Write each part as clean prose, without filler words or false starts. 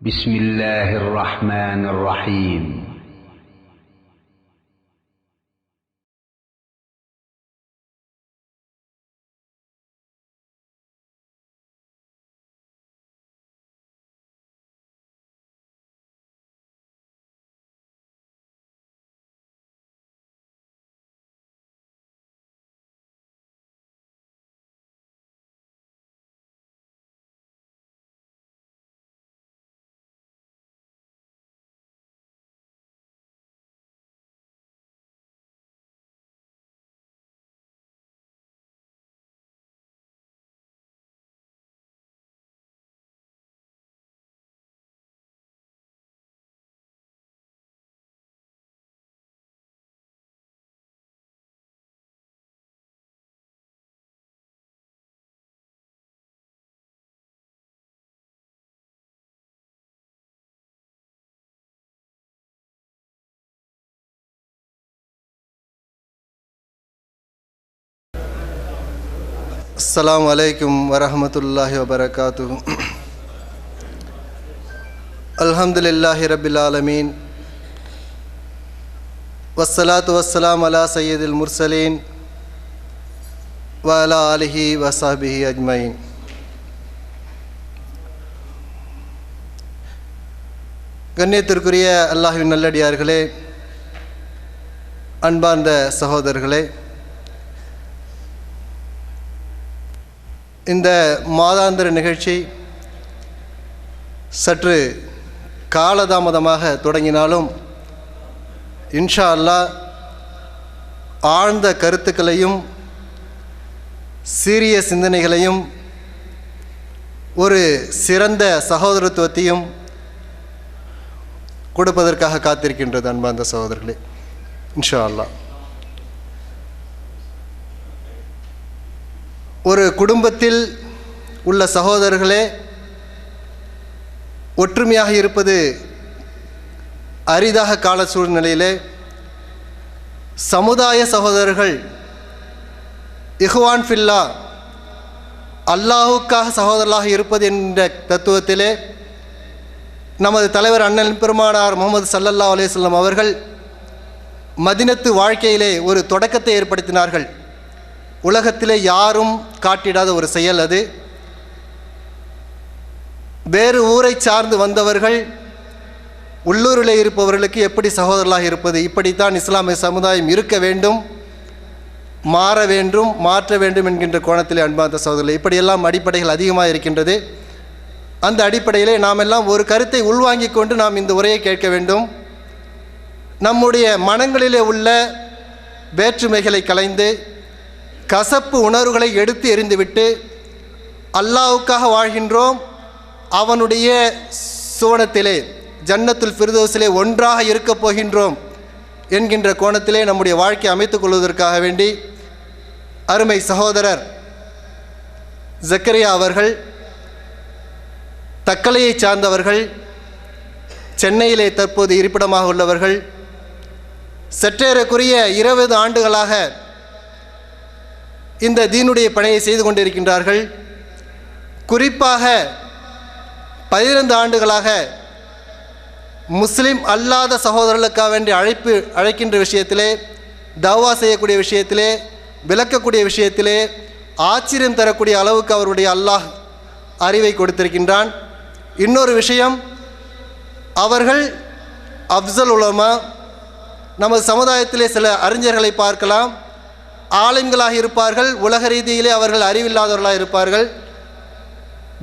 بسم الله الرحمن الرحيم. அஸ்ஸலாமு அலைக்கும் வரஹ்மத்துல்லாஹி வபரகாத்துஹு. அல்ஹம்துலில்லாஹி ரப்பில் ஆலமீன் வஸ்ஸலாத்து வஸ்ஸலாம் அலா சய்யிதில் முர்சலீன் வ அலா ஆலிஹி வஸஹ்பிஹி அஜ்மஈன். கண்ணியத்திற்குரிய அல்லாஹ்வின் நல்லடியார்களே, அன்பார்ந்த சகோதரர்களே, இந்த மாதாந்திர நிகழ்ச்சி சற்று காலதாமதமாக தொடங்கினாலும் இன்ஷா அல்லாஹ் ஆழ்ந்த கருத்துக்களையும் சீரிய சிந்தனைகளையும் ஒரு சிறந்த சகோதரத்துவத்தையும் கொடுப்பதற்காக காத்திருக்கின்றது அன்பார்ந்த சகோதரர்களே. இன்ஷா அல்லாஹ் ஒரு குடும்பத்தில் உள்ள சகோதரர்களே ஒற்றுமையாக இருப்பது அரிதாக கால சூழ்நிலையிலே சமுதாய சகோதரர்கள் இஹ்வான் ஃபில்லா அல்லாஹுக்காக சகோதரர்களாக இருப்பது என்ற தத்துவத்திலே நமது தலைவர் அண்ணல் பெருமானார் முஹம்மது ஸல்லல்லாஹு அலைஹி வஸல்லம் அவர்கள் மதீனத்து வாழ்க்கையிலே ஒரு தொடக்கத்தை ஏற்படுத்தினார்கள். உலகத்திலே யாரும் காட்டிடாத ஒரு செயல் அது. வேறு ஊரை சார்ந்து வந்தவர்கள் உள்ளூரில் இருப்பவர்களுக்கு எப்படி சகோதரர்களாக இருப்பது, இப்படித்தான் இஸ்லாமிய சமுதாயம் இருக்க வேண்டும், மாற்ற வேண்டும் என்கின்ற கோணத்திலே அன்பார்ந்த சகோதரர்களே, இப்படியெல்லாம் அடிப்படைகள் அதிகமாக இருக்கின்றது. அந்த அடிப்படையிலே நாம் எல்லாம் ஒரு கருத்தை உள்வாங்கிக் கொண்டு நாம் இந்த உரையை கேட்க வேண்டும். நம்முடைய மனங்களிலே உள்ள வேற்றுமைகளை களைந்து கசப்பு உணர்வுகளை எடுத்து எறிந்துவிட்டு அல்லாஹ்வுக்காக வாழ்கின்றோம், அவனுடைய சுவனத்திலே ஜன்னத்துல் ஃபிர்தௌஸிலே ஒன்றாக இருக்கப் போகின்றோம் என்கின்ற கோணத்திலே நம்முடைய வாழ்க்கை அமைத்துக் கொள்வதற்காக வேண்டி அருமை சகோதரர் ஜக்கரியா அவர்கள் தக்கலையை சார்ந்தவர்கள், சென்னையிலே தற்போது இருப்பிடமாக உள்ளவர்கள், சற்றேறக்குரிய 20 ஆண்டுகளாக இந்த தீனுடைய பணியை செய்து கொண்டிருக்கின்றார்கள். குறிப்பாக 15 ஆண்டுகளாக முஸ்லிம் அல்லாத சகோதரர்களுக்காக வேண்டி அழைக்கின்ற விஷயத்திலே, தவா செய்யக்கூடிய விஷயத்திலே, விளக்கக்கூடிய விஷயத்திலே ஆச்சரியம் தரக்கூடிய அளவுக்கு அவருடைய அல்லாஹ் அறிவை கொடுத்திருக்கின்றான். இன்னொரு விஷயம், அவர்கள் அஃஸல் உலமா, நமது சமுதாயத்திலே சில அறிஞர்களை பார்க்கலாம், ஆலிம்களாக இருப்பார்கள், உலக ரீதியிலே அவர்கள் அறிவில்லாதவர்களாக இருப்பார்கள்,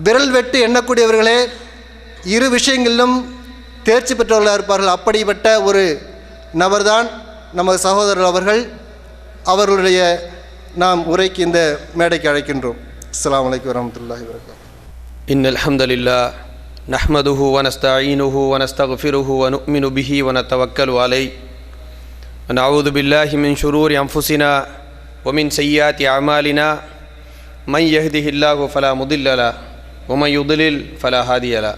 விரல் வெட்டு எண்ணக்கூடியவர்களே, இரு விஷயங்களிலும் தேர்ச்சி பெற்றவர்களாக இருப்பார்கள். அப்படிப்பட்ட ஒரு நபர்தான் நமது சகோதரர் அவர்கள். அவர்களுடைய நாம் உரைக்கு இந்த மேடைக்கு அழைக்கின்றோம். அஸ்ஸலாமு அலைக்கும் வரஹ்மத்துல்லாஹி வபரகாத்துஹு. இன்னல் ஹம்தலில்லாஹ் நஹ்மதுஹு வ நஸ்தஈனுஹு வ நஸ்தக்ஃபிருஹு வ நுஅ்மினு பிஹி வ நதவக்கலு அலைஹி வ நஊது பில்லாஹி மின் ஷுரூரி அன்ஃபுஸினா வ மின் ஸய்யிஆத்தி அமாலினா மன் யஹ்திஹில்லாஹு ஃபலா முதில்ல லஹு வ மன் யுضلل ஃபலா ஹாதிய லஹு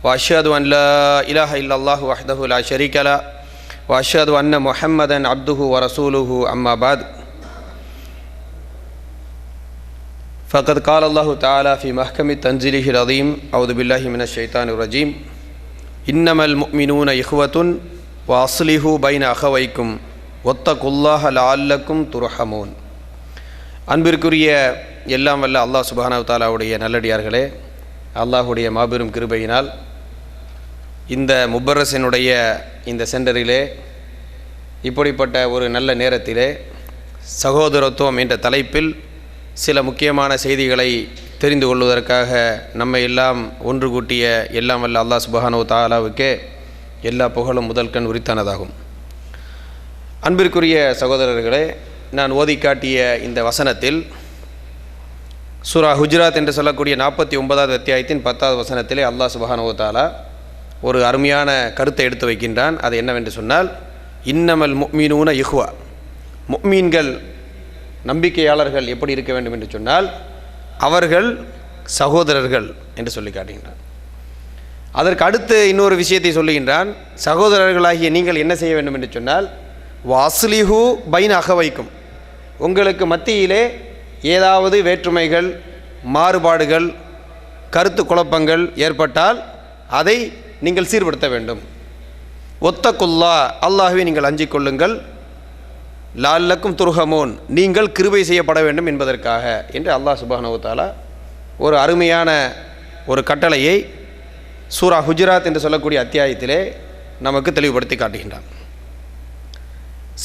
வ அஷ்ஹது அன் லா இலாஹா இல்லல்லாஹு வஹ்தஹு லா ஷரீக லஹு வ அஷ்ஹது அன்ன முஹம்மதன் அப்துஹு வ ரசூலுஹு அம்மா பஅத். فقد قال الله تعالى في محكم تنزيله العظيم أعوذ بالله من الشيطان الرجيم இன்னமல் முஃமினூன இஹ்வத்துன் வ அஸ்லிஹு பைன அஹவைக்கும் ஒத்தகுல்லாஹ லஅல்லக்கும் துர்ஹமூன். அன்பிற்குரிய எல்லாம் வல்ல அல்லாஹ் சுப்ஹானஹு வ தஆலாவுடைய நல்லடியார்களே, அல்லாஹுடைய மாபெரும் கிருபையினால் இந்த முபர்ரஸினுடைய இந்த சென்டரிலே இப்படிப்பட்ட ஒரு நல்ல நேரத்திலே சகோதரத்துவம் என்ற தலைப்பில் சில முக்கியமான செய்திகளை தெரிந்து கொள்வதற்காக நம்மை எல்லாம் ஒன்று கூட்டிய எல்லாம் வல்ல அல்லாஹ் சுப்ஹானஹு வ தஆலாவுக்கே எல்லா புகழும் முதல்கண் உரித்தானதாகும். அன்பிற்குரிய சகோதரர்களே, நான் ஓதி காட்டிய இந்த வசனத்தில் சூரா ஹுஜராத் என்று சொல்லக்கூடிய 49வது அத்தியாயத்தின் 10வது வசனத்திலே அல்லாஹ் சுப்ஹானஹு வ தஆலா ஒரு அருமையான கருத்தை எடுத்து வைக்கின்றான். அது என்னவென்று சொன்னால், இன்னமல் முஃமினூன இஹ்வா, முஃமின்கள் நம்பிக்கையாளர்கள் எப்படி இருக்க வேண்டும் என்று சொன்னால் அவர்கள் சகோதரர்கள் என்று சொல்லி காட்டுகின்றான். அதற்கு அடுத்து இன்னொரு விஷயத்தை சொல்லுகின்றான், சகோதரர்களாகிய நீங்கள் என்ன செய்ய வேண்டும் என்று சொன்னால் வாஸ்லிஹு பைன அகவைக்கும், உங்களுக்கு மத்தியிலே ஏதாவது வேற்றுமைகள், மாறுபாடுகள், கருத்து குழப்பங்கள் ஏற்பட்டால் அதை நீங்கள் சீர்படுத்த வேண்டும். ஒத்தகுல்லா, அல்லாஹ்வை நீங்கள் அஞ்சிக் கொள்ளுங்கள், லஅல்லக்கும் துர்ஹமூன், நீங்கள் கிருபை செய்யப்பட வேண்டும் என்பதற்காக என்று அல்லாஹ் சுப்ஹானஹு வ தஆலா ஒரு அருமையான ஒரு கட்டளையை சூரா ஹுஜராத் என்று சொல்லக்கூடிய அத்தியாயத்திலே நமக்கு தெளிவுபடுத்தி காட்டுகின்றான்.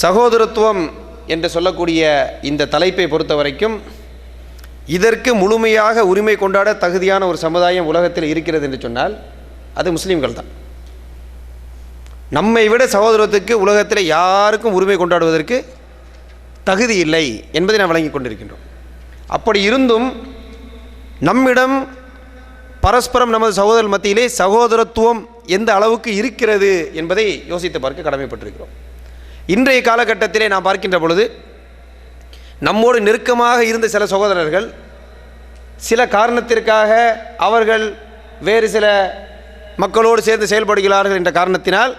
சகோதரத்துவம் என்று சொல்லக்கூடிய இந்த தலைப்பை பொறுத்த வரைக்கும் இதற்கு முழுமையாக உரிமை கொண்டாட தகுதியான ஒரு சமுதாயம் உலகத்தில் இருக்கிறது என்று சொன்னால் அது முஸ்லீம்கள் தான். நம்மை விட சகோதரத்துக்கு உலகத்தில் யாருக்கும் உரிமை கொண்டாடுவதற்கு தகுதி இல்லை என்பதை நாம் வழங்கி கொண்டிருக்கின்றோம். அப்படி இருந்தும் நம்மிடம் பரஸ்பரம் நமது சகோதரர் மத்தியிலே சகோதரத்துவம் எந்த அளவுக்கு இருக்கிறது என்பதை யோசித்து பார்க்க கடமைப்பட்டிருக்கிறோம். இன்றைய காலகட்டத்திலே நாம் பார்க்கின்ற பொழுது நம்மோடு நெருக்கமாக இருந்த சில சகோதரர்கள் சில காரணத்திற்காக அவர்கள் வேறு சில மக்களோடு சேர்ந்து செயல்படுகிறார்கள் என்ற காரணத்தினால்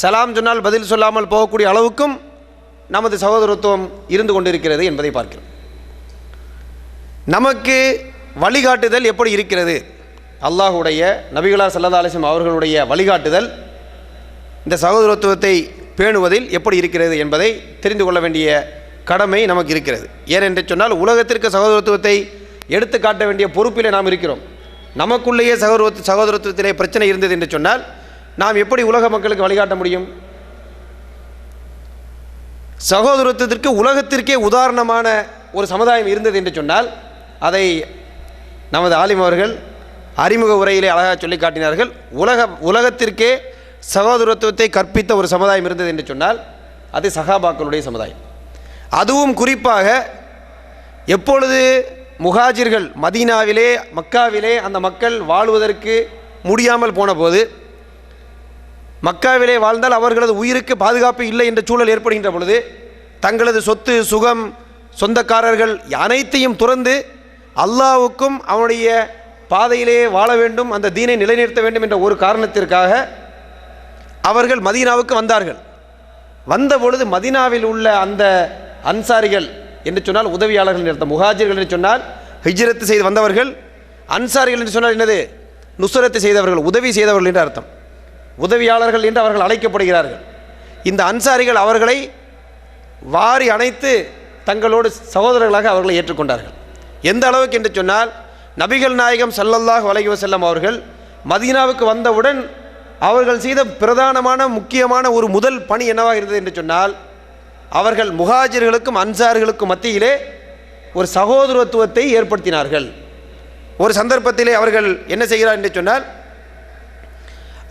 சலாம் சொன்னால் பதில் சொல்லாமல் போகக்கூடிய அளவுக்கும் நமது சகோதரத்துவம் இருந்து கொண்டிருக்கிறது என்பதை பார்க்கிறோம். நமக்கு வழிகாட்டுதல் எப்படி இருக்கிறது, அல்லாஹுடைய நபிகளார் ஸல்லல்லாஹு அலைஹி வஸல்லம் அவர்களுடைய வழிகாட்டுதல் இந்த சகோதரத்துவத்தை பேணுவதில் எப்படி இருக்கிறது என்பதை தெரிந்து கொள்ள வேண்டிய கடமை நமக்கு இருக்கிறது. ஏனென்று சொன்னால் உலகத்திற்கு சகோதரத்துவத்தை எடுத்து காட்ட வேண்டிய பொறுப்பிலே நாம் இருக்கிறோம். நமக்குள்ளேயே சகோதரத்துவத்திலே பிரச்சனை இருந்தது என்று சொன்னால் நாம் எப்படி உலக மக்களுக்கு வழிகாட்ட முடியும்? சகோதரத்துவத்திற்கு உலகத்திற்கே உதாரணமான ஒரு சமுதாயம் இருந்தது என்று சொன்னால் அதை நமது ஆலிம் அவர்கள் அறிமுக உரையிலே அழகாக சொல்லி காட்டினார்கள். உலகத்திற்கே சகோதரத்துவத்தை கற்பித்த ஒரு சமுதாயம் இருந்தது என்று சொன்னால் அது சஹாபாக்களுடைய சமுதாயம். அதுவும் குறிப்பாக எப்பொழுது முஹாஜிர்கள் மதீனாவிலே மக்காவிலே அந்த மக்கள் வாழ்வதற்கு முடியாமல் போன போது, மக்காவிலே வாழ்ந்தால் அவர்களது உயிருக்கு பாதுகாப்பு இல்லை என்ற சூழல் ஏற்படுகின்ற பொழுது தங்களது சொத்து சுகம் சொந்தக்காரர்கள் அனைத்தையும் துறந்து அல்லாஹ்வுக்கும் அவனுடைய பாதையிலே வாழ வேண்டும், அந்த தீனை நிலைநிறுத்த வேண்டும் என்ற ஒரு காரணத்திற்காக அவர்கள் மதீனாவுக்கு வந்தார்கள். வந்த பொழுது மதீனாவில் உள்ள அந்த அன்சாரிகள் என்று சொன்னால் உதவியாளர்கள் என்று அர்த்தம். முஹாஜிர்கள் என்று சொன்னால் ஹிஜ்ரத்து செய்து வந்தவர்கள், அன்சாரிகள் என்று சொன்னால் என்னது, நுஸ்ரத்து செய்தவர்கள், உதவி செய்தவர்கள் என்று அர்த்தம். உதவியாளர்கள் என்று அவர்கள் அழைக்கப்படுகிறார்கள். இந்த அன்சாரிகள் அவர்களை வாரி அணைத்து தங்களோடு சகோதரர்களாக அவர்களை ஏற்றுக்கொண்டார்கள். எந்த அளவுக்கு என்று சொன்னால் நபிகள் நாயகம் ஸல்லல்லாஹு அலைஹி வஸல்லம் அவர்கள் மதீனாவுக்கு வந்தவுடன் அவர்கள் செய்த பிரதானமான முக்கியமான ஒரு முதல் பணி என்னவாக இருந்தது என்று சொன்னால் அவர்கள் முஹாஜிர்களுக்கும் அன்சார்களுக்கும் மத்தியிலே ஒரு சகோதரத்துவத்தை ஏற்படுத்தினார்கள். ஒரு சந்தர்ப்பத்திலே அவர்கள் என்ன செய்கிறார் என்று சொன்னால்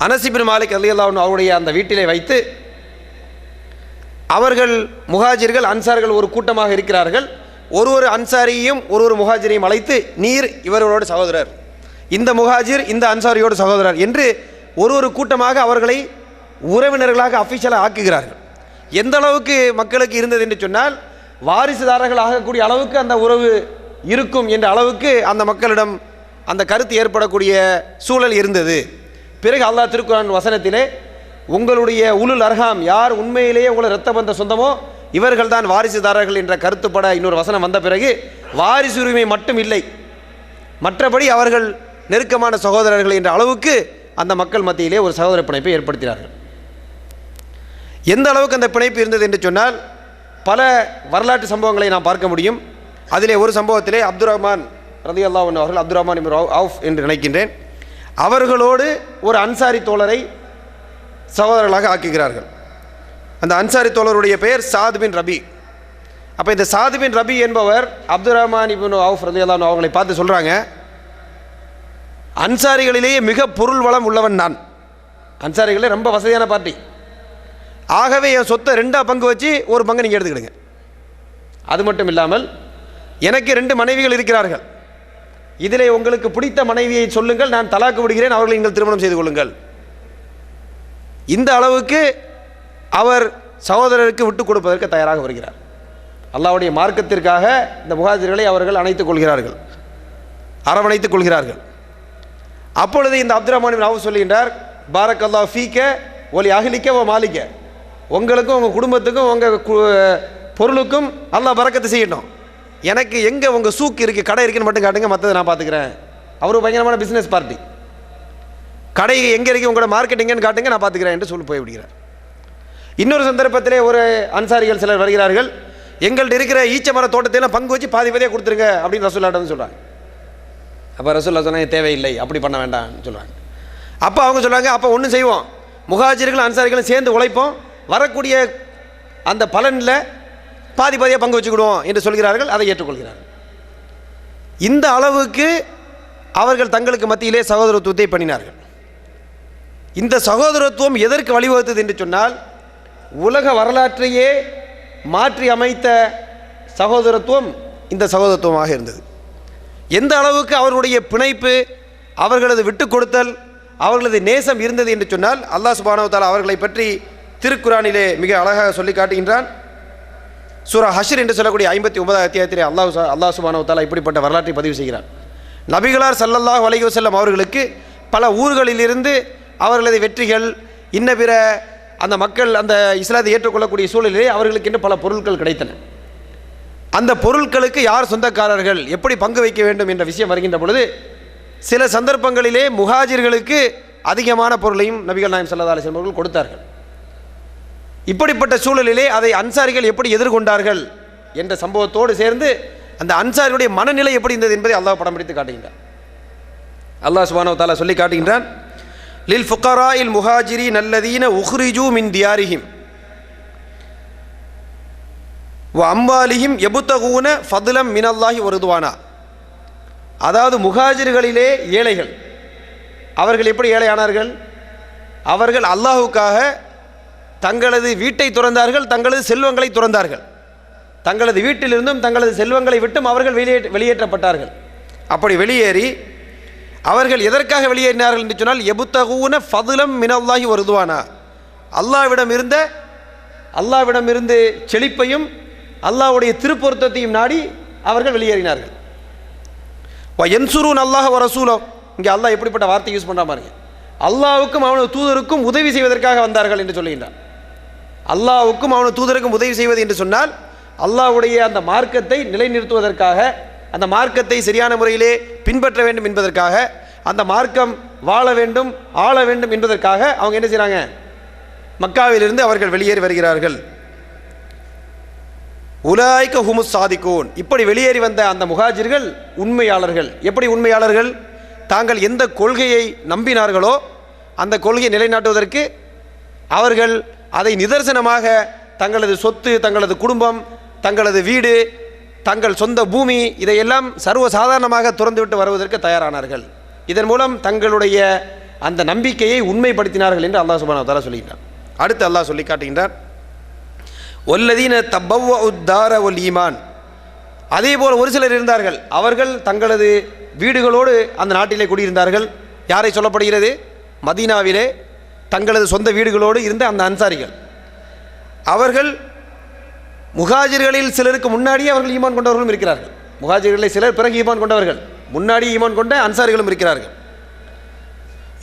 அனஸ் இப்னு மாலிக் ரலியல்லாஹு அன்ஹு அவருடைய அந்த வீட்டிலே வைத்து அவர்கள் முஹாஜிர்கள் அன்சார்கள் ஒரு கூட்டமாக இருக்கிறார்கள். ஒரு அன்சாரியையும் ஒரு முஹாஜிரையும் அழைத்து, நீர் இவர்களோடு சகோதரர், இந்த முஹாஜிர் இந்த அன்சாரியோடு சகோதரர் என்று ஒரு கூட்டமாக அவர்களை உறவினர்களாக அஃபிஷியலாக ஆக்குகிறார்கள். எந்த அளவுக்கு மக்களுக்கு இருந்தது என்று சொன்னால் வாரிசுதாரர்கள் ஆகக்கூடிய அளவுக்கு அந்த உறவு இருக்கும் என்ற அளவுக்கு அந்த மக்களிடம் அந்த கருத்து ஏற்படக்கூடிய சூழல் இருந்தது. பிறகு அல்லாஹ் திருக்குர்ஆன் வசனத்திலே உங்களுடைய உலுல் அர்ஹாம், யார் உண்மையிலேயே உங்களை இரத்த பந்த சொந்தமோ இவர்கள் தான் வாரிசுதாரர்கள் என்ற கருத்துப்பட இன்னொரு வசனம் வந்த பிறகு வாரிசு உரிமை மட்டும் இல்லை, மற்றபடி அவர்கள் நெருக்கமான சகோதரர்கள் என்ற அளவுக்கு அந்த மக்கள் மத்தியிலே ஒரு சகோதர பிணைப்பை ஏற்படுத்தினார்கள். எந்த அளவுக்கு அந்த பிணைப்பு இருந்தது என்று சொன்னால் பல வரலாற்று சம்பவங்களை நாம் பார்க்க முடியும். அதிலே ஒரு சம்பவத்திலே அப்துல் ரஹ்மான் ரலியல்லாஹு அன்ஹு அவர்கள், அப்துல் ரஹ்மான் இப்னு அவுஃப் என்று நினைக்கின்றேன், அவர்களோடு ஒரு அன்சாரி தோழரை சகோதரர்களாக ஆக்குகிறார்கள். அந்த அன்சாரி தோழருடைய பெயர் சாத் பின் ரபி. அப்போ இந்த சாத் பின் ரபி என்பவர் அப்துல் ரஹ்மான் இப்னு அவுஃப் ரலியல்லாஹு அன்ஹு அவர்களை பார்த்து சொல்கிறாங்க, அன்சாரிகளிலேயே மிக பொருள் வளம் உள்ளவன் நான். அன்சாரிகளே ரொம்ப வசதியான பார்ட்டி. ஆகவே என் சொத்தை 2 பங்கு வச்சு ஒரு பங்கு நீங்கள் எடுத்துக்கிடுங்க. அது மட்டும் இல்லாமல் எனக்கு 2 மனைவிகள் இருக்கிறார்கள். இதிலே உங்களுக்கு பிடித்த மனைவியை சொல்லுங்கள், நான் தலாக்கு விடுகிறேன், அவர்களை நீங்கள் திருமணம் செய்து கொள்ளுங்கள். இந்த அளவுக்கு அவர் சகோதரருக்கு விட்டுக் கொடுப்பதற்கு தயாராக வருகிறார். அல்லாஹ்வுடைய மார்க்கத்திற்காக இந்த முஹாஜிர்களை அவர்கள் அணைத்துக் கொள்கிறார்கள், அரவணைத்துக் கொள்கிறார்கள். அப்பொழுது இந்த அப்துல் ரஹ்மான் இப்னு அவுஃப் சொல்லுகின்றார், பாரக்கல்லாஹு ஃபீக்க ஒலி அஹ்லிக்க வ மாலிக்க, உங்களுக்கும் உங்கள் குடும்பத்துக்கும் உங்கள் பொருளுக்கும் அல்லாஹ் பரக்கத்து செய்யணும். எனக்கு எங்கே உங்கள் சூக்கு இருக்குது, கடை இருக்குன்னு மட்டும் காட்டுங்க, மற்றதை நான் பார்த்துக்கிறேன். அவரு பயங்கரமான பிஸ்னஸ் பார்ட்டி. கடை எங்கே இருக்குது, உங்களோட மார்க்கெட் எங்கேன்னு காட்டுங்க, நான் பார்த்துக்கிறேன் என்று சொல்லி போய்விடுகிறார். இன்னொரு சந்தர்ப்பத்திலே ஒரு அன்சாரிகள் சிலர் வருகிறார்கள், எங்கள்கிட்ட இருக்கிற ஈச்ச மர தோட்டத்தையெல்லாம் பங்கு வச்சு பாதி பாதியாக கொடுத்துருங்க அப்படின்னு ரசூலுல்லாஹ் சொல்கிறாங்க. அப்போ ரசூலுல்லாஹ் சொன்னாங்க, தேவையில்லை, அப்படி பண்ண வேண்டாம்னு சொல்கிறாங்க. அப்போ அவங்க சொல்கிறாங்க, அப்போ ஒன்றும் செய்வோம், முஹாஜிர்கள் அன்சாரிகளும் சேர்ந்து உழைப்போம், வரக்கூடிய அந்த பலனில் பாதி பாதியாக பங்கு வச்சுக்கிடுவோம் என்று சொல்கிறார்கள். அதை ஏற்றுக்கொள்கிறார்கள். இந்த அளவுக்கு அவர்கள் தங்களுக்கு மத்தியிலே சகோதரத்துவத்தை பண்ணினார்கள். இந்த சகோதரத்துவம் எதற்கு வழிவகுத்தது என்று சொன்னால், உலக வரலாற்றையே மாற்றி அமைத்த சகோதரத்துவம் இந்த சகோதரத்துவமாக இருந்தது. எந்த அளவுக்கு அவர்களுடைய பிணைப்பு, அவர்களது விட்டு கொடுத்தல், அவர்களது நேசம் இருந்தது என்று சொன்னால், அல்லாஹ் சுப்ஹானஹு வ தஆலா அவர்களை பற்றி திருக்குரானிலே மிக அழகாக சொல்லி காட்டுகின்றான். சூரா ஹஷ்ர் என்று சொல்லக்கூடிய 59வது அத்தியாயத்திலே அல்லாஹ் சுப்ஹானஹு வ தஆலா இப்படிப்பட்ட வரலாற்றை பதிவு செய்கிறார். நபிகளார் ஸல்லல்லாஹு அலைஹி வஸல்லம் அவர்களுக்கு பல ஊர்களிலிருந்து அவர்களது வெற்றிகள், இன்ன பிற அந்த மக்கள் அந்த இஸ்லாத்தை ஏற்றுக்கொள்ளக்கூடிய சூழலிலே அவர்களுக்கு இன்னும் பல பொருட்கள் கிடைத்தன. அந்த பொருட்களுக்கு யார் சொந்தக்காரர்கள், எப்படி பங்கு வைக்க வேண்டும் என்ற விஷயம் வருகின்ற பொழுது சில சந்தர்ப்பங்களிலே முஹாஜிர்களுக்கு அதிகமான பொருளையும் நபிகள் நாயகம் ஸல்லல்லாஹு அலைஹி வஸல்லம் அவர்கள் கொடுத்தார்கள். இப்படிப்பட்ட சூழலிலே அதை அன்சாரிகள் எப்படி எதிர்கொண்டார்கள் என்ற சம்பவத்தோடு சேர்ந்து அந்த அன்சாரியுடைய மனநிலை எப்படி இருந்தது என்பதை அல்லாஹ் படம் பிடித்து காட்டுகின்றான். அல்லாஹ் சுப்ஹானஹு வ தஆலா சொல்லி காட்டுகின்றான், லில் ஃபுகராஇல் முஹாஜிரீன் அல்லதீன உஹ்ரிஜூ மின் தியாரிஹிம் வ அம்வாலிஹிம் யப்தகூன ஃபத்லம் மினல்லாஹி வ ரிதுவானா. அதாவது முஹாஜிர்களிலே ஏழைகள், அவர்கள் எப்படி ஏழையானார்கள்? அவர்கள் அல்லாஹ்வுக்காக தங்களது வீட்டை துறந்தார்கள், தங்களது செல்வங்களை துறந்தார்கள். தங்களது வீட்டிலிருந்தும் தங்களது செல்வங்களை விட்டும் அவர்கள் வெளியேற்றப்பட்டார்கள். அப்படி வெளியேறி அவர்கள் எதற்காக வெளியேறினார்கள் என்று சொன்னால், யப்தகூன ஃபத்லம் மினல்லாஹி வ ரிதுவானா, அல்லாஹ்விடமிருந்து செழிப்பையும் அல்லாஹ்வுடைய திருப்பொருத்தத்தையும் நாடி அவர்கள் வெளியேறினார்கள். வ யன்சுரூன் அல்லாஹ் வ ரசூலஹு, இங்கே அல்லாஹ் எப்படிப்பட்ட வார்த்தை யூஸ் பண்ணுறா பாருங்க, அல்லாஹ்வுக்கும் அவனது தூதருக்கும் உதவி செய்வதற்காக வந்தார்கள் என்று சொல்லுகின்றார். அல்லாஹ்வுக்கும் அவனது தூதருக்கும் உதவி செய்வது என்று சொன்னால், அல்லாஹ்வுடைய அந்த மார்க்கத்தை நிலைநிறுத்துவதற்காக, அந்த மார்க்கத்தை சரியான முறையிலே பின்பற்ற வேண்டும் என்பதற்காக, அந்த மார்க்கம் வாழ வேண்டும் ஆள வேண்டும் என்பதற்காக அவங்க என்ன செய்கிறாங்க, மக்காவிலிருந்து அவர்கள் வெளியேறி வருகிறார்கள். உலாய்க ஹுமுஸ் சாதிகூன், இப்படி வெளியேறி வந்த அந்த முஹாஜிர்கள் உண்மையாளர்கள். எப்படி உண்மையாளர்கள்? தாங்கள் எந்த கொள்கையை நம்பினார்களோ அந்த கொள்கையை நிலைநாட்டுவதற்கு அவர்கள் அதை நிதர்சனமாக தங்களது சொத்து, தங்களது குடும்பம், தங்களது வீடு, தங்கள் சொந்த பூமி, இதையெல்லாம் சர்வசாதாரணமாக துறந்துவிட்டு வருவதற்கு தயாரானார்கள். இதன் மூலம் தங்களுடைய அந்த நம்பிக்கையை உண்மைப்படுத்தினார்கள் என்று அல்லாஹ் சுப்ஹானஹு வ தஆலா சொல்லுகிறார். அடுத்து அல்லாஹ் சொல்லி காட்டுகின்றார், வல்லதீன தபவ்வஉத் தார வல் ஈமான். அதே போல் ஒரு சிலர் இருந்தார்கள், அவர்கள் தங்களது வீடுகளோடு அந்த நாட்டிலே குடியிருந்தார்கள். யாரை சொல்லப்படுகிறது? மதீனாவிலே தங்களது சொந்த வீடுகளோடு இருந்த அந்த அன்சாரிகள். அவர்கள் முஹாஜிர்களில் சிலருக்கு முன்னாடியே அவர்கள் ஈமான் கொண்டவர்களும் இருக்கிறார்கள். முஹாஜிர்களில் சிலர் பிறகு ஈமான் கொண்டவர்கள், முன்னாடி ஈமான் கொண்ட அன்சாரிகளும் இருக்கிறார்கள்.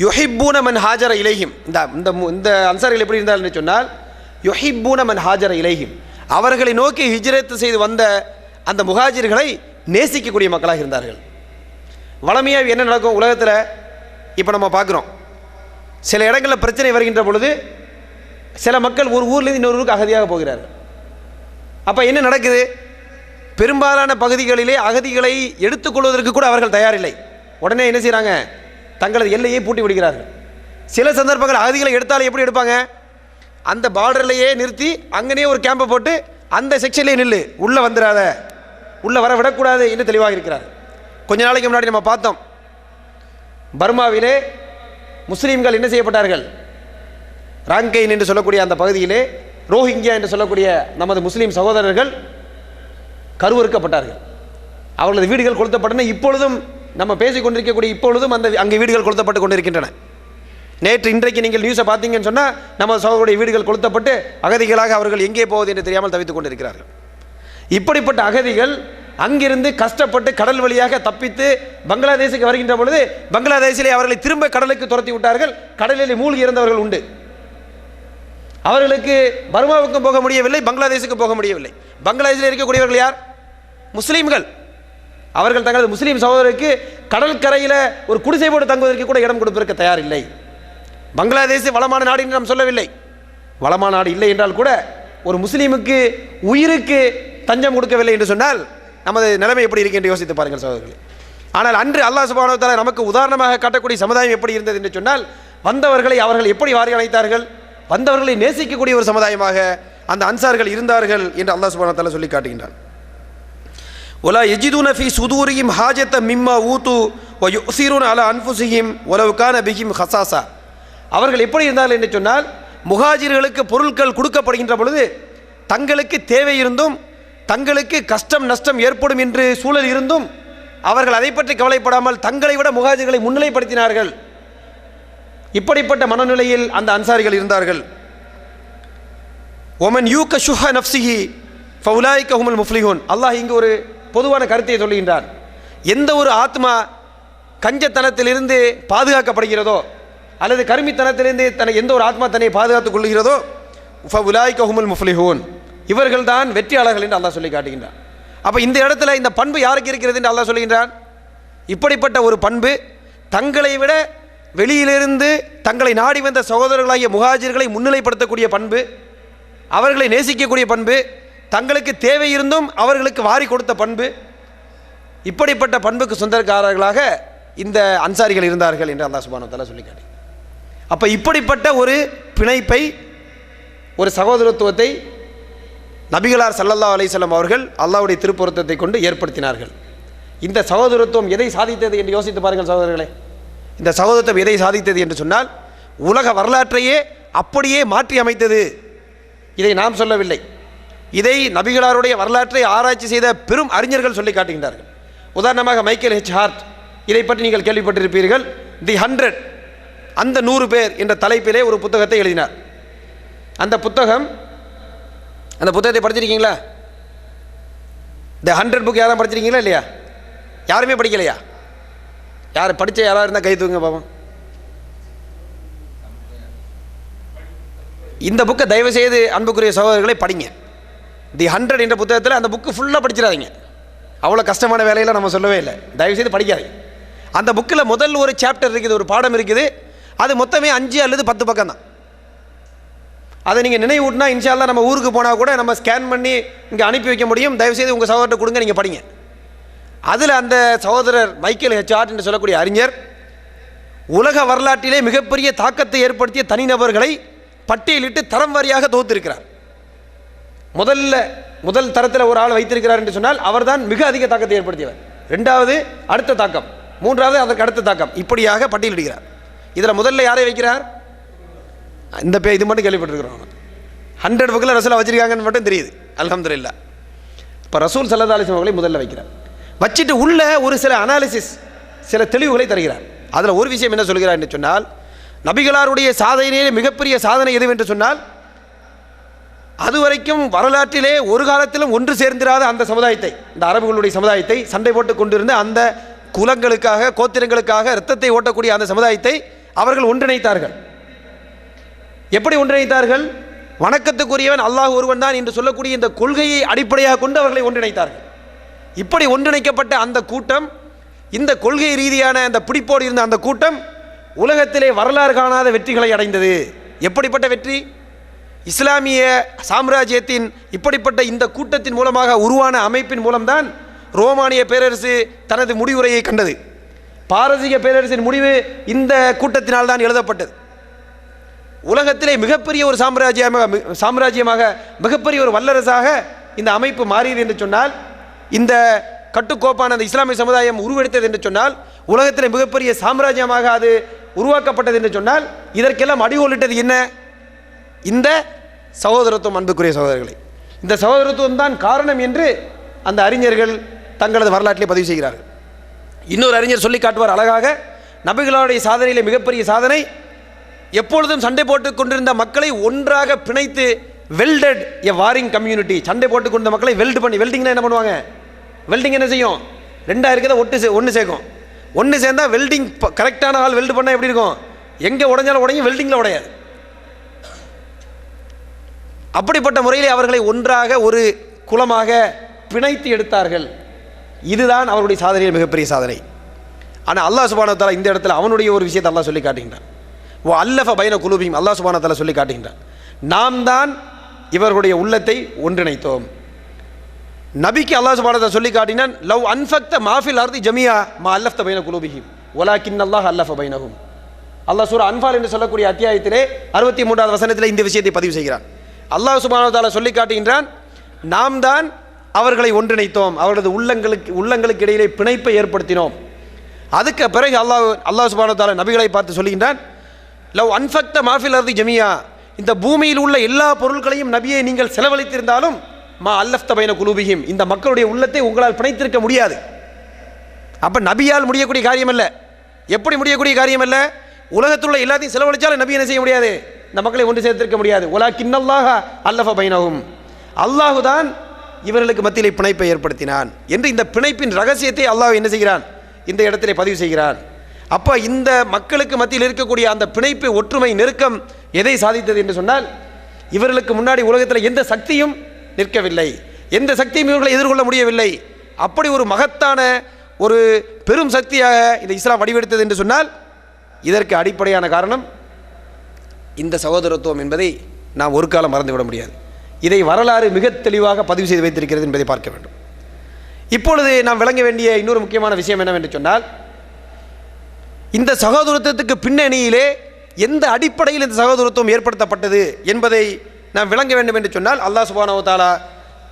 யுஹிப்பூன மன் ஹாஜர இலைஹிம், இந்த அன்சாரிகள் எப்படி இருந்தார்கள் என்று சொன்னால், யுஹிப்பூன மன் ஹாஜர இலைஹிம், அவர்களை நோக்கி ஹிஜ்ரத் செய்து வந்த அந்த முஹாஜிர்களை நேசிக்கக்கூடிய மக்களாக இருந்தார்கள். வளமையாக என்ன நடக்கும் உலகத்தில்? இப்போ நம்ம பார்க்குறோம், சில இடங்களில் பிரச்சனை வருகின்ற பொழுது சில மக்கள் ஒரு ஊர்லேருந்து இன்னொரு ஊருக்கு அகதியாக போகிறார்கள். அப்போ என்ன நடக்குது? பெரும்பாலான பகுதிகளிலே அகதிகளை எடுத்துக்கொள்வதற்கு கூட அவர்கள் தயாரில்லை. உடனே என்ன செய்கிறாங்க? தங்களது எல்லையை பூட்டி விடுகிறார்கள். சில சந்தர்ப்பங்கள் அகதிகளை எடுத்தாலும் எப்படி எடுப்பாங்க? அந்த பார்டர்லையே நிறுத்தி அங்கேயே ஒரு கேம்பை போட்டு அந்த செக்ஷன்லேயே நில்லு, உள்ளே வந்துடாத, உள்ளே வர விடக்கூடாது என்று தெளிவாக இருக்கிறார். கொஞ்ச நாளைக்கு முன்னாடி நம்ம பார்த்தோம், பர்மாவிலே முஸ்லீம்கள் என்ன செய்யப்பட்டார்கள்? ராங்கைன் என்று சொல்லக்கூடிய அந்த பகுதியிலே ரோஹிங்கியா என்று சொல்லக்கூடிய நமது முஸ்லீம் சகோதரர்கள் கருவறுக்கப்பட்டார்கள். அவர்களது வீடுகள் கொளுத்தப்பட்டன. இப்பொழுதும் நம்ம பேசிக் கொண்டிருக்கக்கூடிய இப்பொழுதும் அந்த அங்கே வீடுகள் கொளுத்தப்பட்டு கொண்டிருக்கின்றன. நேற்று இன்றைக்கு நீங்கள் நியூஸை பார்த்தீங்கன்னு சொன்னால் நம்ம சகோதரருடைய வீடுகள் கொளுத்தப்பட்டு அகதிகளாக அவர்கள் எங்கே போவது என்று தெரியாமல் தவித்துக் கொண்டிருக்கிறார்கள். இப்படிப்பட்ட அகதிகள் அங்கிருந்து கஷ்டப்பட்டு கடல் வழியாக தப்பித்து பங்களாதேஷுக்கு வருகின்ற பொழுது பங்களாதேஷிலே அவர்களை திரும்ப கடலுக்கு துரத்தி விட்டார்கள். கடலில் மூழ்கி இறந்தவர்கள் உண்டு. அவர்களுக்கு பர்மாவுக்கும் போக முடியவில்லை, பங்களாதேஷுக்கு போக முடியவில்லை. பங்களாதேஷில் இருக்கக்கூடியவர்கள் யார்? முஸ்லீம்கள். அவர்கள் தங்களது முஸ்லீம் சகோதரருக்கு கடற்கரையில் ஒரு குடிசை போட்டு தங்குவதற்கு கூட இடம் கொடுப்பதற்கு தயாரில்லை. பங்களாதேஷ் வளமான நாடு என்று நாம் சொல்லவில்லை. வளமான நாடு இல்லை என்றால் கூட ஒரு முஸ்லீமுக்கு உயிருக்கு தஞ்சம் கொடுக்கவில்லை என்று சொன்னால் நமது நிலைமை எப்படி இருக்கு என்று யோசித்து பாருங்கள் சகோதரர்களே. ஆனால் அன்று அல்லாஹ் சுப்ஹானஹு வ தஆலா நமக்கு உதாரணமாக காட்டக்கூடிய சமுதாயம் எப்படி இருந்தது என்று சொன்னால், வந்தவர்களை அவர்கள் எப்படி வாரி அழைத்தார்கள்? வந்தவர்களை நேசிக்கக்கூடிய ஒரு சமுதாயமாக அந்த அன்சார்கள் இருந்தார்கள் என்று அல்லாஹ் சுப்ஹானஹு வ தஆலா சொல்லி காட்டுகின்றான். ولا يجدون في صدورهم حاجة مما اوتوا ويؤثرون على انفسهم ولو كان بهم خصاصة. அவர்கள் எப்படி இருந்தார்கள் என்று சொன்னால், முஹாஜிர்களுக்கு பொருட்கள் கொடுக்கப்படுகின்ற பொழுது தங்களுக்கு தேவை இருந்தும் தங்களுக்கு கஷ்டம் நஷ்டம் ஏற்படும் என்று சூழல் இருந்தும் அவர்கள் அதை பற்றி கவலைப்படாமல் தங்களை விட முஹாஜிர்களை முன்னிலைப்படுத்தினார்கள். இப்படிப்பட்ட மனநிலையில் அந்த அன்சாரிகள் இருந்தார்கள். ஒமன் யூக ஷுஹ நஃப்ஸிஹி ஃபஉலாயிக ஹுமுல் முஃப்லிஹூன். அல்லாஹ் இங்கு ஒரு பொதுவான கருத்தை சொல்லுகின்றார். எந்த ஒரு ஆத்மா கஞ்சத்தனத்திலிருந்து பாதுகாக்கப்படுகிறதோ அல்லது கருமித்தனத்திலிருந்து எந்த ஒரு ஆத்மா தன்னை பாதுகாத்துக் கொள்கிறதோ ஃபஉலாயிக ஹுமுல் முஃப்லிஹூன், இவர்கள் தான் வெற்றியாளர்கள் என்று அல்லாஹ் சொல்லி காட்டுகின்றார். அப்போ இந்த இடத்துல இந்த பண்பு யாருக்கு இருக்கிறது என்று அல்லாஹ் சொல்லுகின்றான்? இப்படிப்பட்ட ஒரு பண்பு தங்களை விட வெளியிலிருந்து தங்களை நாடி வந்த சகோதரர்களாகிய முஹாஜிர்களை முன்னிலைப்படுத்தக்கூடிய பண்பு, அவர்களை நேசிக்கக்கூடிய பண்பு, தங்களுக்கு தேவை இருந்தும் அவர்களுக்கு வாரி கொடுத்த பண்பு, இப்படிப்பட்ட பண்புக்கு சொந்தக்காரர்களாக இந்த அன்சாரிகள் இருந்தார்கள் என்று அல்லாஹ் சுப்ஹானஹு வ தஆலா சொல்லி காட்டி. அப்போ இப்படிப்பட்ட ஒரு பிணைப்பை, ஒரு சகோதரத்துவத்தை நபிகளார் ஸல்லல்லாஹு அலைஹி வஸல்லம் அவர்கள் அல்லாஹ்வுடைய திருப்பொருத்தத்தை கொண்டு ஏற்படுத்தினார்கள். இந்த சகோதரத்துவம் எதை சாதித்தது என்று யோசித்து பாருங்கள் சகோதரர்களே. இந்த சகோதரத்துவம் எதை சாதித்தது என்று சொன்னால், உலக வரலாற்றையே அப்படியே மாற்றி அமைத்தது. இதை நாம் சொல்லவில்லை, இதை நபிகளாருடைய வரலாற்றை ஆராய்ச்சி செய்த பெரும் அறிஞர்கள் சொல்லி காட்டுகின்றார்கள். உதாரணமாக மைக்கேல் ஹெச் ஹார்ட், இதை பற்றி நீங்கள் கேள்விப்பட்டிருப்பீர்கள். தி 100, அந்த 100 பேர் என்ற தலைப்பிலே ஒரு புத்தகத்தை எழுதினார். அந்த புத்தகத்தை படிச்சிருக்கீங்களா? தி 100 புக் யாரும் படிச்சிருக்கீங்களா இல்லையா? யாருமே படிக்கலையா? யார் படித்த யாராவது இருந்தால் கை தூங்க பாப்போம். இந்த புக்கை தயவு செய்து அன்புக்குரிய சகோதரர்களை படிங்க. தி 100 என்ற புத்தகத்தில் அந்த புக்கு ஃபுல்லாக படிச்சிடாதீங்க. அவ்வளோ கஷ்டமான வேலையில் நம்ம சொல்லவே இல்லை. தயவு செய்து படிக்காதீங்க. அந்த புக்கில் முதல் ஒரு சாப்டர் இருக்குது, ஒரு பாடம் இருக்குது. அது மொத்தமே 5 அல்லது 10 பக்கம் தான். அதை நீங்கள் நினைவூட்டினா இன்ஷா அல்லாஹ் நம்ம ஊருக்கு போனால் கூட நம்ம ஸ்கேன் பண்ணி இங்கே அனுப்பி வைக்க முடியும். தயவு செய்து உங்கள் சகோதரர்கிட்ட கொடுங்க, நீங்கள் படிங்க. அதில் அந்த சகோதரர் மைக்கேல் ஹெச் ஹார்ட் என்று சொல்லக்கூடிய அறிஞர் உலக வரலாற்றிலே மிகப்பெரிய தாக்கத்தை ஏற்படுத்திய தனிநபர்களை பட்டியலிட்டு தரம் வாரியாக தொகுத்திருக்கிறார். முதல் தரத்தில் ஒரு ஆள் வைத்திருக்கிறார் என்று சொன்னால் அவர்தான் மிக அதிக தாக்கத்தை ஏற்படுத்தியவர். 2வது அடுத்த தாக்கம், 3வது அதற்கு அடுத்த தாக்கம், இப்படியாக பட்டியலிடுகிறார். இதில் முதல்ல யாரை வைக்கிறார்? இந்த இது மட்டும் கேள்விப்பட்டிருக்கிறோம். 100 புக்கில் ரசூலை வச்சிருக்காங்கன்னு மட்டும் தெரியுது. அல்ஹம்துலில்லாஹ். இப்போ ரசூல் ஸல்லல்லாஹு அலைஹி வஸல்லம் அவர்களை முதல்ல வைக்கிறார். வச்சுட்டு உள்ள ஒரு சில அனாலிசிஸ், சில தெளிவுகளை தருகிறார். அதில் ஒரு விஷயம் என்ன சொல்கிறார் என்று சொன்னால், நபிகளாருடைய சாதனையிலே மிகப்பெரிய சாதனை எதுவென்று சொன்னால், அதுவரைக்கும் வரலாற்றிலே ஒரு காலத்திலும் ஒன்று சேர்ந்திராத அந்த சமுதாயத்தை, இந்த அரபுகளுடைய சமுதாயத்தை, சண்டை போட்டு கொண்டிருந்த அந்த குலங்களுக்காக, கோத்திரங்களுக்காக இரத்தத்தை ஓட்டக்கூடிய அந்த சமுதாயத்தை அவர்கள் ஒன்றிணைத்தார்கள். எப்படி ஒன்றிணைத்தார்கள்? வணக்கத்துக்குரியவன் அல்லாஹ் ஒருவன் தான் என்று சொல்லக்கூடிய இந்த கொள்கையை அடிப்படையாக கொண்டு அவர்களை ஒன்றிணைத்தார்கள். இப்படி ஒன்றிணைக்கப்பட்ட அந்த கூட்டம், இந்த கொள்கை ரீதியான அந்த பிடிப்போடு இருந்த அந்த கூட்டம் உலகத்திலே வரலாறு காணாத வெற்றிகளை அடைந்தது. எப்படிப்பட்ட வெற்றி? இஸ்லாமிய சாம்ராஜ்யத்தின் இப்படிப்பட்ட இந்த கூட்டத்தின் மூலமாக உருவான அமைப்பின் மூலம்தான் ரோமானிய பேரரசு தனது முடிவுரையை கண்டது. பாரசீக பேரரசின் முடிவு இந்த கூட்டத்தினால் தான் எழுதப்பட்டது. உலகத்திலே மிகப்பெரிய ஒரு சாம்ராஜ்யமாக மிகப்பெரிய ஒரு வல்லரசாக இந்த அமைப்பு மாறியது என்று சொன்னால், இந்த கட்டுக்கோப்பான அந்த இஸ்லாமிய சமுதாயம் உருவெடுத்தது என்று சொன்னால், உலகத்திலே மிகப்பெரிய சாம்ராஜ்யமாக அது உருவாக்கப்பட்டது என்று சொன்னால், இதற்கெல்லாம் அடிகோலிட்டது என்ன? இந்த சகோதரத்துவம். அன்புக்குரிய சகோதரர்களை, இந்த சகோதரத்துவம் தான் காரணம் என்று அந்த அறிஞர்கள் தங்களது வரலாற்றிலே பதிவு செய்கிறார்கள். இன்னொரு அறிஞர் சொல்லி காட்டுவார் அழகாக, நபிகளுடைய சாதனையிலே மிகப்பெரிய சாதனை எப்பொழுதும் சண்டை போட்டுக் கொண்டிருந்த மக்களை ஒன்றாக பிணைத்து வெல்டட் எ வாரிங் கம்யூனிட்டி. சண்டை போட்டுக் கொண்ட மக்களை வெல்டு பண்ணி, வெல்டிங்னா என்ன பண்ணுவாங்க? வெல்டிங் என்ன செய்யும்? ரெண்டாக இருக்கிறத ஒன்று சேர்க்கும். ஒன்று சேர்ந்தால் வெல்டிங் கரெக்டான ஆள் வெல்டு பண்ணால் எப்படி இருக்கும்? எங்கே உடைஞ்சாலும் உடையும், வெல்டிங்கில் உடையாது. அப்படிப்பட்ட முறையிலே அவர்களை ஒன்றாக ஒரு குலமாக பிணைத்து எடுத்தார்கள். இதுதான் அவருடைய சாதனையில் மிகப்பெரிய சாதனை. ஆனால் அல்லாஹ் சுப்ஹானஹு வ தஆலா இந்த இடத்துல அவனுடைய ஒரு விஷயத்தை அல்லாஹ் சொல்லி காட்டுகின்றான். அல்லஃப பைன குலூபிஹிம். அல்லாஹ் சுப்ஹானஹு வ தஆலா சொல்லி காட்டுகின்றான், நாம் தான் இவர்களுடைய உள்ளத்தை ஒன்றிணைத்தோம். நபிக்கு அல்லாஹ் சுப்ஹானஹு வ தஆலா சொல்லி காட்டினான், லவ் அன்ஃபக்த மாஃபில் அர்தி ஜமியா மா அல்லஃப்த பைன குலூபிஹிம் வலாக்கின்னல்லாஹ் அல்லஃப பைனஹும். அல்லாஹ் சூரா அன்ஃபால் என்று சொல்லக்கூடிய அத்தியாயத்திலே 63வது வசனத்தில் இந்த விஷயத்தை பதிவு செய்கிறான். அல்லாஹ் சுப்ஹானஹு வ தஆலா சொல்லி காட்டுகின்றான், நாம் தான் அவர்களை ஒன்றிணைத்தோம், அவர்களது உள்ளங்களுக்கு இடையிலே பிணைப்பை ஏற்படுத்தினோம். அதுக்கு பிறகு அல்லாஹ் சுப்ஹானஹு வ தஆலா நபிகளை பார்த்து சொல்லுகின்றான், லவ் அன்ஃபக்த மாஃபில் அர்தி ஜமியா, இந்த பூமியில் உள்ள எல்லா பொருட்களையும் நபியை நீங்கள் செலவழித்திருந்தாலும் மா அல்லஃப்த பைன குலூபிஹிம், இந்த மக்களுடைய உள்ளத்தை உங்களால் பிணைத்திருக்க முடியாது. அப்போ நபியால் முடியக்கூடிய காரியம் அல்ல. எப்படி முடியக்கூடிய காரியம் அல்ல? உலகத்தில் உள்ள எல்லாத்தையும் செலவழிச்சாலும் நபி என்ன செய்ய முடியாது? இந்த மக்களை ஒன்று சேர்த்திருக்க முடியாது. வலாக்கின்னல்லாஹ அல்லஃப பைனஹும், அல்லாஹு தான் இவர்களுக்கு மத்தியிலே பிணைப்பை ஏற்படுத்தினான் என்று இந்த பிணைப்பின் ரகசியத்தை அல்லாஹ் என்ன செய்கிறான்? இந்த இடத்திலே பதிவு செய்கிறான். அப்போ இந்த மக்களுக்கு மத்தியில் இருக்கக்கூடிய அந்த பிணைப்பு, ஒற்றுமை, நெருக்கம் எதை சாதித்தது என்று சொன்னால், இவர்களுக்கு முன்னாடி உலகத்தில் எந்த சக்தியும் நிற்கவில்லை, எந்த சக்தியும் இவர்களை எதிர்கொள்ள முடியவில்லை. அப்படி ஒரு மகத்தான ஒரு பெரும் சக்தியாக இந்த இஸ்லாம் வடிவெடுத்தது என்று சொன்னால், இதற்கு அடிப்படையான காரணம் இந்த சகோதரத்துவம் என்பதை நாம் ஒரு காலம் மறந்துவிட முடியாது. இதை வரலாறு மிக தெளிவாக பதிவு செய்து வைத்திருக்கிறது என்பதை பார்க்க வேண்டும். இப்பொழுது நாம் விளங்க வேண்டிய இன்னொரு முக்கியமான விஷயம் என்னவென்று சொன்னால், இந்த சகோதரத்துவத்துக்கு பின்னணியிலே எந்த அடிப்படையில் இந்த சகோதரத்துவம் ஏற்படுத்தப்பட்டது என்பதை நாம் விளங்க வேண்டும் என்று சொன்னால், அல்லாஹ் சுப்ஹானஹு வ தஆலா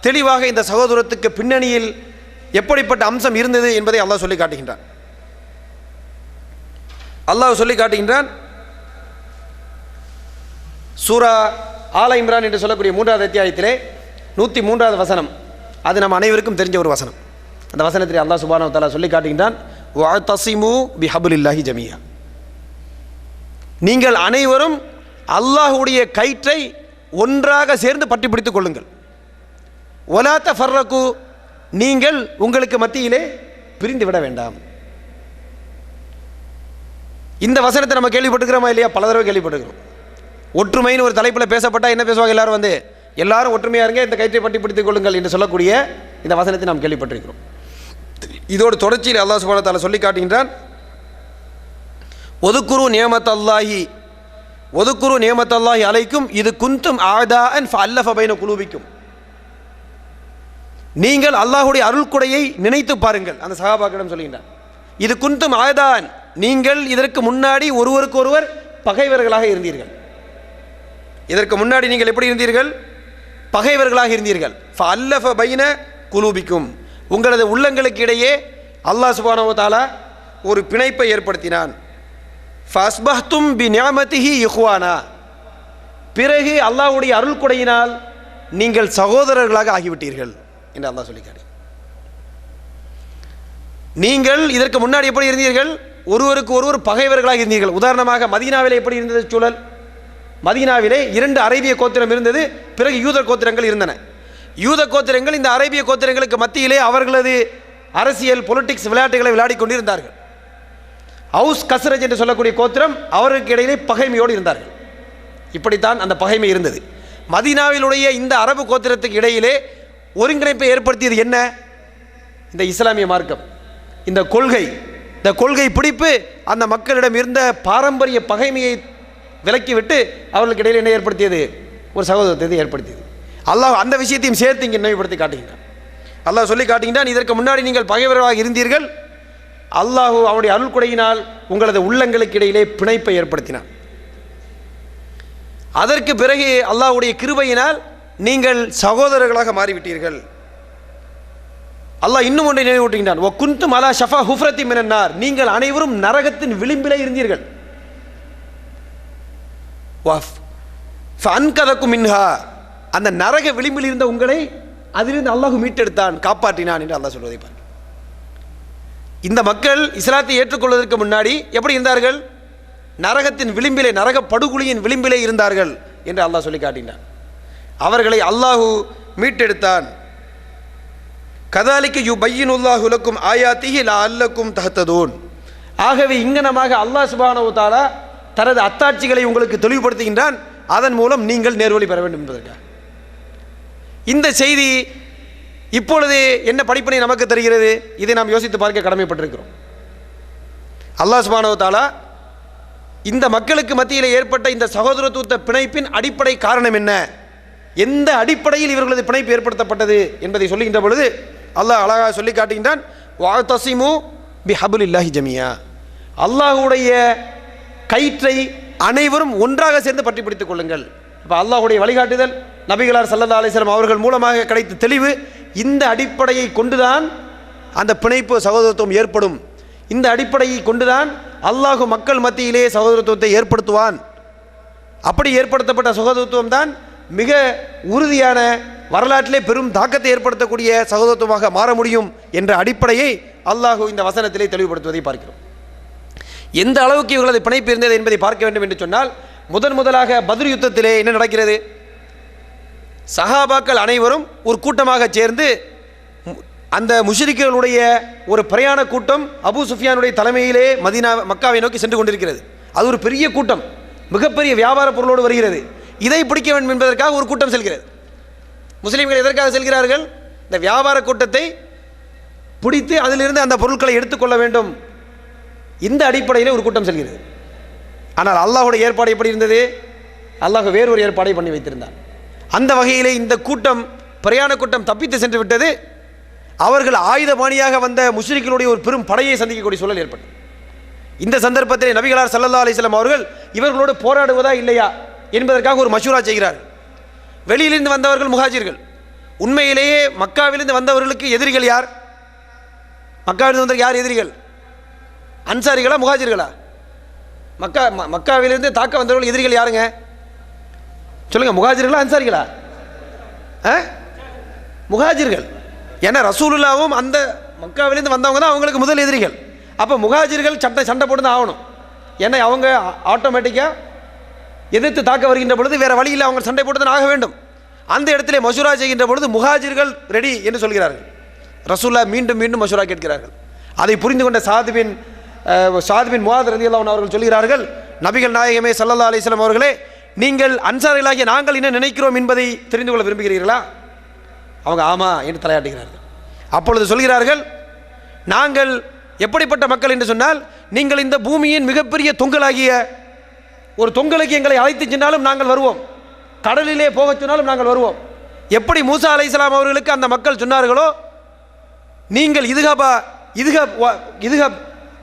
தெளிவாக இந்த சகோதரத்துக்கு பின்னணியில் எப்படிப்பட்ட அம்சம் இருந்தது என்பதை அல்லாஹ் சொல்லி காட்டுகின்றான். அல்லாஹ் சொல்லி காட்டுகின்றான், சூரா ஆல இம்ரான் என்று சொல்லக்கூடிய 3வது அத்தியாயத்திலே 103வது வசனம், அது நம்ம அனைவருக்கும் தெரிஞ்ச ஒரு வசனம். அந்த வசனத்திலே அல்லாஹ் சுப்ஹானஹு வ தஆலா சொல்லி காட்டுகின்றான், வஅதஸிமு பிஹப்லில்லாஹி ஜமீஆ, நீங்கள் அனைவரும் அல்லாஹ்வுடைய கயிற்றை ஒன்றாக சேர்ந்து பற்றி பிடித்துக் கொள்ளுங்கள். வலா தஃபர்ரகு, நீங்கள் உங்களுக்கு மத்தியிலே பிரிந்து விட வேண்டாம். இந்த வசனத்தை நம்ம கேள்விப்பட்டிருக்கிறோமா இல்லையா? பல தடவை கேள்விப்பட்டிருக்கிறோம். ஒற்றுமைன்னு ஒரு தலைப்பில் பேசப்பட்டால் என்ன பேசுவாங்க? எல்லாரும் வந்து எல்லாரும் ஒற்றுமையாக இருங்க, இந்த கயிற்றை பற்றி பிடித்துக் கொள்ளுங்கள் என்று சொல்லக்கூடிய இந்த வசனத்தை நாம் கேள்விப்பட்டிருக்கிறோம். இதோடு தொடர்ச்சியில் அல்லாஹ் சுப்ஹானஹு வ தஆலா சொல்லி காட்டுகின்றான், ஒதுக்குரு நியமத்தல்லாஹி அலைக்கும் இது குந்தும் ஆதாஅன் ஃபஅல்லஃப பைன குலூபிக்கும், நீங்கள் அல்லாஹ்வுடைய அருள்கொடையை நினைத்து பாருங்கள். அந்த சஹாபாக்களிடம் சொல்லுகின்றான், இது குந்தும் ஆதான், நீங்கள் இதற்கு முன்னாடி ஒருவருக்கு ஒருவர் பகைவர்களாக இருந்தீர்கள். இதற்கு முன்னாடி நீங்கள் எப்படி இருந்தீர்கள்? பகைவர்களாக இருந்தீர்கள். ஃபஅல்லஃப பைன குலூபிக்கும், உங்களது உள்ளங்களுக்கு இடையே அல்லாஹ் சுப்ஹானஹு வ தஆலா ஒரு பிணைப்பை ஏற்படுத்தினான். ஃபஸ்பஹ்தும் பிநிஅமதிஹி இஹ்வானா, பிறகு அல்லாஹ்வுடைய அருள்கொடையினால் நீங்கள் சகோதரர்களாக ஆகிவிட்டீர்கள் என்று அல்லாஹ் சொல்லிக்காரு. நீங்கள் இதற்கு முன்னாடி எப்படி இருந்தீர்கள்? ஒருவருக்கு ஒருவர் பகைவர்களாக இருந்தீர்கள். உதாரணமாக மதீனாவிலே எப்படி இருந்தது சூழல்? மதீனாவிலே 2 அரேபிய கோத்திரம் இருந்தது, பிறகு யூத கோத்திரங்கள் இருந்தன. யூத கோத்திரங்கள் இந்த அரேபிய கோத்திரங்களுக்கு மத்தியிலே அவர்களது அரசியல் பொலிட்டிக்ஸ் விளையாட்டுகளை விளையாடி கொண்டிருந்தார்கள். ஹவுஸ் கஸ்ரஜ் என்று சொல்லக்கூடிய கோத்திரம் அவர்களுக்கு இடையிலே பகைமையோடு இருந்தார்கள். இப்படித்தான் அந்த பகைமை இருந்தது. மதீனாவிலுடைய இந்த அரபு கோத்திரத்துக்கு இடையிலே ஒருங்கிணைப்பை ஏற்படுத்தியது என்ன? இந்த இஸ்லாமிய மார்க்கம், இந்த கொள்கை, இந்த கொள்கை பிடிப்பு அந்த மக்களிடம் இருந்த பாரம்பரிய பகைமையை விலக்கிவிட்டு அவர்களுக்கு இடையில் என்ன ஏற்படுத்தியது? ஒரு சகோதரத்தை ஏற்படுத்தியது. அல்லாஹ் அந்த விஷயத்தையும் சேர்த்து இங்கே நினைவுபடுத்தி காட்டுகின்றான். அல்லாஹ் சொல்லி காட்டுகின்றான், இதற்கு முன்னாடி நீங்கள் பகைவர்களாக இருந்தீர்கள், அல்லாஹ் அவருடைய அருள் கொடையினால் உங்களது உள்ளங்களுக்கு இடையிலே பிணைப்பை ஏற்படுத்தினான். அதற்கு பிறகு அல்லாஹ்வுடைய கிருபையினால் நீங்கள் சகோதரர்களாக மாறிவிட்டீர்கள். அல்லாஹ் இன்னும் ஒன்றை நினைவூட்டுகின்றான், ஒ குந்தும் அலா ஷஃபா ஹுஃப்ரத்தி மினன்னார், நீங்கள் அனைவரும் நரகத்தின் விளிம்பிலே இருந்தீர்கள். ஃபஅன்கதக்கும் மின்ஹா, அந்த நரக விளிம்பில் இருந்த உங்களை அதிலிருந்து அல்லாஹ் மீட்டெடுத்தான், காப்பாற்றினான் என்று அல்லாஹ் சொல்வதை பாருங்கள். இந்த மக்கள் இஸ்லாத்தை ஏற்றுக்கொள்வதற்கு முன்னாடி எப்படி இருந்தார்கள்? நரகத்தின் விளிம்பிலே, நரக படுகொலியின் விளிம்பிலே இருந்தார்கள் என்று அல்லாஹ் சொல்லி காட்டினான். அவர்களை அல்லாஹு மீட்டெடுத்தான். கதாலிக்கு யுபையினுல்லாஹு லக்கும் ஆயாத்திஹி லஅல்லக்கும் தஹ்ததூன். ஆகவே இங்கனமாக அல்லாஹ் சுப்ஹானஹு வ தஆலா தனது அத்தாட்சிகளை உங்களுக்கு தெளிவுபடுத்துகின்றான், அதன் மூலம் நீங்கள் நேர்வழி பெற வேண்டும் என்பதற்காக. இந்த செய்தி இப்பொழுது என்ன படிப்பினை நமக்கு தருகிறது? இதை நாம் யோசித்து பார்க்க கடமைப்பட்டிருக்கிறோம். அல்லாஹ் சுப்ஹானஹு வ தஆலா இந்த மக்களுக்கு மத்தியில் ஏற்பட்ட இந்த சகோதரத்துவ பிணைப்பின் அடிப்படை காரணம் என்ன, எந்த அடிப்படையில் இவர்களது பிணைப்பு ஏற்படுத்தப்பட்டது என்பதை சொல்லுகின்ற பொழுது அல்லாஹ் அழகாக சொல்லி காட்டுகின்றான், வஅதஸிமு பிஹப்லில்லாஹி ஜமியா, அல்லாஹ்வுடைய கயிற்றை அனைவரும் ஒன்றாக சேர்ந்து பற்றி பிடித்துக் கொள்ளுங்கள். இப்போ அல்லாஹ்வுடைய வழிகாட்டுதல், நபிகளார் ஸல்லல்லாஹு அலைஹி வஸல்லம் அவர்கள் மூலமாக கிடைத்த தெளிவு, இந்த அடிப்படையை கொண்டுதான் அந்த பிணைப்பு சகோதரத்துவம் ஏற்படும். இந்த அடிப்படையை கொண்டுதான் அல்லாஹ் மக்கள் மத்தியிலே சகோதரத்துவத்தை ஏற்படுத்துவான். அப்படி ஏற்படுத்தப்பட்ட சகோதரத்துவம் தான் மிக உறுதியான, வரலாற்றிலே பெரும் தாக்கத்தை ஏற்படுத்தக்கூடிய சகோதரத்துவமாக மாற முடியும் என்ற அடிப்படையை அல்லாஹ் இந்த வசனத்திலே தெளிவுபடுத்துவதை பார்க்கிறோம். எந்த அளவுக்கு இவர்களது பிணைப்பு இருந்தது என்பதை பார்க்க வேண்டும் என்று சொன்னால், முதலாக பத்ர் யுத்தத்திலே என்ன நடக்கிறது? சஹாபாக்கள் அனைவரும் ஒரு கூட்டமாக சேர்ந்து அந்த முஷ்ரிக்குகளுடைய ஒரு பிரயாண கூட்டம் அபூ சுஃபியானுடைய தலைமையிலே மக்காவை நோக்கி சென்று கொண்டிருக்கிறது. அது ஒரு பெரிய கூட்டம், மிகப்பெரிய வியாபார பொருளோடு வருகிறது. இதை பிடிக்க வேண்டும் என்பதற்காக ஒரு கூட்டம் செல்கிறது. முஸ்லீம்கள் எதற்காக செல்கிறார்கள்? இந்த வியாபார கூட்டத்தை பிடித்து அதிலிருந்து அந்த பொருட்களை எடுத்துக்கொள்ள வேண்டும். இந்த அடிப்படையில் ஒரு கூட்டம் செல்கிறது. ஆனால் அல்லாஹ்வுடைய ஏற்பாடு எப்படி இருந்தது? அல்லாஹ் வேறொரு ஏற்பாடை பண்ணி வைத்திருந்தார். அந்த வகையிலே இந்த கூட்டம், பிரயாண கூட்டம் தப்பித்து சென்று விட்டது. அவர்கள் ஆயுதபாணியாக வந்த முஷ்ரிக்குகளுடைய ஒரு பெரும் படையை சந்திக்கக்கூடிய சூழல் ஏற்பட்டது. இந்த சந்தர்ப்பத்தில் நபிகளார் ஸல்லல்லாஹு அலைஹி வஸல்லம் அவர்கள் இவர்களோடு போராடுவதா இல்லையா என்பதற்காக ஒரு மஷூரா செய்கிறார்கள். வெளியிலிருந்து வந்தவர்கள் முஹாஜிர்கள். உண்மையிலேயே மக்காவிலிருந்து வந்தவர்களுக்கு எதிரிகள் யார்? மக்காவிலிருந்து வந்த யார் எதிரிகள்? அன்சாரிகளா முஹாஜிர்களா? மக்காவிலிருந்து தாக்க வந்தவர்கள் எதிரிகள் யாருங்க சொல்லுங்க? முஹாஜிர்களா அன்சாரிகளா? முஹாஜிர்கள். ஏன்னா ரசூலுல்லாவும் அந்த மக்காவிலிருந்து வந்தவங்க தான் அவங்களுக்கு முதல் எதிரிகள். அப்போ முஹாஜிர்கள் சண்டை போட்டு தான் ஆகணும். ஏன்னா அவங்க ஆட்டோமேட்டிக்காக எதிர்த்து தாக்க வருகின்ற பொழுது வேறு வழியில் அவங்க சண்டை போட்டு தான் ஆக வேண்டும். அந்த இடத்துல மஷூரா செய்கின்ற பொழுது முஹாஜிர்கள் ரெடி என்று சொல்கிறார்கள். ரசூலுல்லாஹ் மீண்டும் மீண்டும் மஷூரா கேட்கிறார்கள். அதை புரிந்து கொண்ட சாத் பின் முஆத் ரலியல்லாஹு அன்ஹு அவர்கள் சொல்கிறார்கள், நபிகள் நாயகமே ஸல்லல்லாஹு அலைஹி வஸல்லம் அவர்களே, நீங்கள் அன்சாரிகளாகிய நாங்கள் என்ன நினைக்கிறோம் என்பதை தெரிந்து கொள்ள விரும்புகிறீர்களா? அவங்க ஆமா என்று தலையாட்டுகிறார்கள். அப்பொழுது சொல்கிறார்கள், நாங்கள் எப்படிப்பட்ட மக்கள் என்று சொன்னால், நீங்கள் இந்த பூமியின் மிகப்பெரிய தொங்கலாகிய ஒரு தொங்கலுக்கு எங்களை அழைத்து சென்றாலும் நாங்கள் வருவோம், கடலிலே போக சொன்னாலும் நாங்கள் வருவோம். எப்படி மூசா அலைஹிஸ்ஸலாம் அவர்களுக்கு அந்த மக்கள் சொன்னார்களோ, நீங்கள் இதுஹப்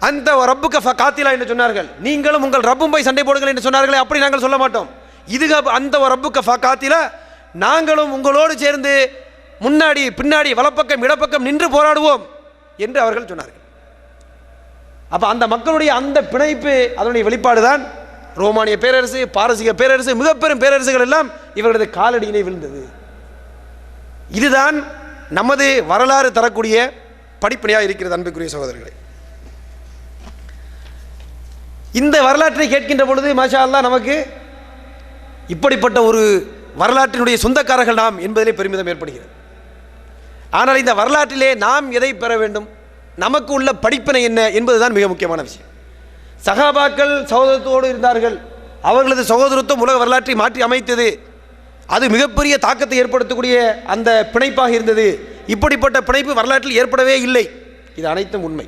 அந்த ரப்புக்க ஃபகாத்திலா என்று சொன்னார்கள், நீங்களும் உங்கள் ரப்பும் போய் சண்டை போடுங்கள் என்று சொன்னார்களே, அப்படி நாங்கள் சொல்ல மாட்டோம். இதுஹப் அந்த ரப்புக்க ஃபகாத்திலா, நாங்களும் உங்களோடு சேர்ந்து முன்னாடி பின்னாடி வலப்பக்கம் இடப்பக்கம் நின்று போராடுவோம் என்று அவர்கள் சொன்னார்கள். அப்போ அந்த மக்களுடைய அந்த பிணைப்பு, அதனுடைய வெளிப்பாடு தான் ரோமானிய பேரரசு, பாரசீக பேரரசு, மிக பெரும் பேரரசுகள் எல்லாம் இவர்களது காலடியிலே விழுந்தது. இதுதான் நமது வரலாறு தரக்கூடிய படிப்பனையாக இருக்கிறது. அன்புக்குரிய சகோதரர்களே, இந்த வரலாற்றை கேட்கின்ற பொழுது மாஷா அல்லாஹ் நமக்கு இப்படிப்பட்ட ஒரு வரலாற்றினுடைய சொந்தக்காரர்கள் நாம் என்பதிலே பெருமிதம் ஏற்படுகிறது. ஆனால் இந்த வரலாற்றிலே நாம் எதை பெற வேண்டும், நமக்கு உள்ள படிப்பினை என்ன என்பதுதான் மிக முக்கியமான விஷயம். சஹாபாக்கள் சகோதரத்தோடு இருந்தார்கள். அவர்களது சகோதரத்துவம் உலக வரலாற்றை மாற்றி அமைத்தது. அது மிகப்பெரிய தாக்கத்தை ஏற்படுத்தக்கூடிய அந்த பிணைப்பாக இருந்தது. இப்படிப்பட்ட பிணைப்பு வரலாற்றில் ஏற்படவே இல்லை. இது அனைத்தும் உண்மை.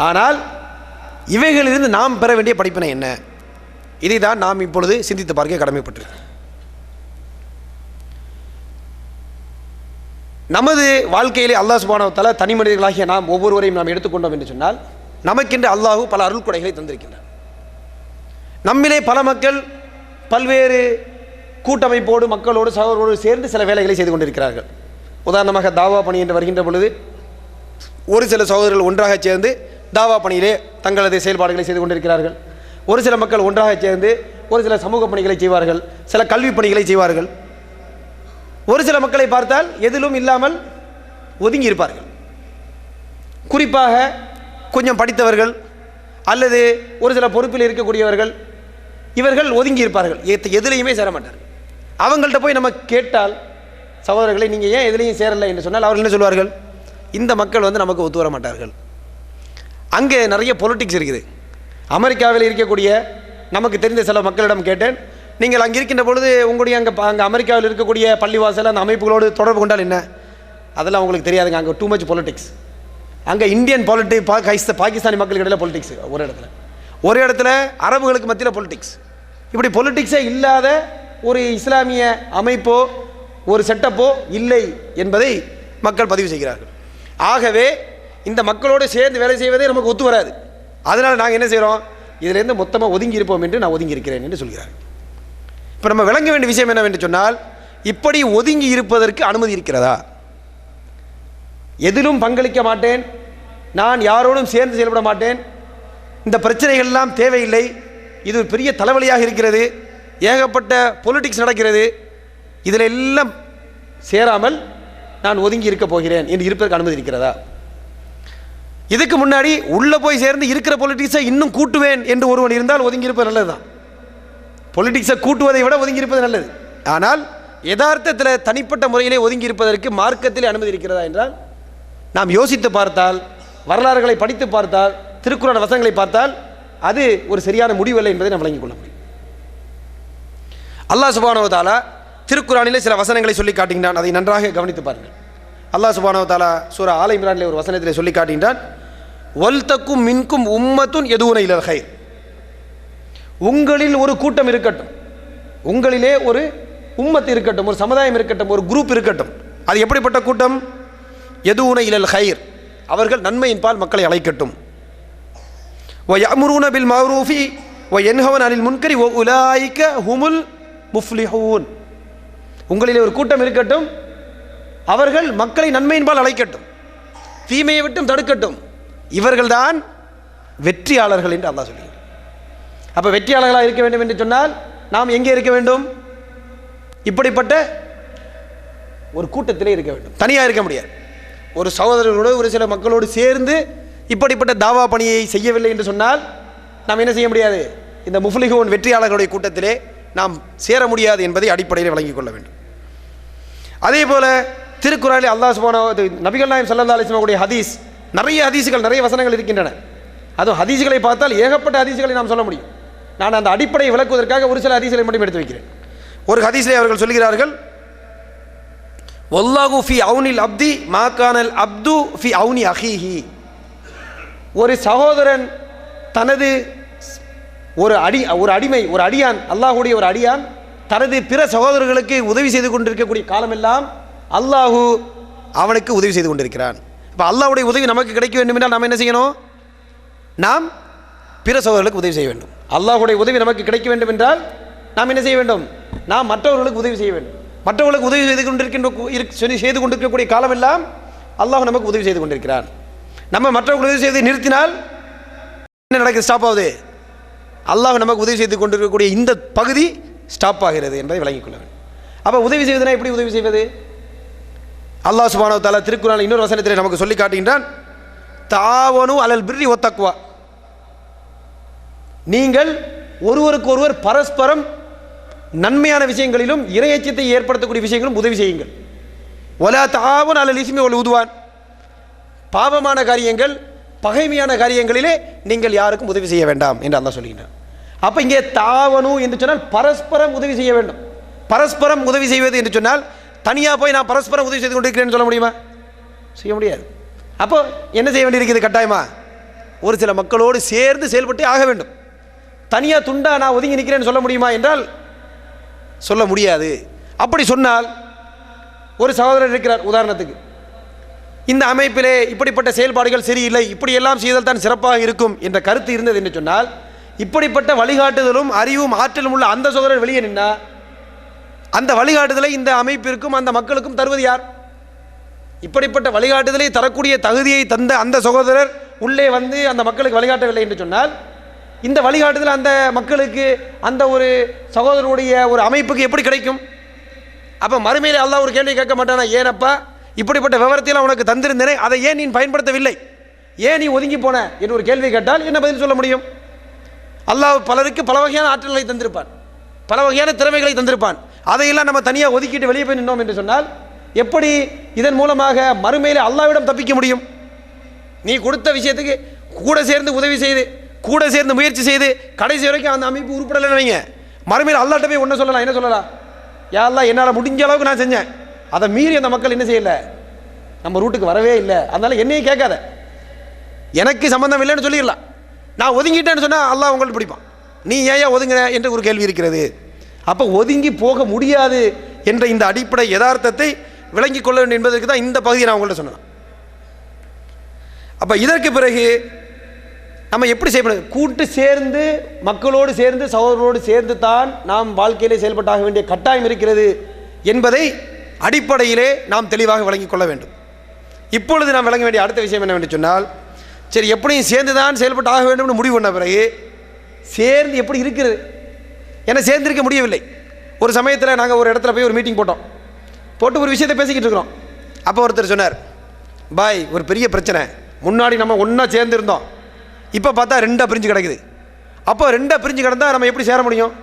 ஆனால் இவைகளிலிருந்து நாம் பெற வேண்டிய படிப்பினை என்ன? இதை தான் நாம் இப்பொழுது சிந்தித்து பார்க்க கடமைப்பட்டிருக்கிறோம். நமது வாழ்க்கையிலே அல்லாஹ் சுப்ஹானஹு வ தஆலா தனி மனிதர்களாகிய நாம் ஒவ்வொருவரையும் நாம் எடுத்துக்கொண்டோம் என்று சொன்னால், நமக்கென்று அல்லாஹ் பல அருள் கொடைகளை தந்திருக்கின்றார். நம்மிலே பல மக்கள் பல்வேறு கூட்டமைப்போடு மக்களோடு சகோதரோடு சேர்ந்து சில வேலைகளை செய்து கொண்டிருக்கிறார்கள். உதாரணமாக தாவா பணி என்று வருகின்ற பொழுது ஒரு சில சகோதரர்கள் ஒன்றாக சேர்ந்து தாவா பணியிலே தங்களது செயல்பாடுகளை செய்து கொண்டிருக்கிறார்கள். ஒரு சில மக்கள் ஒன்றாக சேர்ந்து ஒரு சில சமூக பணிகளை செய்வார்கள், சில கல்வி பணிகளை செய்வார்கள். ஒரு சில மக்களை பார்த்தால் எதிலும் இல்லாமல் ஒதுங்கி இருப்பார்கள். குறிப்பாக கொஞ்சம் படித்தவர்கள் அல்லது ஒரு சில பொறுப்பில் இருக்கக்கூடியவர்கள், இவர்கள் ஒதுங்கி இருப்பார்கள், எதிலையுமே சேர மாட்டார்கள். அவங்கள்ட்ட போய் நம்ம கேட்டால், சகோதரர்களை நீங்கள் ஏன் எதிலையும் சேரலை என்று சொன்னால் அவர்கள் என்ன சொல்வார்கள்? இந்த மக்கள் நமக்கு ஒத்து வர மாட்டார்கள். அங்கே நிறைய பொலிட்டிக்ஸ் இருக்குது. அமெரிக்காவில் இருக்கக்கூடிய நமக்கு தெரிந்த சில மக்களிடம் கேட்டேன், நீங்கள் அங்கே இருக்கின்ற பொழுது உங்களுடைய அங்கே அமெரிக்காவில் இருக்கக்கூடிய பள்ளிவாசல் அந்த அமைப்புகளோடு தொடர்பு கொண்டால் என்ன? அதெல்லாம் உங்களுக்கு தெரியாதுங்க. அங்கே டூ மச் பொலிட்டிக்ஸ். அங்கே இந்தியன் பாகிஸ்தானி மக்களுக்கு இடையில பொலிட்டிக்ஸ் ஒரு இடத்துல அரபுகளுக்கு மத்தியில் பொலிட்டிக்ஸ். இப்படி பொலிட்டிக்ஸே இல்லாத ஒரு இஸ்லாமிய அமைப்போ ஒரு செட்டப்போ இல்லை என்பதை மக்கள் பதிவு செய்கிறார்கள். ஆகவே இந்த மக்களோடு சேர்ந்து வேலை செய்வதே நமக்கு ஒத்து வராது. அதனால் நாங்கள் என்ன செய்கிறோம்? இதிலேருந்து மொத்தமாக ஒதுங்கி இருப்போம் என்று நான் ஒதுங்கி இருக்கிறேன் என்று சொல்கிறார். இப்போ நம்ம விளங்க வேண்டிய விஷயம் என்னவென்று சொன்னால், இப்படி ஒதுங்கி இருப்பதற்கு அனுமதி இருக்கிறதா? எதிலும் பங்களிக்க மாட்டேன், நான் யாரோடும் சேர்ந்து செயல்பட மாட்டேன், இந்த பிரச்சனைகள் எல்லாம் தேவையில்லை, இது ஒரு பெரிய தலைவலியாக இருக்கிறது, ஏகப்பட்ட பொலிட்டிக்ஸ் நடக்கிறது, இதில் எல்லாம் சேராமல் நான் ஒதுங்கி இருக்க போகிறேன் என்று இருப்பதற்கு அனுமதி இருக்கிறதா? இதுக்கு முன்னாடி உள்ளே போய் சேர்ந்து இருக்கிற பொலிட்டிக்ஸை இன்னும் கூட்டுவேன் என்று ஒருவன் இருந்தால் ஒதுங்கி இருப்பது நல்லது தான். பொலிட்டிக்ஸை கூட்டுவதை விட ஒதுங்கி இருப்பது நல்லது. ஆனால் யதார்த்தத்தில் தனிப்பட்ட முறையிலே ஒதுங்கி இருப்பதற்கு மார்க்கத்திலே அனுமதி இருக்கிறதா என்றால், நாம் யோசித்து பார்த்தால், வரலாறுகளை படித்து பார்த்தால், திருக்குர்ஆன் வசனங்களை பார்த்தால் அது ஒரு சரியான முடிவல்ல என்பதை நாம் விளங்கிக் கொள்ள முடியும். அல்லாஹ் சுப்ஹானஹு வ தஆலா திருக்குர்ஆனிலே சில வசனங்களை சொல்லி காட்டுகின்றான். அதை நன்றாக கவனித்து பாருங்கள். அல்லாஹ் சுப்ஹானஹு வ தஆலா சூரா ஆல இம்ரானிலே ஒரு வசனத்திலே சொல்லி காட்டுகின்றான், வல்தக்கும் மின்கும் உம்மத்துன் யதுன இலல் கைர். உங்களில் ஒரு கூட்டம் இருக்கட்டும், உங்களிலே ஒரு உம்மத் இருக்கட்டும், ஒரு சமுதாயம் இருக்கட்டும், ஒரு குரூப் இருக்கட்டும். அது எப்படிப்பட்ட கூட்டம்? யதுன இலல் கைர், அவர்கள் நன்மையின் பால் மக்களை அழைக்கட்டும். வ யஅமுருன பில் மஅரூஃபி வ யன்ஹவுன அனில் முன்கரி வ உலாயிக ஹுமுல் முஃப்லிஹூன். உங்களிலே ஒரு கூட்டம் இருக்கட்டும், அவர்கள் மக்களை நன்மையின் பால் அழைக்கட்டும், தீமையை விட்டும் தடுக்கட்டும், இவர்கள்தான் வெற்றியாளர்கள் என்று அல்லாஹ் சொல்கிறார். அப்போ வெற்றியாளர்களாக இருக்க வேண்டும் என்று சொன்னால் நாம் எங்கே இருக்க வேண்டும்? இப்படிப்பட்ட ஒரு கூட்டத்திலே இருக்க வேண்டும், தனியாக இருக்க முடியாது. ஒரு சகோதரர்களோடு ஒரு சில மக்களோடு சேர்ந்து இப்படிப்பட்ட தாவா பணியை செய்யவில்லை என்று சொன்னால் நாம் என்ன செய்ய முடியாது? இந்த முஃப்லிஹூன் வெற்றியாளர்களுடைய கூட்டத்திலே நாம் சேர முடியாது என்பதை அடிப்படையில் விளங்கிக் கொள்ள வேண்டும். அதே போல திருக்குர்ஆனில் அல்லாஹ் சுப்ஹானஹு நபிகள் நாயகம் ஸல்லல்லாஹு அலைஹி வஸல்லம் உடைய ஹதீஸ், நிறைய ஹதீஸ்கள், நிறைய வசனங்கள் இருக்கின்றன. அதுவும் ஹதீஸ்களை பார்த்தால் ஏகப்பட்ட ஹதீஸ்களை நாம் சொல்ல முடியும். நான் அந்த அடிப்படையை விளக்குவதற்காக ஒரு சில ஹதீஸ்களை மட்டும் எடுத்து வைக்கிறேன். ஒரு ஹதீஸிலே அவர்கள் சொல்கிறார்கள், வல்லாஹு ஃபி அவுனில் அப்தி மா கானல் அப்து ஃபி அவுனி அஹீஹி. ஒரு சகோதரன் தனது ஒரு அடிமை, ஒரு அடியான், அல்லாஹ்வுடைய ஒரு அடியான் தனது பிற சகோதரர்களுக்கு உதவி செய்து கொண்டிருக்கக்கூடிய காலமெல்லாம் அல்லாஹு அவனுக்கு உதவி செய்து கொண்டிருக்கிறான். இப்போ அல்லாஹ்வுடைய உதவி நமக்கு கிடைக்க வேண்டும் என்றால் நாம் என்ன செய்யணும்? நாம் பிற சகோதரர்களுக்கு உதவி செய்ய வேண்டும். அல்லாஹ்வுடைய உதவி நமக்கு கிடைக்க வேண்டும் என்றால் நாம் என்ன செய்ய வேண்டும்? நாம் மற்றவர்களுக்கு உதவி செய்ய வேண்டும். மற்றவர்களுக்கு உதவி செய்து கொண்டிருக்கக்கூடிய காலமெல்லாம் அல்லாஹ் நமக்கு உதவி செய்து கொண்டிருக்கிறான். நம்ம மற்றவர்களுக்கு உதவி செய்து நிறுத்தினால் என்ன நடக்குது? ஸ்டாப் ஆகுது. அல்லாஹ் நமக்கு உதவி செய்து கொண்டிருக்கக்கூடிய இந்த பகுதி ஸ்டாப் ஆகிறது என்பதை விளங்கிக் கொள்ள வேண்டும். அப்போ உதவி செய்வதுனா எப்படி உதவி செய்வது? அல்லாஹ் சுப்ஹானஹு வ தஆலா திருக்குர்ஆனில் இன்னொரு வசனத்திலே நமக்கு சொல்லி காட்டுகின்றான், தாவனு அலல் பிர்ரி வத் தக்வா. நீங்கள் ஒருவருக்கு ஒருவர் பரஸ்பரம் நன்மையான விஷயங்களிலும் இறையச்சத்தை ஏற்படுத்தக்கூடிய விஷயங்களும் உதவி செய்யுங்கள். வலா தாவன் அலல் இஸ்மி வல் உத்வான். பாவமான காரியங்கள், பகைமையான காரியங்களிலே நீங்கள் யாருக்கும் உதவி செய்ய வேண்டாம் என்று அல்லாஹ் சொல்கின்றான். அப்போ இங்கே தாவனு என்று சொன்னால் பரஸ்பரம் உதவி செய்ய வேண்டும். பரஸ்பரம் உதவி செய்வது என்று சொன்னால் தனியாக போய் நான் பரஸ்பரம் உதவி செய்து கொண்டிருக்கிறேன்னு சொல்ல முடியுமா? செய்ய முடியாது. அப்போ என்ன செய்ய வேண்டியிருக்குது? கட்டாயமா ஒரு சில மக்களோடு சேர்ந்து செயல்பட்டு ஆக வேண்டும். தனியாக துண்டா நான் ஒதுங்கி நிற்கிறேன்னு சொல்ல முடியுமா என்றால் சொல்ல முடியாது. அப்படி சொன்னால் ஒரு சகோதரர் இருக்கிறார், உதாரணத்துக்கு இந்த அமைப்பிலே இப்படிப்பட்ட செயல்பாடுகள் சரியில்லை, இப்படியெல்லாம் செய்தால் தான் சிறப்பாக இருக்கும் என்ற கருத்து இருந்தது என்று சொன்னால், இப்படிப்பட்ட வழிகாட்டுதலும் அறிவும் ஆற்றலும் உள்ள அந்த சகோதரர் வெளியே நின்னா அந்த வழிகாட்டுதலை இந்த அமைப்பிற்கும் அந்த மக்களுக்கும் தருவது யார்? இப்படிப்பட்ட வழிகாட்டுதலை தரக்கூடிய தகுதியை தந்த அந்த சகோதரர் உள்ளே வந்து அந்த மக்களுக்கு வழிகாட்டவில்லை என்று சொன்னால், இந்த வழிகாட்டுதல் அந்த மக்களுக்கு அந்த ஒரு சகோதரருடைய ஒரு அமைப்புக்கு எப்படி கிடைக்கும்? அப்போ மறுமையிலே அல்லாஹ் ஒரு கேள்வி கேட்க மாட்டானா, ஏனப்பா இப்படிப்பட்ட விவரத்தையெல்லாம் உனக்கு தந்திருந்தேனே, அதை ஏன் நீ பயன்படுத்தவில்லை, ஏன் நீ ஒதுங்கி போன என்று ஒரு கேள்வி கேட்டால் என்ன பதில் சொல்ல முடியும்? அல்லாஹ் பலருக்கு பல வகையான ஆற்றல்களை தந்திருப்பான், பல வகையான திறமைகளை தந்திருப்பான். அதையெல்லாம் நம்ம தனியாக ஒதுக்கிட்டு வெளியே போய் நின்றோம் என்று சொன்னால் எப்படி இதன் மூலமாக மறுமையிலே அல்லாஹ்விடம் தப்பிக்க முடியும்? நீ கொடுத்த விஷயத்துக்கு கூட சேர்ந்து உதவி செய்து, கூட சேர்ந்து முயற்சி செய்து கடைசி வரைக்கும் அந்த அமைப்பு உருப்படலைன்னு வைங்க, மறுமையில் அல்லாஹ்ட்ட போய் ஒன்றை சொல்லலாம், என்ன சொல்லலாம்? யா அல்லாஹ், என்னால் முடிஞ்ச அளவுக்கு நான் செஞ்சேன், அதை மீறி அந்த மக்கள் என்ன செய்யலை, நம்ம ரூட்டுக்கு வரவே இல்லை, அதனால என்னையும் கேட்காத, எனக்கு சம்பந்தம் இல்லைன்னு சொல்லிடலாம். நான் ஒதுங்கிட்டேன்னு சொன்னால் அல்லாஹ் உங்கள்ட்ட பிடிப்பான். நீ ஏன் ஒதுங்கின என்று ஒரு கேள்வி இருக்கிறது. அப்போ ஒதுங்கி போக முடியாது என்ற இந்த அடிப்படை யதார்த்தத்தை விளங்கிக் கொள்ள வேண்டும் என்பதற்கு தான் இந்த பகுதியை நான் உங்கள்ட்ட சொன்னேன். அப்போ இதற்கு பிறகு நம்ம எப்படி செய்யணும்? கூட்டு சேர்ந்து மக்களோடு சேர்ந்து சகோதரரோடு சேர்ந்து தான் நாம் வாழ்க்கையிலே செயல்பட்டாக வேண்டிய கட்டாயம் இருக்கிறது என்பதை அடிப்படையிலே நாம் தெளிவாக விளங்கிக் கொள்ள வேண்டும். இப்பொழுது நாம் விளங்க வேண்டிய அடுத்த விஷயம் என்னவென்று சொன்னால், சரி எப்படியும் சேர்ந்து தான் செயல்பட்டு ஆக வேண்டும்னு முடிவு பண்ண பிறகு சேர்ந்து எப்படி இருக்கிறது? ஏன்னா சேர்ந்திருக்க முடியவில்லை. ஒரு சமயத்தில் நாங்கள் ஒரு இடத்துல போய் ஒரு மீட்டிங் போட்டு ஒரு விஷயத்தை பேசிக்கிட்டு இருக்கிறோம். அப்போ ஒருத்தர் சொன்னார், பாய் ஒரு பெரிய பிரச்சனை, முன்னாடி நம்ம ஒன்றா சேர்ந்துருந்தோம், இப்போ பார்த்தா ரெண்டாக பிரிஞ்சு கிடக்குது. அப்போ ரெண்டாக பிரிஞ்சு கிடந்தால் நம்ம எப்படி சேர முடியும்?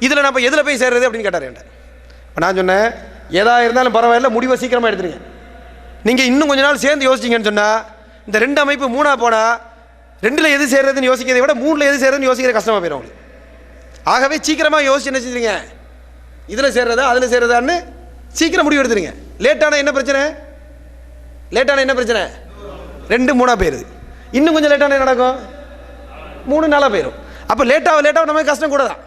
இதில் நம்ம எதில் போய் சேர்றது அப்படின்னு கேட்டார் என்கிட்ட. நான் சொன்னேன், எதாக இருந்தாலும் பரவாயில்ல, முடிவை சீக்கிரமாக எடுத்துருங்க. நீங்கள் இன்னும் கொஞ்ச நாள் சேர்ந்து யோசிச்சிங்கன்னு சொன்னால் இந்த ரெண்டு அமைப்பு மூணாக போனால் ரெண்டில் எது சேர்றதுன்னு யோசிக்கிறதை விட மூணில் எது சேர்றதுன்னு யோசிக்கிற கஷ்டமாக போயிடும் உங்களுக்கு. ஆகவே சீக்கிரமாக யோசிச்சு என்ன செஞ்சுருங்க, இதில் சேர்றதா அதில் சேர்றதான்னு சீக்கிரம் முடிவு எடுத்துருங்க. லேட்டான என்ன பிரச்சனை? ரெண்டு மூணாக போயிடுது. இன்னும் கொஞ்சம் லேட்டான என்ன நடக்கும்? 3 நாளாக போயிடும். அப்போ லேட்டாக நமக்கு கஷ்டம் கூட தான்.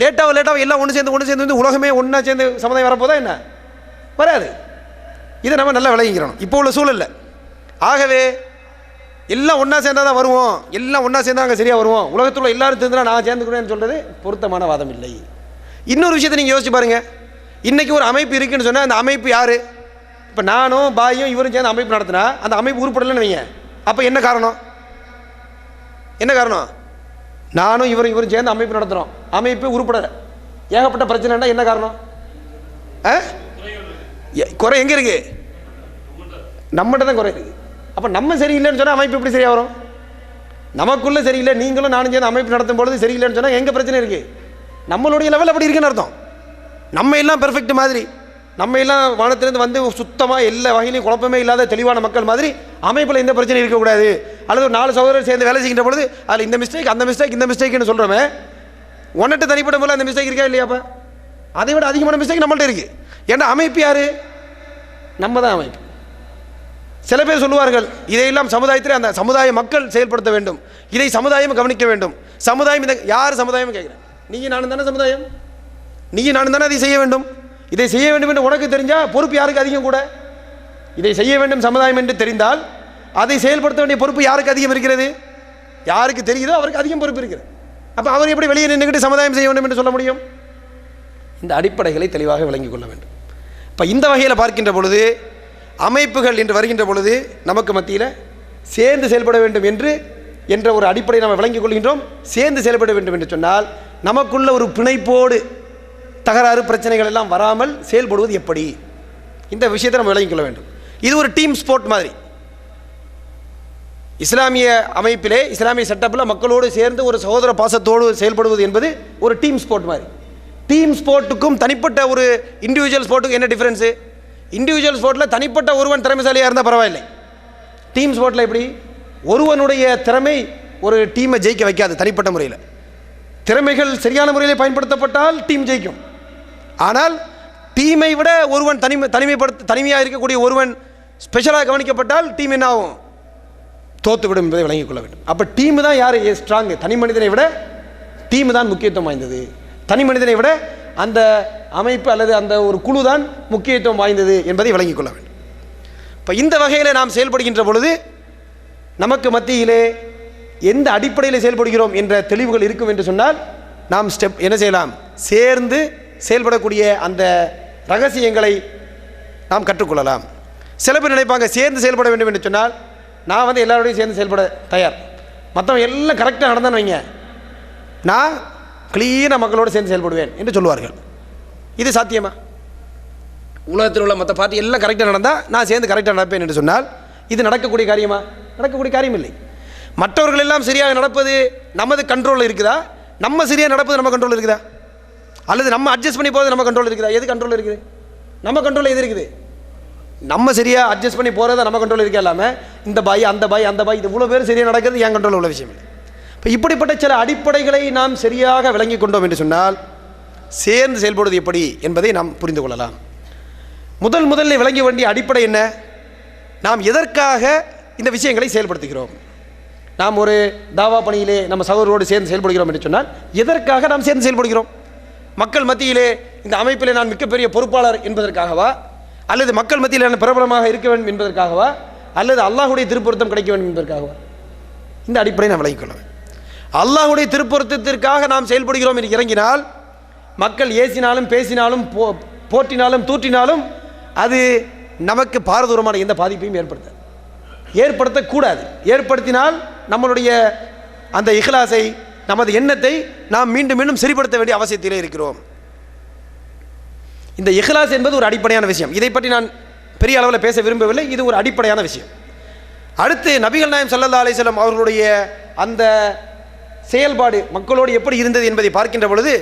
லேட்டாக எல்லாம் ஒன்று சேர்ந்து வந்து உலகமே ஒன்றா சேர்ந்து சமுதாயம் வரப்போதா என்ன? வராது. இதை நம்ம நல்லா விளங்கிக்கிறோம் இப்போ உள்ள சூழலில். ஆகவே எல்லாம் ஒன்றா சேர்ந்தால் தான் வருவோம், எல்லாம் ஒன்றா சேர்ந்தா அங்கே சரியாக வருவோம், உலகத்தில் எல்லாரும் சேர்ந்துனா நான் சேர்ந்துக்கிறேன்னு சொல்கிறது பொருத்தமான வாதம் இல்லை. இன்னொரு விஷயத்தை நீங்கள் யோசிச்சு பாருங்கள். இன்றைக்கி ஒரு அமைப்பு இருக்குன்னு சொன்னால் அந்த அமைப்பு யார்? இப்போ நானும் பாயும் இவரும் சேர்ந்து அமைப்பு நடத்தினா அந்த அமைப்பு உருப்படலைன்னு வைங்க. அப்போ என்ன காரணம்? நானும் இவரும் சேர்ந்து அமைப்பு நடத்துகிறோம், அமைப்பு உருப்படலை, ஏகப்பட்ட பிரச்சனைனா என்ன காரணம்? குறை எங்கே இருக்குது? நம்மகிட்ட தான் குறை இருக்குது. அப்போ நம்ம சரியில்லைன்னு சொன்னால் அமைப்பு எப்படி சரியாக வரும்? நமக்குள்ளே சரியில்லை, நீங்களும் நானும் சேர்ந்து அமைப்பு நடத்தும் பொழுது சரியில்லைன்னு சொன்னால் எங்கே பிரச்சனை இருக்குது? நம்மளுடைய லெவல் அப்படி இருக்குன்னு அர்த்தம். நம்ம எல்லாம் பெர்ஃபெக்ட் மாதிரி, நம்ம எல்லாம் வானத்திலேருந்து வந்து சுத்தமாக எல்லா வகையிலையும் குழப்பமே இல்லாத தெளிவான மக்கள் மாதிரி அமைப்பில் எந்த பிரச்சனையும் இருக்கக்கூடாது. அல்லது ஒரு 4 சகோதரர் சேர்ந்து வேலை செய்கின்ற பொழுது அதில் இந்த மிஸ்டேக் அந்த மிஸ்டேக் இந்த மிஸ்டேக்னு சொல்கிறோமே, ஒன்றிட்டு தனிப்பட்ட போல அந்த மிஸ்டேக் இருக்கா இல்லையாப்பா? அதை விட அதிகமான மிஸ்டேக் நம்மள்ட்ட இருக்குது. ஏன்னா அமைப்பு யார்? நம்ம தான் அமைப்பு. சில பேர் சொல்லுவார்கள், இதையெல்லாம் சமுதாயத்தில் அந்த சமுதாய மக்கள் செயல்படுத்த வேண்டும், இதை சமுதாயம் கவனிக்க வேண்டும். சமுதாயம் இந்த யார் சமுதாயம் கேட்குறேன்? நீங்கள் நானும் தானே சமுதாயம், நீங்கள் நானும் தானே அதை செய்ய வேண்டும். இதை செய்ய வேண்டும் என்று உனக்கு தெரிஞ்சால் பொறுப்பு யாருக்கு அதிகம் கூட? இதை செய்ய வேண்டும் சமுதாயம் என்று தெரிந்தால் அதை செயல்படுத்த வேண்டிய பொறுப்பு யாருக்கு அதிகம் இருக்கிறது? யாருக்கு தெரியுதோ அவருக்கு அதிகம் பொறுப்பு இருக்கிறது. அப்போ அவர் எப்படி வெளியே நின்றுக்கிட்டு சமுதாயம் செய்ய வேண்டும் என்று சொல்ல முடியும்? இந்த அடிப்படைகளை தெளிவாக விளங்கிக் கொள்ள வேண்டும். இப்போ இந்த வகையில் பார்க்கின்ற பொழுது அமைப்புகள் என்று வருகின்ற பொழுது நமக்கு மத்தியில் சேர்ந்து செயல்பட வேண்டும் என்ற ஒரு அடிப்படை நம்ம விளங்கிக் கொள்கின்றோம். சேர்ந்து செயல்பட வேண்டும் என்று சொன்னால் நமக்குள்ள ஒரு பிணைப்போடு தகராறு பிரச்சனைகள் எல்லாம் வராமல் செயல்படுவது எப்படி? இந்த விஷயத்தை நம்ம விளங்கிக் கொள்ள வேண்டும். இது ஒரு டீம் ஸ்போர்ட் மாதிரி. இஸ்லாமிய அமைப்பிலே இஸ்லாமிய செட்டப்பில் மக்களோடு சேர்ந்து ஒரு சகோதர பாசத்தோடு செயல்படுவது என்பது ஒரு டீம் ஸ்போர்ட் மாதிரி. டீம் ஸ்போர்ட்டுக்கும் தனிப்பட்ட ஒரு இண்டிவிஜுவல் ஸ்போர்ட்டுக்கும் என்ன டிஃப்ரென்ஸு? இண்டிவிஜுவல் ஸ்போர்ட்டில் தனிப்பட்ட ஒருவன் திறமைசாலியாக இருந்தால் பரவாயில்லை. டீம் ஸ்போர்ட்டில் எப்படி? ஒருவனுடைய திறமை ஒரு டீமை ஜெயிக்க வைக்காது. தனிப்பட்ட முறையில் திறமைகள் சரியான முறையில் பயன்படுத்தப்பட்டால் டீம் ஜெயிக்கும். ஆனால் டீமை விட ஒருவன் தனிமையாக இருக்கக்கூடிய ஒருவன் ஸ்பெஷலாக கவனிக்கப்பட்டால் டீம் என்ன ஆகும்? தோத்துவிடும் என்பதை விளங்கிக் கொள்ள வேண்டும். அப்போ டீம் தான் யார் ஸ்ட்ராங்கு? தனி மனிதனை விட டீம் தான் முக்கியத்துவம் வாய்ந்தது. தனி மனிதனை விட அந்த அமைப்பு அல்லது அந்த ஒரு குழு தான் முக்கியத்துவம் வாய்ந்தது என்பதை விளங்கிக் கொள்ள வேண்டும். இப்போ இந்த வகையில் நாம் செயல்படுகின்ற பொழுது நமக்கு மத்தியிலே எந்த அடிப்படையில் செயல்படுகிறோம் என்ற தெளிவுகள் இருக்கும் என்று சொன்னால் நாம் என்ன செய்யலாம்? சேர்ந்து செயல்படக்கூடிய அந்த ரகசியங்களை நாம் கற்றுக்கொள்ளலாம். சில பேர் நினைப்பாங்க சேர்ந்து செயல்பட வேண்டும் என்று சொன்னால் நான் எல்லாரோடையும் சேர்ந்து செயல்பட தயார், மற்றவங்க எல்லாம் கரெக்டாக நடந்தான்னு வைங்க, நான் கிளீனாக மக்களோடு சேர்ந்து செயல்படுவேன் என்று சொல்லுவார்கள். இது சாத்தியமா? உலகத்தில் உள்ள மற்ற பார்ட்டி எல்லாம் கரெக்டாக நடந்தால் நான் சேர்ந்து கரெக்டாக நடப்பேன் என்று சொன்னால் இது நடக்கக்கூடிய காரியமா? நடக்கக்கூடிய காரியம் இல்லை. மற்றவர்கள் எல்லாம் சரியாக நடப்பது நமது கண்ட்ரோலில் இருக்குதா? நம்ம சரியாக நடப்பது நம்ம கண்ட்ரோல் இருக்குதா? அல்லது நம்ம அட்ஜஸ்ட் பண்ணி போகிறது நம்ம கண்ட்ரோல் இருக்குதா? எது கண்ட்ரோல் இருக்குது? நம்ம கண்ட்ரோல் எது இருக்குது? நம்ம சரியாக அட்ஜஸ்ட் பண்ணி போகிறத நம்ம கண்ட்ரோல் இருக்கா? இல்லாமல் இந்த பாய் அந்த பாய் அந்த பாய் இது இவ்வளோ பேர் சரியாக நடக்கிறது என் கண்ட்ரோல் உள்ள விஷயம் இல்லை. இப்போ இப்படிப்பட்ட சில அடிப்படைகளை நாம் சரியாக விளங்கி கொண்டோம் என்று சொன்னால் சேர்ந்து செயல்படுவது எப்படி என்பதை நாம் புரிந்து கொள்ளலாம். முதலில் விளங்க வேண்டிய அடிப்படை என்ன? நாம் எதற்காக இந்த விஷயங்களை செயல்படுத்துகிறோம்? நாம் ஒரு தாவா பணியிலே நம்ம சகோதரோடு சேர்ந்து செயல்படுகிறோம் என்று சொன்னால் எதற்காக நாம் சேர்ந்து செயல்படுகிறோம்? மக்கள் மத்தியிலே இந்த அமைப்பிலே நான் மிகப்பெரிய பொறுப்பாளர் என்பதற்காகவா, அல்லது மக்கள் மத்தியில் நான் பிரபலமாக இருக்க வேண்டும் என்பதற்காகவா, அல்லது அல்லாஹுடைய திருப்பொருத்தம் கிடைக்க வேண்டும் என்பதற்காகவா? இந்த அடிப்படையை நாம் விளங்கிக் கொள்ள வேண்டும். அல்லாஹுடைய திருப்பொருத்தத்திற்காக நாம் செயல்படுகிறோம் என்று இறங்கினால் மக்கள் ஏசினாலும் பேசினாலும் போற்றினாலும் தூற்றினாலும் அது நமக்கு பாரதூரமான எந்த பாதிப்பையும் ஏற்படுத்தக்கூடாது. ஏற்படுத்தினால் நம்மளுடைய அந்த இஹ்லாஸை, நமது எண்ணத்தை நாம் மீண்டும் மீண்டும் சரிப்படுத்த வேண்டிய அவசியத்திலே இருக்கிறோம். இந்த இஹ்லாஸ் என்பது ஒரு அடிப்படையான விஷயம். இதை பற்றி நான் பெரிய அளவில் பேச விரும்பவில்லை. இது ஒரு அடிப்படையான விஷயம். அடுத்து நபிகள் நாயகம் ஸல்லல்லாஹு அலைஹி வஸல்லம் அவர்களுடைய அந்த செயல்பாடு மக்களோடு எப்படி இருந்தது என்பதை பார்க்கின்ற பொழுது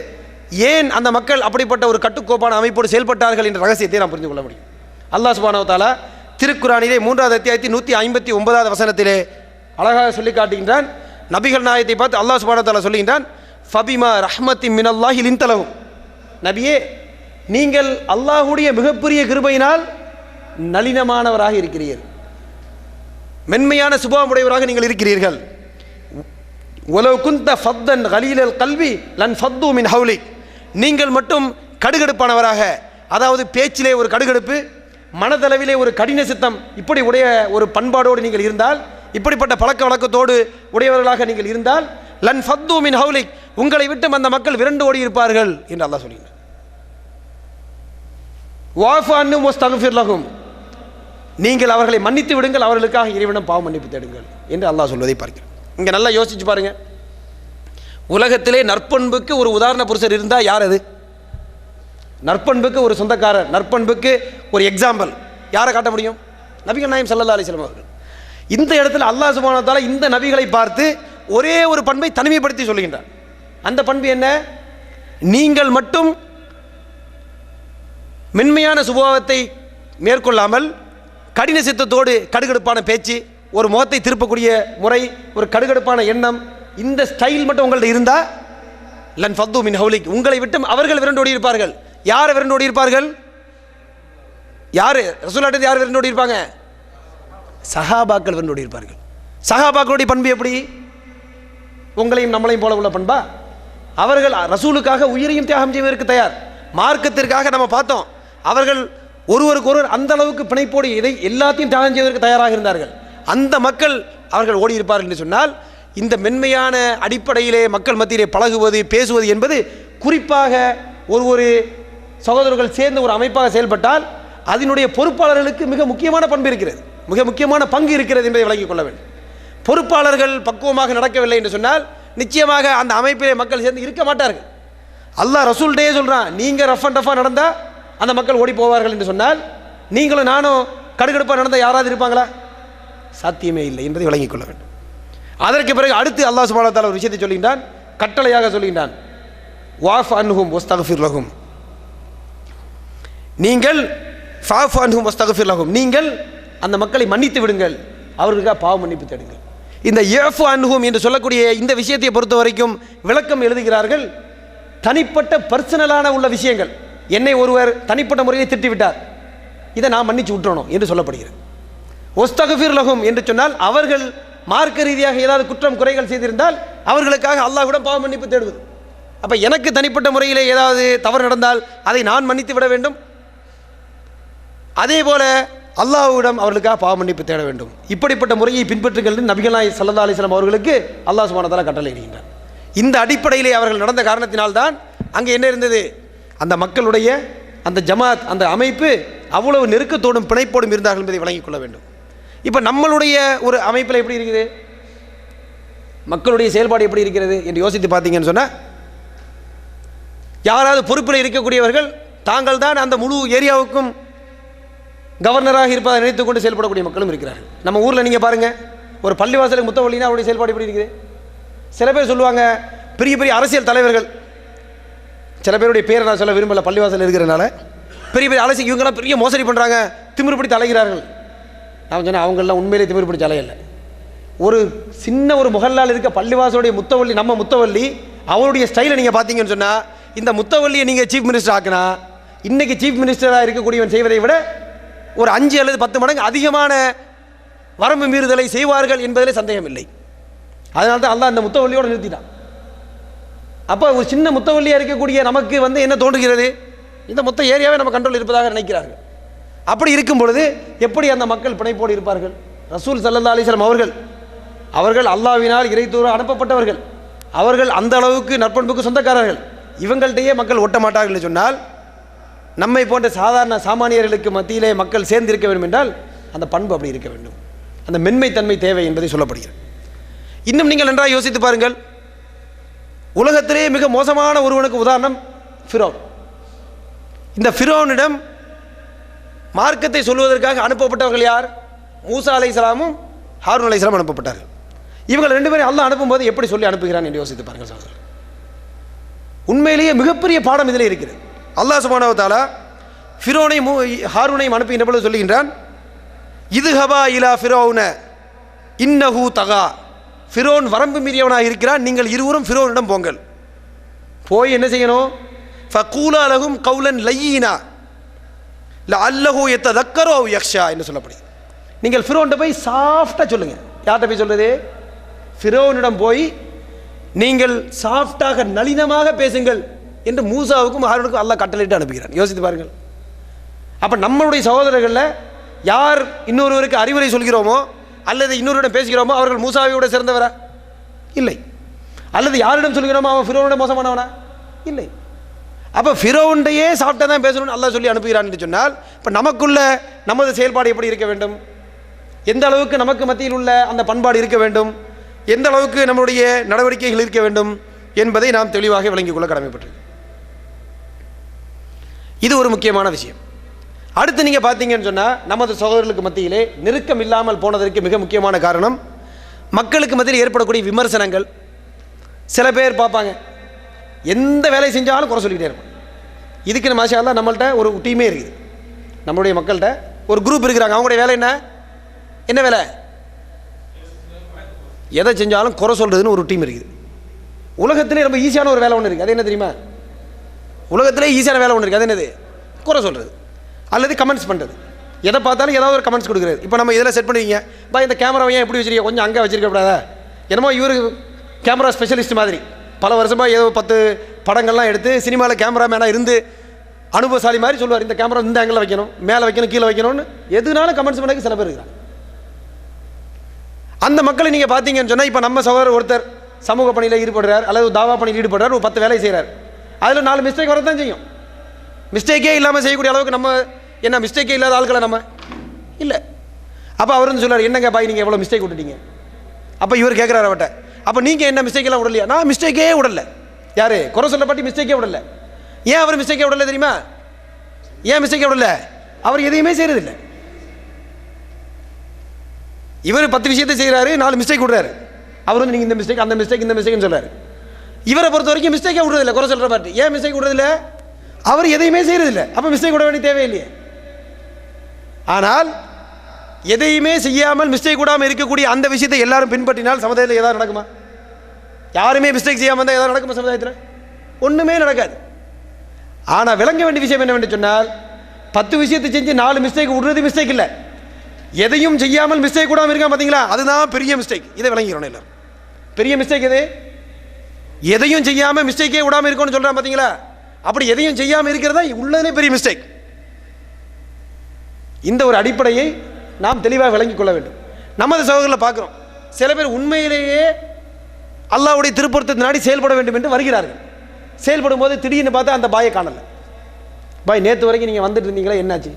ஏன் அந்த மக்கள் அப்படிப்பட்ட ஒரு கட்டுக்கோப்பான அமைப்போடு செயல்பட்டார்கள் என்ற ரகசியத்தை நாம் புரிந்து கொள்ள முடியும். அல்லாஹ் சுப்ஹானஹு வ தஆலா திருக்குர்ஆனிலே 3வது அத்தியாயத்தில் 159வது வசனத்திலே அழகாக சொல்லி காட்டுகின்றான். நபிகள் நாயகத்தை பார்த்து அல்லாஹ் சுப்ஹானஹு வ தஆலா சொல்லுகின்றான், ஃபபிமா ரஹ்மத்தின் மினல்லாஹி லின்தலஹும். நபியே, நீங்கள் அல்லாஹுடைய மிகப்பெரிய கிருபையினால் நளினமானவராக இருக்கிறீர்கள், மென்மையான சுபாவமுடையவராக நீங்கள் இருக்கிறீர்கள். ஒலவ் குந்த ஃபத்தன் கலீலல் கல்வி லன் ஃபத்து மின் ஹவுலிக். நீங்கள் மட்டும் கடுகடுப்பானவராக, அதாவது பேச்சிலே ஒரு கடுகடுப்பு, மனதளவிலே ஒரு கடின சித்தம், இப்படி உடைய ஒரு பண்பாடோடு நீங்கள் இருந்தால், இப்படிப்பட்ட பழக்க வழக்கத்தோடு உடையவர்களாக நீங்கள் இருந்தால், லன் ஃபத்து மின் ஹவுலிக், உங்களை விட்டு அந்த மக்கள் விரண்டு ஓடி இருப்பார்கள் என்று அல்லாஹ் சொல்கிறார். வாஃபு அன்ஹும் வஸ்தக்ஃபிர் லஹும், நீங்கள் அவர்களை மன்னித்து விடுங்கள், அவர்களுக்காக இறைவனிடம் பாவ மன்னிப்பு தேடுங்கள் என்று அல்லாஹ் சொல்வதை பார்க்கிறோம். இங்கே நல்லா யோசிச்சு பாருங்க. உலகத்திலே நற்பண்புக்கு ஒரு உதாரண புருஷர் இருந்தால் யார் அது? நற்பண்புக்கு ஒரு சொந்தக்காரர், நற்பண்புக்கு ஒரு எக்ஸாம்பிள் யாரை காட்ட முடியும்? நபிகள் நாயகம் ஸல்லல்லாஹு அலைஹி வஸல்லம் அவர்கள். இந்த இடத்துல அல்லாஹ் சுப்ஹானஹு வ தஆலா இந்த நபிகளை பார்த்து ஒரே ஒரு பண்பை தனிமைப்படுத்தி சொல்கின்றார். அந்த பண்பு என்ன? நீங்கள் மட்டும் மென்மையான சுபாவத்தை மேற்கொள்ளாமல் கடின சித்தத்தோடு கடுகடுப்பான பேச்சு, ஒரு முகத்தை திருப்பக்கூடிய முறை, ஒரு கடுகடுப்பான எண்ணம், இந்த ஸ்டைல் மட்டும் உங்கள்ட்ட இருந்தால் லன் ஃபத்து மின் ஹவுலிக், உங்களை விட்டு அவர்கள் விரண்டோடி இருப்பார்கள். யார் விரண்டோடி இருப்பார்கள்? யார்? ரசூலுல்லாஹ் யார் விரண்டோடி இருப்பாங்க? சஹாபாக்கள் விரண்டோடி இருப்பார்கள். சஹாபாக்களுடைய பண்பு எப்படி? உங்களையும் நம்மளையும் போல உள்ள பண்பா? அவர்கள் ரசூலுக்காக உயிரையும் தியாகம் செய்வதற்கு தயார். மார்க்கத்திற்காக நம்ம பார்த்தோம், அவர்கள் ஒருவருக்கொருவர் அந்த அளவுக்கு பிணைப்போடு இதை எல்லாத்தையும் தியாகம் செய்வதற்கு தயாராக இருந்தார்கள். அந்த மக்கள் அவர்கள் ஓடி இருப்பார்கள் என்று சொன்னால், இந்த மென்மையான அடிப்படையிலே மக்கள் மத்தியிலே பழகுவது, பேசுவது என்பது குறிப்பாக ஒரு சகோதரர்கள் சேர்ந்து ஒரு அமைப்பாக செயல்பட்டால் அதனுடைய பொறுப்பாளர்களுக்கு மிக முக்கியமான பண்பு இருக்கிறது, மிக முக்கியமான பங்கு இருக்கிறது என்பதை விளங்கிக் கொள்ள வேண்டும். பொறுப்பாளர்கள் பக்குவமாக நடக்கவில்லை என்று சொன்னால் நிச்சயமாக அந்த அமைப்பிலே மக்கள் சேர்ந்து இருக்க மாட்டார்கள். அல்லாஹ் ரசூல்டே சொல்கிறான், நீங்கள் ரஃப் அண்ட் டஃபாக நடந்தால் அந்த மக்கள் ஓடி போவார்கள் என்று சொன்னால், நீங்களும் நானும் கடுகடுப்பாக நடந்தால் யாராவது இருப்பாங்களா? சாத்தியமே இல்லை என்பதை விளங்கிக் கொள்ள வேண்டும். அதற்கு பிறகு அடுத்து அல்லாஹ் சுப்ஹானஹு வ தஆலா ஒரு விஷயத்தை சொல்கின்றான், கட்டளையாக சொல்கின்றான், வாஃப் அன்ஹும் வஸ்தக்ஃபிர் லஹும். நீங்கள் ஃபாஃப் அன்ஹும் வஸ்தக்ஃபிர் லஹும், நீங்கள் அந்த மக்களை மன்னித்து விடுங்கள், அவர்களுக்காக பாவ மன்னிப்பு தேடுங்கள். இந்த யஃபு அன்ஹும் என்று சொல்லக்கூடிய இந்த விஷயத்தை பொறுத்த வரைக்கும் விளக்கம் எழுதுகிறார்கள், தனிப்பட்ட பர்சனலான உள்ள விஷயங்கள். என்னை ஒருவர் தனிப்பட்ட முறையில் திட்டிவிட்டார், இதை நான் மன்னிச்சு விட்டுறணும் என்று சொல்லப்படுகிறது. ஒஸ்தக்ஃபிர் லஹும் என்று சொன்னால் அவர்கள் மார்க்க ரீதியாக ஏதாவது குற்றம் குறைகள் செய்திருந்தால் அவர்களுக்காக அல்லாஹ்விடம் பாவ மன்னிப்பு தேடுவது. அப்போ எனக்கு தனிப்பட்ட முறையில் ஏதாவது தவறு நடந்தால் அதை நான் மன்னித்து விட வேண்டும். அதே போல அல்லாஹ்விடம் அவர்களுக்காக பாவ மன்னிப்பு தேட வேண்டும். இப்படிப்பட்ட முறையை பின்பற்றுங்கள் நபிகள் நாயகம் ஸல்லல்லாஹு அலைஹி வஸல்லம் அவர்களுக்கு அல்லாஹ் சுப்ஹானஹு வ தஆலா கட்டளையிடுகின்றார். இந்த அடிப்படையிலே அவர்கள் நடந்த காரணத்தினால்தான் அங்கே என்ன இருந்தது, அந்த மக்களுடைய அந்த ஜமாத் அந்த அமைப்பு அவ்வளவு நெருக்கத்தோடும் பிணைப்போடும் இருந்தார்கள் என்பதை விளங்கிக் கொள்ள வேண்டும். இப்போ நம்மளுடைய ஒரு அமைப்பில் எப்படி இருக்குது, மக்களுடைய செயல்பாடு எப்படி இருக்கிறது என்று யோசித்து பார்த்தீங்கன்னு சொன்னால், யாராவது பொறுப்பில் இருக்கக்கூடியவர்கள் தாங்கள் தான் அந்த முழு ஏரியாவுக்கும் கவர்னராக இருப்பதை நினைத்துக் கொண்டு செயல்படக்கூடிய மக்களும் இருக்கிறார்கள். நம்ம ஊரில் நீங்கள் பாருங்கள், ஒரு பள்ளிவாசலுக்கு முத்தவள்ளினா அவருடைய செயல்பாடு எப்படி இருக்குது. சில பேர் சொல்லுவாங்க, பெரிய பெரிய அரசியல் தலைவர்கள், சில பேருடைய பேரை நான் சொல்ல விரும்பல பள்ளிவாசல் இருக்கிறனால, பெரிய பெரிய அரசியல் இவங்கெல்லாம் பெரிய மோசடி பண்ணுறாங்க, திமிரு பிடித்து அலைகிறார்கள். நான் சொன்னேன், அவங்களெலாம் உண்மையிலே திமிரு பிடிச்ச அலையல்ல. ஒரு சின்ன ஒரு முகல்லால் இருக்க பள்ளிவாசலுடைய முத்தவள்ளி, நம்ம முத்தவள்ளி, அவருடைய ஸ்டைலை நீங்கள் பார்த்தீங்கன்னு சொன்னால், இந்த முத்தவள்ளியை நீங்கள் சீஃப் மினிஸ்டர் ஆக்கினா இன்றைக்கி சீஃப் மினிஸ்டராக இருக்கக்கூடியவன் செய்வதை விட ஒரு 5 அல்லது 10 மடங்கு அதிகமான வரம்பு மீறுதலை செய்வார்கள் என்பதில் சந்தேகம் இல்லை. அதனால தான் அல்லாஹ் அந்த முத்தவள்ளியோடு நிறுத்திட்டான். அப்போ ஒரு சின்ன முத்தவள்ளியாக இருக்கக்கூடிய நமக்கு என்ன தோன்றுகிறது, இந்த மொத்த ஏரியாவே நம்ம கண்ட்ரோல் இருப்பதாக நினைக்கிறார்கள். அப்படி இருக்கும் பொழுது எப்படி அந்த மக்கள் பிணைப்போடு இருப்பார்கள்? ரசூல் ஸல்லல்லாஹு அலைஹி வஸல்லம் அவர்கள் அல்லாஹ்வினால் இறைத்தூதர் அனுப்பப்பட்டவர்கள், அவர்கள் அந்த அளவுக்கு நற்பண்புக்கு சொந்தக்காரர்கள். இவங்கள்டையே மக்கள் ஒட்ட மாட்டார்கள் சொன்னால், நம்மை போன்ற சாதாரண சாமானியர்களுக்கு மத்தியிலே மக்கள் சேர்ந்து இருக்க வேண்டும் என்றால் அந்த பண்பு அப்படி இருக்க வேண்டும், அந்த மென்மைத்தன்மை தேவை என்பதை சொல்லப்படுகிறது. இன்னும் நீங்கள் நன்றாக யோசித்து பாருங்கள், உலகத்திலே மிக மோசமான ஒருவனுக்கு உதாரணம் ஃபிரௌன். இந்த ஃபிரௌனிடம் மார்க்கத்தை சொல்வதற்காக அனுப்பப்பட்டவர்கள் யார்? மூசா அலைஹிஸ்ஸலாமும் ஹாரூன் அலைஹிஸ்ஸலாம் அனுப்பப்பட்டார்கள். இவங்க 2 பேரும் அல்லாஹ் அனுப்பும்போது எப்படி சொல்லி அனுப்புகிறான் என்று யோசித்து பாருங்கள் சகோதரர். உண்மையிலேயே மிகப்பெரிய பாடம் இதில் இருக்கிறது. அல்லாஹ் சுப்ஹானஹு வ தஆலா ஃபிரௌனையும் ஹாரூனையும் அனுப்புகின்ற பொழுது சொல்லுகின்றான், இதுஹபா இலா ஃபிரௌன இன்னஹு தகா. ஃபிரௌன் வரம்பு மீறியவனாக இருக்கிறான், நீங்கள் இருவரும் ஃபிரௌனிடம் போங்கள். போய் என்ன செய்யணும்? ஃபகூலா லஹும் கௌலன் லய்யினா லஅல்லஹு யததக்கரு அவ் யக்ஷா என்று சொல்லப்படுது. நீங்கள் ஃபிரௌன்கிட்ட போய் சாஃப்டாக சொல்லுங்கள். யார்கிட்ட போய் சொல்கிறது? ஃபிரௌனிடம் போய் நீங்கள் சாஃப்டாக நளினமாக பேசுங்கள் என்று மூசாவுக்கும் ஹாரூனுக்கும் அல்லாஹ் கட்டளையிட்டு அனுப்புகிறான். யோசித்து பாருங்கள். அப்போ நம்மளுடைய சகோதரர்களில் யார் இன்னொருவருக்கு அறிவுரை சொல்கிறோமோ அல்லது இன்னொருடன் பேசுகிறோமோ அவர்கள் மூசாவையோட சிறந்தவரா? இல்லை. அல்லது யாரிடம் சொல்கிறோமோ அவன் ஃபிரௌனோட மோசமானவனா? இல்லை. அப்போ ஃபிரௌன்டையே சாஃப்டாக தான் பேசணும்னு அல்லாஹ் சொல்லி அனுப்புகிறான் என்று சொன்னால், இப்போ நமக்குள்ள நமது செயல்பாடு எப்படி இருக்க வேண்டும், எந்த அளவுக்கு நமக்கு மத்தியில் உள்ள அந்த பண்பாடு இருக்க வேண்டும், எந்த அளவுக்கு நம்முடைய நடவடிக்கைகள் இருக்க வேண்டும் என்பதை நாம் தெளிவாக விளங்கிக் கொள்ள கடமைப்பட்டிருக்கு. இது ஒரு முக்கியமான விஷயம். அடுத்து நீங்கள் பார்த்தீங்கன்னு சொன்னால், நமது சகோதரர்களுக்கு மத்தியிலே நெருக்கம் இல்லாமல் போனதற்கு மிக முக்கியமான காரணம் மக்களுக்கு மத்தியில் ஏற்படக்கூடிய விமர்சனங்கள். சில பேர் பார்ப்பாங்க, எந்த வேலை செஞ்சாலும் குறை சொல்லிக்கிட்டே இருப்பாங்க. இதுக்கு மாஷா அல்லாஹ் நம்மள்கிட்ட ஒரு டீமே இருக்குது. நம்மளுடைய மக்கள்கிட்ட ஒரு குரூப் இருக்கிறாங்க. அவங்களுடைய வேலை என்ன வேலை? எதை செஞ்சாலும் குறை சொல்கிறதுன்னு ஒரு டீம் இருக்குது. உலகத்திலே ரொம்ப ஈஸியான ஒரு வேலை ஒன்று இருக்குது. அது என்ன தெரியுமா? உலகத்திலே ஈஸியான வேலை ஒன்று இருக்குது. அது என்னது? குறை சொல்கிறது அல்லது கமெண்ட்ஸ் பண்ணுறது. எதை பார்த்தாலும் ஏதாவது ஒரு கமெண்ட்ஸ் கொடுக்குறது. இப்போ நம்ம இதில் செட் பண்ணுவீங்க, இந்த கேமராவை ஏன் எப்படி வச்சிருக்கீங்க, கொஞ்சம் அங்கே வச்சிருக்கக்கூடாதா? என்னமோ இவர் கேமரா ஸ்பெஷலிஸ்ட் மாதிரி பல வருஷமாக ஏதோ 10 படங்கள்லாம் எடுத்து சினிமாவில் கேமராமேனாக இருந்து அனுபவசாலி மாதிரி சொல்லுவார், இந்த கேமரா இந்த ஆங்கிளில் வைக்கணும், மேலே வைக்கணும், கீழே வைக்கணும்னு எதுனாலும் கமெண்ட்ஸ் பண்ணக்கு சில பேர் இருக்கிறாங்க. அந்த மக்களை நீங்கள் பார்த்தீங்கன்னு சொன்னால், இப்போ நம்ம சகோதரர் ஒருத்தர் சமூக பணியில் ஈடுபடுறார் அல்லது தாவா பணியில் ஈடுபடுறார், ஒரு 10 வேலை செய்கிறார். அதில் 4 மிஸ்டேக் வரதான் செய்யும். மிஸ்டேக்கே இல்லாமல் செய்யக்கூடிய அளவுக்கு நம்ம என்ன மிஸ்டேக்கே இல்லாத ஆட்களை நம்ம இல்லை. அப்போ அவர் வந்து சொல்கிறார், என்னங்க பாய் நீங்கள் எவ்வளோ மிஸ்டேக் விட்டுட்டீங்க? அப்போ இவர் கேட்குறாரு அவட்ட, அப்போ நீங்கள் என்ன மிஸ்டேக்கெல்லாம் விடலையா? நான் மிஸ்டேக்கே விடல. யார் குறை சொல்லப்பட்டு மிஸ்டேக்கே விடல. ஏன் அவர் மிஸ்டேக்கே விடல தெரியுமா? ஏன் மிஸ்டேக்கே விடல? அவர் எதையுமே செய்கிறதில்லை. இவர் 10 விஷயத்தை செய்கிறாரு, 4 மிஸ்டேக் விடுறாரு. அவர் வந்து நீங்கள் இந்த மிஸ்டேக் அந்த மிஸ்டேக் இந்த மிஸ்டேக்னு சொல்கிறார். இவரை பொறுத்த வரைக்கும் மிஸ்டேக்கே விடுறதில்லை, குறை சொல்கிற பார்த்து. ஏன் மிஸ்டேக் விடுறதில்லை? அவர் எதையுமே செய்கிறதில்லை. அப்போ மிஸ்டேக் விட வேண்டிய தேவையில்லையே. ஆனால் எதையுமே செய்யாமல் மிஸ்டேக் விடாமல் இருக்கக்கூடிய அந்த விஷயத்தை எல்லாரும் பின்பற்றினால் சமுதாயத்தில் ஏதாவது நடக்குமா? யாருமே மிஸ்டேக் செய்யாமல் இருந்தால் ஏதாவது நடக்குமா சமுதாயத்தில்? ஒன்றுமே நடக்காது. ஆனால் விளங்க வேண்டிய விஷயம் என்னவென்று சொன்னால், 10 விஷயத்தை செஞ்சு 4 மிஸ்டேக் விடுறது மிஸ்டேக் இல்லை. எதையும் செய்யாமல் மிஸ்டேக் கூடாமல் இருக்கான் பார்த்தீங்களா, அதுதான் பெரிய மிஸ்டேக். இதை விளங்கிக்கிறோம் எல்லாரும். பெரிய மிஸ்டேக் எது? எதையும் செய்யாமல் மிஸ்டேக்கே விடாமல் இருக்கும்னு சொல்கிறான் பார்த்தீங்களா, அப்படி எதையும் செய்யாமல் இருக்கிறதா உள்ளதே பெரிய மிஸ்டேக். இந்த ஒரு அடிப்படையை நாம் தெளிவாக விளங்கிக் கொள்ள வேண்டும். நமது சகோதரர்களை பார்க்குறோம், சில பேர் உண்மையிலேயே அல்லாஹ்வுடைய திருப்பொருத்தத்தை நாடி செயல்பட வேண்டும் என்று வருகிறார்கள். செயல்படும் போது திடீர்னு பார்த்தா அந்த பாயை காணலை. பாய் நேற்று வரைக்கும் நீங்கள் வந்துட்டு இருந்தீங்களா, என்னாச்சு,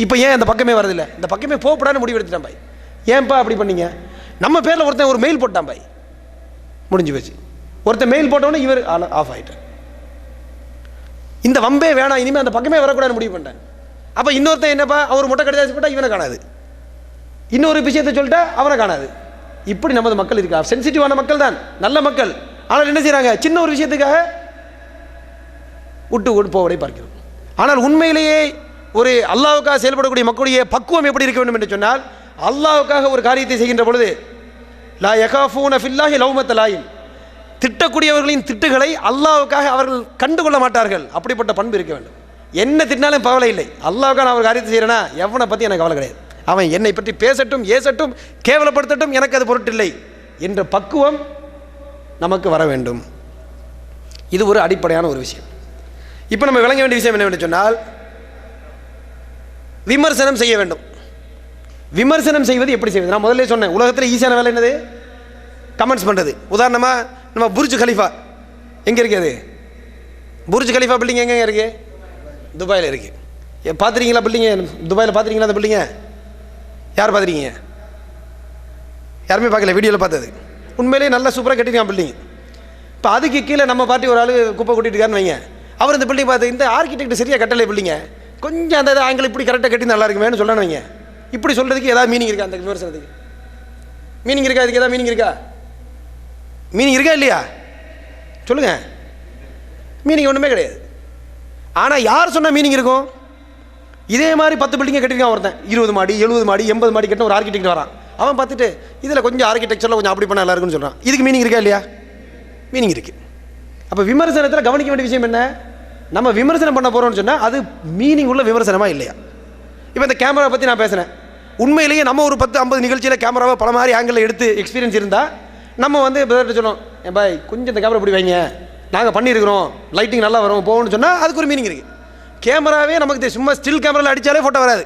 இப்போ ஏன் அந்த பக்கமே வரதில்லை, இந்த பக்கமே போகப்படான்னு முடிவு எடுத்துட்டான் பாய். ஏன்பா அப்படி பண்ணீங்க? நம்ம பேரில் ஒருத்தன் ஒரு மெயில் போட்டான் பாய், முடிஞ்சு போச்சு. ஒருத்தன் மெயில் போட்டோன்னே இவர் ஆஃப் ஆகிட்டார். இந்த வம்பே வேணாம், இனிமேல் அந்த பக்கமே வரக்கூடாதுன்னு முடிவு பண்ணிட்டேன். அப்போ இன்னொருத்தன் என்னப்பா, அவர் மொட்டை கடிதாசி போட்டால் இவனை காணாது, இன்னொரு விஷயத்தை சொல்லிட்டா அவனை காணாது. இப்படி நமது மக்கள் இருக்கா, சென்சிட்டிவான மக்கள் தான், நல்ல மக்கள். ஆனால் என்ன செய்கிறாங்க, சின்ன ஒரு விஷயத்துக்காக விட்டு போவதை பார்க்கிறோம். ஆனால் உண்மையிலேயே ஒரு அல்லாஹ்வுக்காக செயல்படக்கூடிய மக்களுடைய பக்குவம் எப்படி இருக்க வேண்டும் என்று சொன்னால், அல்லாஹ்வுக்காக ஒரு காரியத்தை செய்கின்ற பொழுது லா யகாஃபூன ஃபில்லாஹி லௌமத்த லாயிம், திட்டக்கூடியவர்களின் திட்டுகளை அல்லாஹ்வுக்காக அவர்கள் கண்டுகொள்ள மாட்டார்கள். அப்படிப்பட்ட பண்பு இருக்க வேண்டும். என்ன திட்டினாலும் கவலை இல்லை, அல்லாஹ்வுக்காக நான் ஒரு காரியத்தை செய்கிறேன்னா எவனை பற்றி எனக்கு கவலை கிடையாது, அவன் என்னை பற்றி பேசட்டும் ஏசட்டும் கேவலப்படுத்தட்டும் எனக்கு அது பொருட்டில்லை என்ற பக்குவம் நமக்கு வர வேண்டும். இது ஒரு அடிப்படையான ஒரு விஷயம். இப்போ நம்ம விளங்க வேண்டிய விஷயம் என்னவென்று சொன்னால், விமர்சனம் செய்ய வேண்டும். விமர்சனம் செய்வது எப்படி செய்வது? நான் முதல்ல சொன்னேன், உலகத்தில் ஈஸியான வேலை என்னது, கமெண்ட்ஸ் பண்ணுறது. உதாரணமாக நம்ம புர்ஜ் கலீஃபா எங்கே இருக்குது? புர்ஜ் கலீஃபா பில்டிங் எங்கே இருக்குது? துபாயில் இருக்குது. பார்த்துருக்கீங்களா பில்டிங்க? துபாயில் பார்த்துருக்கீங்களா அந்த பில்டிங்கை? யார் பார்த்துருக்கீங்க? யாருமே பார்க்கல, வீடியோவில் பார்த்தது. உண்மையிலேயே நல்லா சூப்பராக கட்டிருக்கான் பில்டிங். இப்போ அதுக்கு கீழே நம்ம பார்ட்டி ஒரு ஆள் குப்பை கொட்டிட்டு இருக்காருன்னு வைங்க, அவர் இந்த பில்டிங் பார்த்து இந்த ஆர்கிடெக்ட் சரியாக கட்டலை பில்டிங்க, கொஞ்சம் அந்த ஆங்கிள் இப்படி கரெக்டாக கட்டி நல்லா இருக்குமேனு சொல்லணும் வைங்க. இப்படி சொல்கிறதுக்கு ஏதாவது மீனிங் இருக்கா? அந்த விமர்சனத்துக்கு மீனிங் இருக்கா? அதுக்கு ஏதாவது மீனிங் இருக்கா? மீனிங் இருக்கா இல்லையா? சொல்லுங்கள். மீனிங் ஒன்றுமே கிடையாது. ஆனால் யார் சொன்னால் மீனிங் இருக்கும்? இதே மாதிரி 10 பில்டிங்கை கட்டிருக்கான் ஒருத்தன், 20 மாடி 70 மாடி 80 மாடி கட்டின ஒரு ஆர்கிடெக்ட் வரான். அவன் பார்த்துட்டு இதில் கொஞ்சம் ஆர்கிடெக்சரில் கொஞ்சம் அப்படி பண்ண நல்லா இருக்குன்னு சொல்கிறான். இதுக்கு மீனிங் இருக்கா இல்லையா? மீனிங் இருக்குது. அப்போ விமர்சனத்தில் கவனிக்க வேண்டிய விஷயம் என்ன, நம்ம விமர்சனம் பண்ண போகிறோம்னு சொன்னால் அது மீனிங் உள்ள விமர்சனமாக இல்லையா? இப்போ இந்த கேமரா பற்றி நான் பேசுகிறேன், உண்மையிலேயே நம்ம ஒரு 10-50 நிகழ்ச்சியில் கேமராவை பல மாதிரி ஆங்கிளில் எடுத்து எக்ஸ்பீரியன்ஸ் இருந்தால் நம்ம வந்து பிரதர்கிட்ட சொன்னோம், என் பாய் கொஞ்சம் இந்த கேமரா இப்படி வைங்க, நாங்கள் பண்ணியிருக்கிறோம், லைட்டிங் நல்லா வரும் போகணும்னு சொன்னால் அதுக்கு ஒரு மீனிங் இருக்குது. கேமராவே நமக்கு சும்மா ஸ்டில் கேமராவில் அடித்தாலே ஃபோட்டோ வராது.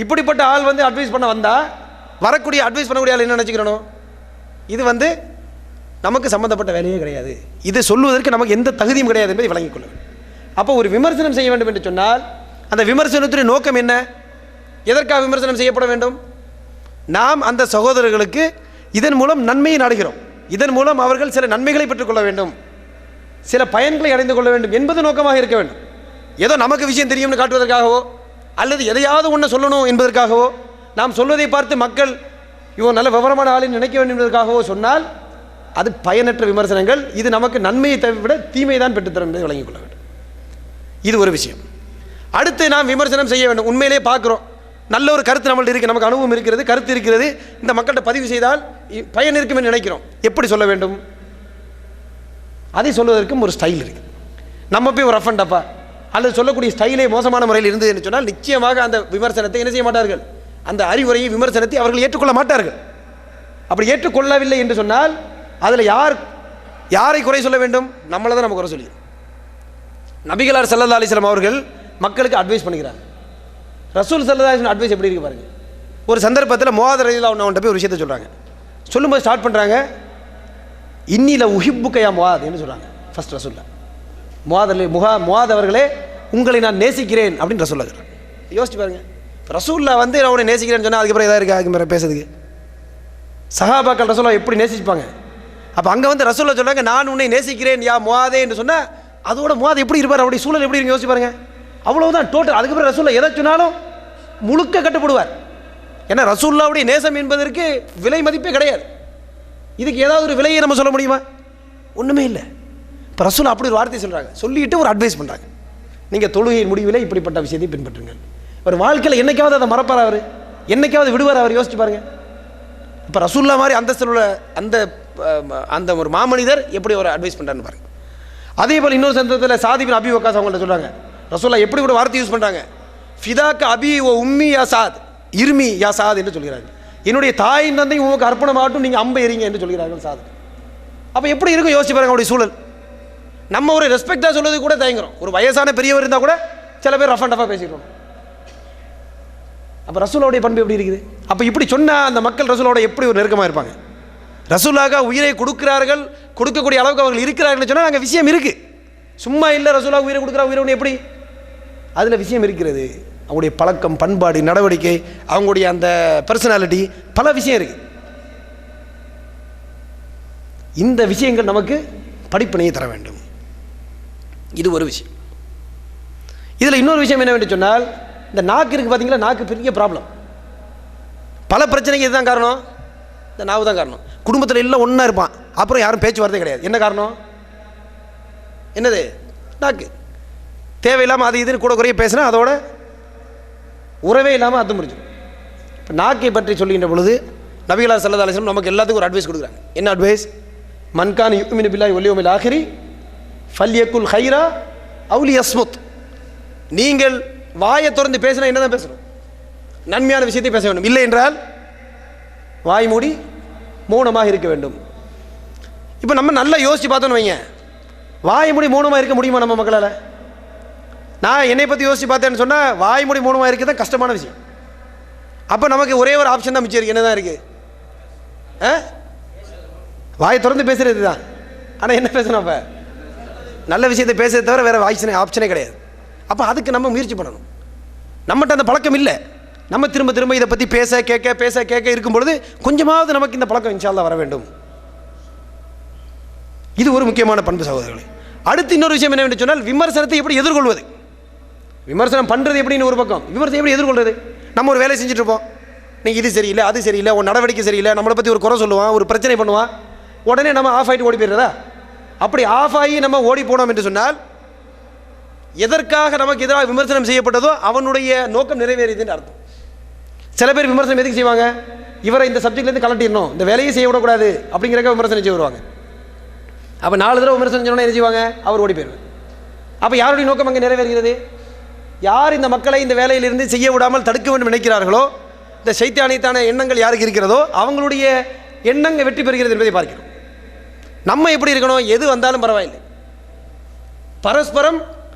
இப்படிப்பட்ட ஆள் வந்து அட்வைஸ் பண்ண வந்தால் வரக்கூடிய அட்வைஸ் பண்ணக்கூடிய ஆள் என்ன நினச்சிக்கிறணும், இது வந்து நமக்கு சம்மந்தப்பட்ட வேலையே கிடையாது, இது சொல்லுவதற்கு நமக்கு எந்த தகுதியும் கிடையாது என்பதை விளங்கிக் கொள்ள வேண்டும். அப்போ ஒரு விமர்சனம் செய்ய வேண்டும் என்று சொன்னால் அந்த விமர்சனத்துடைய நோக்கம் என்ன, எதற்காக விமர்சனம் செய்யப்பட வேண்டும்? நாம் அந்த சகோதரர்களுக்கு இதன் மூலம் நன்மையை நாடுகிறோம், இதன் மூலம் அவர்கள் சில நன்மைகளை பெற்றுக்கொள்ள வேண்டும், சில பயன்களை அடைந்து கொள்ள வேண்டும் என்பது நோக்கமாக இருக்க வேண்டும். ஏதோ நமக்கு விஷயம் தெரியும்னு காட்டுவதற்காகவோ அல்லது எதையாவது ஒன்று சொல்லணும் என்பதற்காகவோ நாம் சொல்வதை பார்த்து மக்கள் இவன் நல்ல விவரமான ஆளின் நினைக்க வேண்டும் என்பதற்காகவோ சொன்னால் அது பயனற்ற விமர்சனங்கள். இது நமக்கு நன்மையை விட தீமை தான் பெற்றுத்தரும் என்பதை விளங்கிக் கொள்ள வேண்டும். இது ஒரு விஷயம். அடுத்து நாம் விமர்சனம் செய்ய வேண்டும். உண்மையிலே பார்க்குறோம், நல்ல ஒரு கருத்து நம்மள்ட்ட இருக்குது, நமக்கு அனுபவம் இருக்கிறது, கருத்து இருக்கிறது, இந்த மக்கள்கிட்ட பதிவு செய்தால் பயன் இருக்கும் என்று நினைக்கிறோம். எப்படி சொல்ல வேண்டும்? அதை சொல்வதற்கும் ஒரு ஸ்டைல் இருக்குது. நம்ம போய் ஒரு ரஃப் அண்ட் டஃபா அல்லது சொல்லக்கூடிய ஸ்டைலே மோசமான முறையில் இருந்தது என்று சொன்னால் நிச்சயமாக அந்த விமர்சனத்தை என்ன செய்ய மாட்டார்கள், அந்த அறிவுரையை விமர்சனத்தை அவர்கள் ஏற்றுக்கொள்ள மாட்டார்கள். அப்படி ஏற்றுக்கொள்ளவில்லை என்று சொன்னால் அதில் யாரை குறை சொல்ல வேண்டும்? நம்மளை தான் நம்ம குறை சொல்லி. நபிகளார் ஸல்லல்லாஹு அலைஹி வஸல்லம் அவர்கள் மக்களுக்கு அட்வைஸ் பண்ணுகிறார். ரசூல் ஸல்லல்லாஹு அலைஹி வஸல்லம் அட்வைஸ் எப்படி இருக்கு பாருங்க. ஒரு சந்தர்ப்பத்தில் முஆத் ரலியல்லாஹு அன்ஹு போய் ஒரு விஷயத்தை சொல்கிறாங்க. சொல்லும்போது ஸ்டார்ட் பண்ணுறாங்க, இன்னில உஹிப்புக யா முஆத் என்று சொல்கிறாங்க. ஃபர்ஸ்ட் ரசூல்லா முஆத் அவர்களே உங்களை நான் நேசிக்கிறேன் அப்படின்னு ரசூல்லா சொல்கிறாங்க. யோசிச்சு பாருங்க, ரசூல்லா வந்து நான் உன்னை நேசிக்கிறேன்னு சொன்னால் அதுக்கப்புறம் எதாவது இருக்கா அதுக்கு பேசுறதுக்கு? சஹாபாக்கள் ரசூல்லா எப்படி நேசிப்பாங்க? அப்போ அங்கே வந்து ரசூல்லா சொல்கிறாங்க, நான் உன்னை நேசிக்கிறேன் யா முஆதே என்று சொன்னால் அதோட முஆத் எப்படி இருப்பார், அவருடைய சூழல் எப்படி இருக்கு யோசிச்சு பாருங்க. அவ்வளவுதான் டோட்டல். அதுக்கப்புறம் ரசூல்லா எதை சொன்னாலும் முழுக்க கட்டுப்படுவார். ஏன்னா ரசூல்லாவுடைய நேசம் என்பதற்கு விலை மதிப்பே கிடையாது. இதுக்கு ஏதாவது ஒரு விலையை நம்ம சொல்ல முடியுமா? ஒன்றுமே இல்லை. இப்போ ரசூல் அப்படி ஒரு வார்த்தை சொல்கிறாங்க, சொல்லிட்டு ஒரு அட்வைஸ் பண்ணுறாங்க, நீங்கள் தொழுகையின் முடிவில் இப்படிப்பட்ட விஷயத்தை பின்பற்றுங்கள். ஒரு வாழ்க்கையில் என்னைக்காவது அதை மறப்பார் அவர், என்னைக்காவது விடுவார் அவர்? யோசிச்சு பாருங்கள். இப்போ ரசூல்லா மாதிரி அந்தஸ்தில் உள்ள அந்த ஒரு மாமனிதர் எப்படி ஒரு அட்வைஸ் பண்ணுறான்னு பாருங்க. அதே போல் இன்னொரு சந்தர்ப்பத்தில் சாத் இப்னு அபி வக்காஸ் அவங்கள்ட்ட சொல்கிறாங்க, ரசூல்லா எப்படி ஒரு வார்த்தை யூஸ் பண்ணுறாங்க, ஃபிதாக்க அபி ஓ உம்மி யா சாத், இருமி யா சாத் என்று சொல்கிறார்கள். என்னுடைய தாயின் தந்தை உங்களுக்கு அர்ப்பணமாகட்டும், நீங்கள் அம்பை எறிங்க என்று சொல்கிறார்கள் சாது. அப்போ எப்படி இருக்கும் யோசிச்சு பாருங்க அவருடைய சூழல். நம்ம ஒரு ரெஸ்பெக்டாக சொல்வது கூட தயங்குறோம். ஒரு வயசான பெரியவர் இருந்தால் கூட சில பேர் ரஃப் அண்ட் டஃபாக பேசிடுறோம். அப்போ ரசூலுடைய பண்பு எப்படி இருக்குது? அப்போ இப்படி சொன்னால் அந்த மக்கள் ரசூலோட எப்படி ஒரு நெருக்கமாக இருப்பாங்க? ரசூலாக உயிரை கொடுக்கிறார்கள், கொடுக்கக்கூடிய அளவுக்கு அவர்கள் இருக்கிறார்கள் சொன்னால் அங்கே விஷயம் இருக்குது. சும்மா இல்லை ரசூலாக உயிரை கொடுக்குறா உயிரை எப்படி? அதில் விஷயம் இருக்கிறது. அவங்களுடைய பழக்கம், பண்பாடு, நடவடிக்கை, அவங்களுடைய அந்த பர்சனாலிட்டி, பல விஷயம் இருக்குது. இந்த விஷயங்கள் நமக்கு படிப்பினையை தர வேண்டும். இது ஒரு விஷயம். இதில் இன்னொரு விஷயம் என்னவென்று சொன்னால், இந்த நாக்கு இருக்குது பார்த்தீங்களா, நாக்கு பெரிய ப்ராப்ளம். பல பிரச்சனைக்கு இதுதான் காரணம், இந்த நாவு தான் காரணம். குடும்பத்தில் எல்லாம் ஒன்றா இருப்பான், அப்புறம் யாரும் பேச்சுவார்த்தை கிடையாது. என்ன காரணம்? என்னது? நாக்கு. தேவையில்லாமல் அது இதுன்னு கூட குறைய பேசினா அதோட உறவே இல்லாமல் அது முடிஞ்சிடும். இப்போ நாக்கை பற்றி சொல்லுகின்ற பொழுது நபிகளார் ஸல்லல்லாஹு அலைஹி வஸல்லம் நமக்கு எல்லாத்துக்கும் ஒரு அட்வைஸ் கொடுக்குறாங்க. என்ன அட்வைஸ்? மன்கான் யுமினு பில்லாஹி வல் யௌமில் ஆகிரி ஃபல்யகுல் ஹைரா அவு லியஸ்முத். நீங்கள் வாயை திறந்து பேசினா என்ன தான் பேசணும்? நன்மையான விஷயத்தை பேச வேண்டும். இல்லை என்றால் வாய் மூடி மௌனமாக இருக்க வேண்டும். இப்போ நம்ம நல்லா யோசித்து பார்த்தோன்னு வைங்க, வாய் மூடி மௌனமாக இருக்க முடியுமா நம்ம மக்களால்? நான் என்னை பற்றி யோசித்து பார்த்தேன்னு சொன்னால் வாய் மூடி மௌனமாக இருக்க தான் கஷ்டமான விஷயம். அப்போ நமக்கு ஒரே ஒரு ஆப்ஷன் தான் மிச்சம் இருக்குது. என்ன தான் இருக்குது? வாயை திறந்து பேசுகிறது தான். ஆனால் என்ன பேசணும்? அப்போ நல்ல விஷயத்தை பேசுறதை தவிர வேறு ஆப்ஷனே கிடையாது. அப்போ அதுக்கு நம்ம முயற்சி பண்ணணும். நம்மகிட்ட அந்த பழக்கம் இல்லை. நம்ம திரும்ப திரும்ப இதை பற்றி பேச கேட்க இருக்கும் பொழுது கொஞ்சமாவது நமக்கு இந்த பழக்கம் இன்ஷா அல்லாஹ் வர வேண்டும். இது ஒரு முக்கியமான பண்பு சகோதரர்களே. அடுத்து இன்னொரு விஷயம் என்னவென்று சொன்னால், விமர்சனத்தை எப்படி எதிர்கொள்வது? விமர்சனம் பண்ணுறது எப்படின்னு ஒரு பக்கம், விமர்சனம் எப்படி எதிர்கொள்வது? நம்ம ஒரு வேலை செஞ்சுட்டு இருப்போம், நீங்கள் இது சரியில்லை, அது சரியில்லை, ஒரு நடவடிக்கை சரியில்லை, நம்மளை பற்றி ஒரு குறை சொல்லுவான், ஒரு பிரச்சனை பண்ணுவான், உடனே நம்ம ஆஃப் ஆகிட்டு ஓடி போயிடுறதா? அப்படி ஆஃப் ஆகி நம்ம ஓடி போனோம் என்று சொன்னால், எதற்காக நமக்கு எதிராக விமர்சனம் செய்யப்பட்டதோ அவனுடைய நோக்கம் நிறைவேறியதுன்னு அர்த்தம். சில பேர் விமர்சனம் எதுக்கு செய்வாங்க? இவரை இந்த சப்ஜெக்ட்லேருந்து கலட்டிடணும், இந்த வேலையை செய்ய விடக்கூடாது அப்படிங்கிறக்க விமர்சனம் செய்ய வருவாங்க. அப்போ 4 தடவை விமர்சனம் சொன்னால் என்ன செய்வாங்க? அவர் ஓடி போயிடுவார். அப்போ யாருடைய நோக்கம் அங்கே நிறைவேறுகிறது? யார் இந்த மக்களை இந்த வேலையிலிருந்து செய்ய விடாமல் தடுக்க வேண்டும் நினைக்கிறார்களோ, இந்த சைத்தானியத்தான எண்ணங்கள் யாருக்கு இருக்கிறதோ அவங்களுடைய எண்ணங்கள் வெற்றி பெறுகிறது என்பதை பார்க்கிறோம். நம்ம எப்படி இருக்கணும்? எது வந்தாலும் பரவாயில்லை, பரஸ்பரம்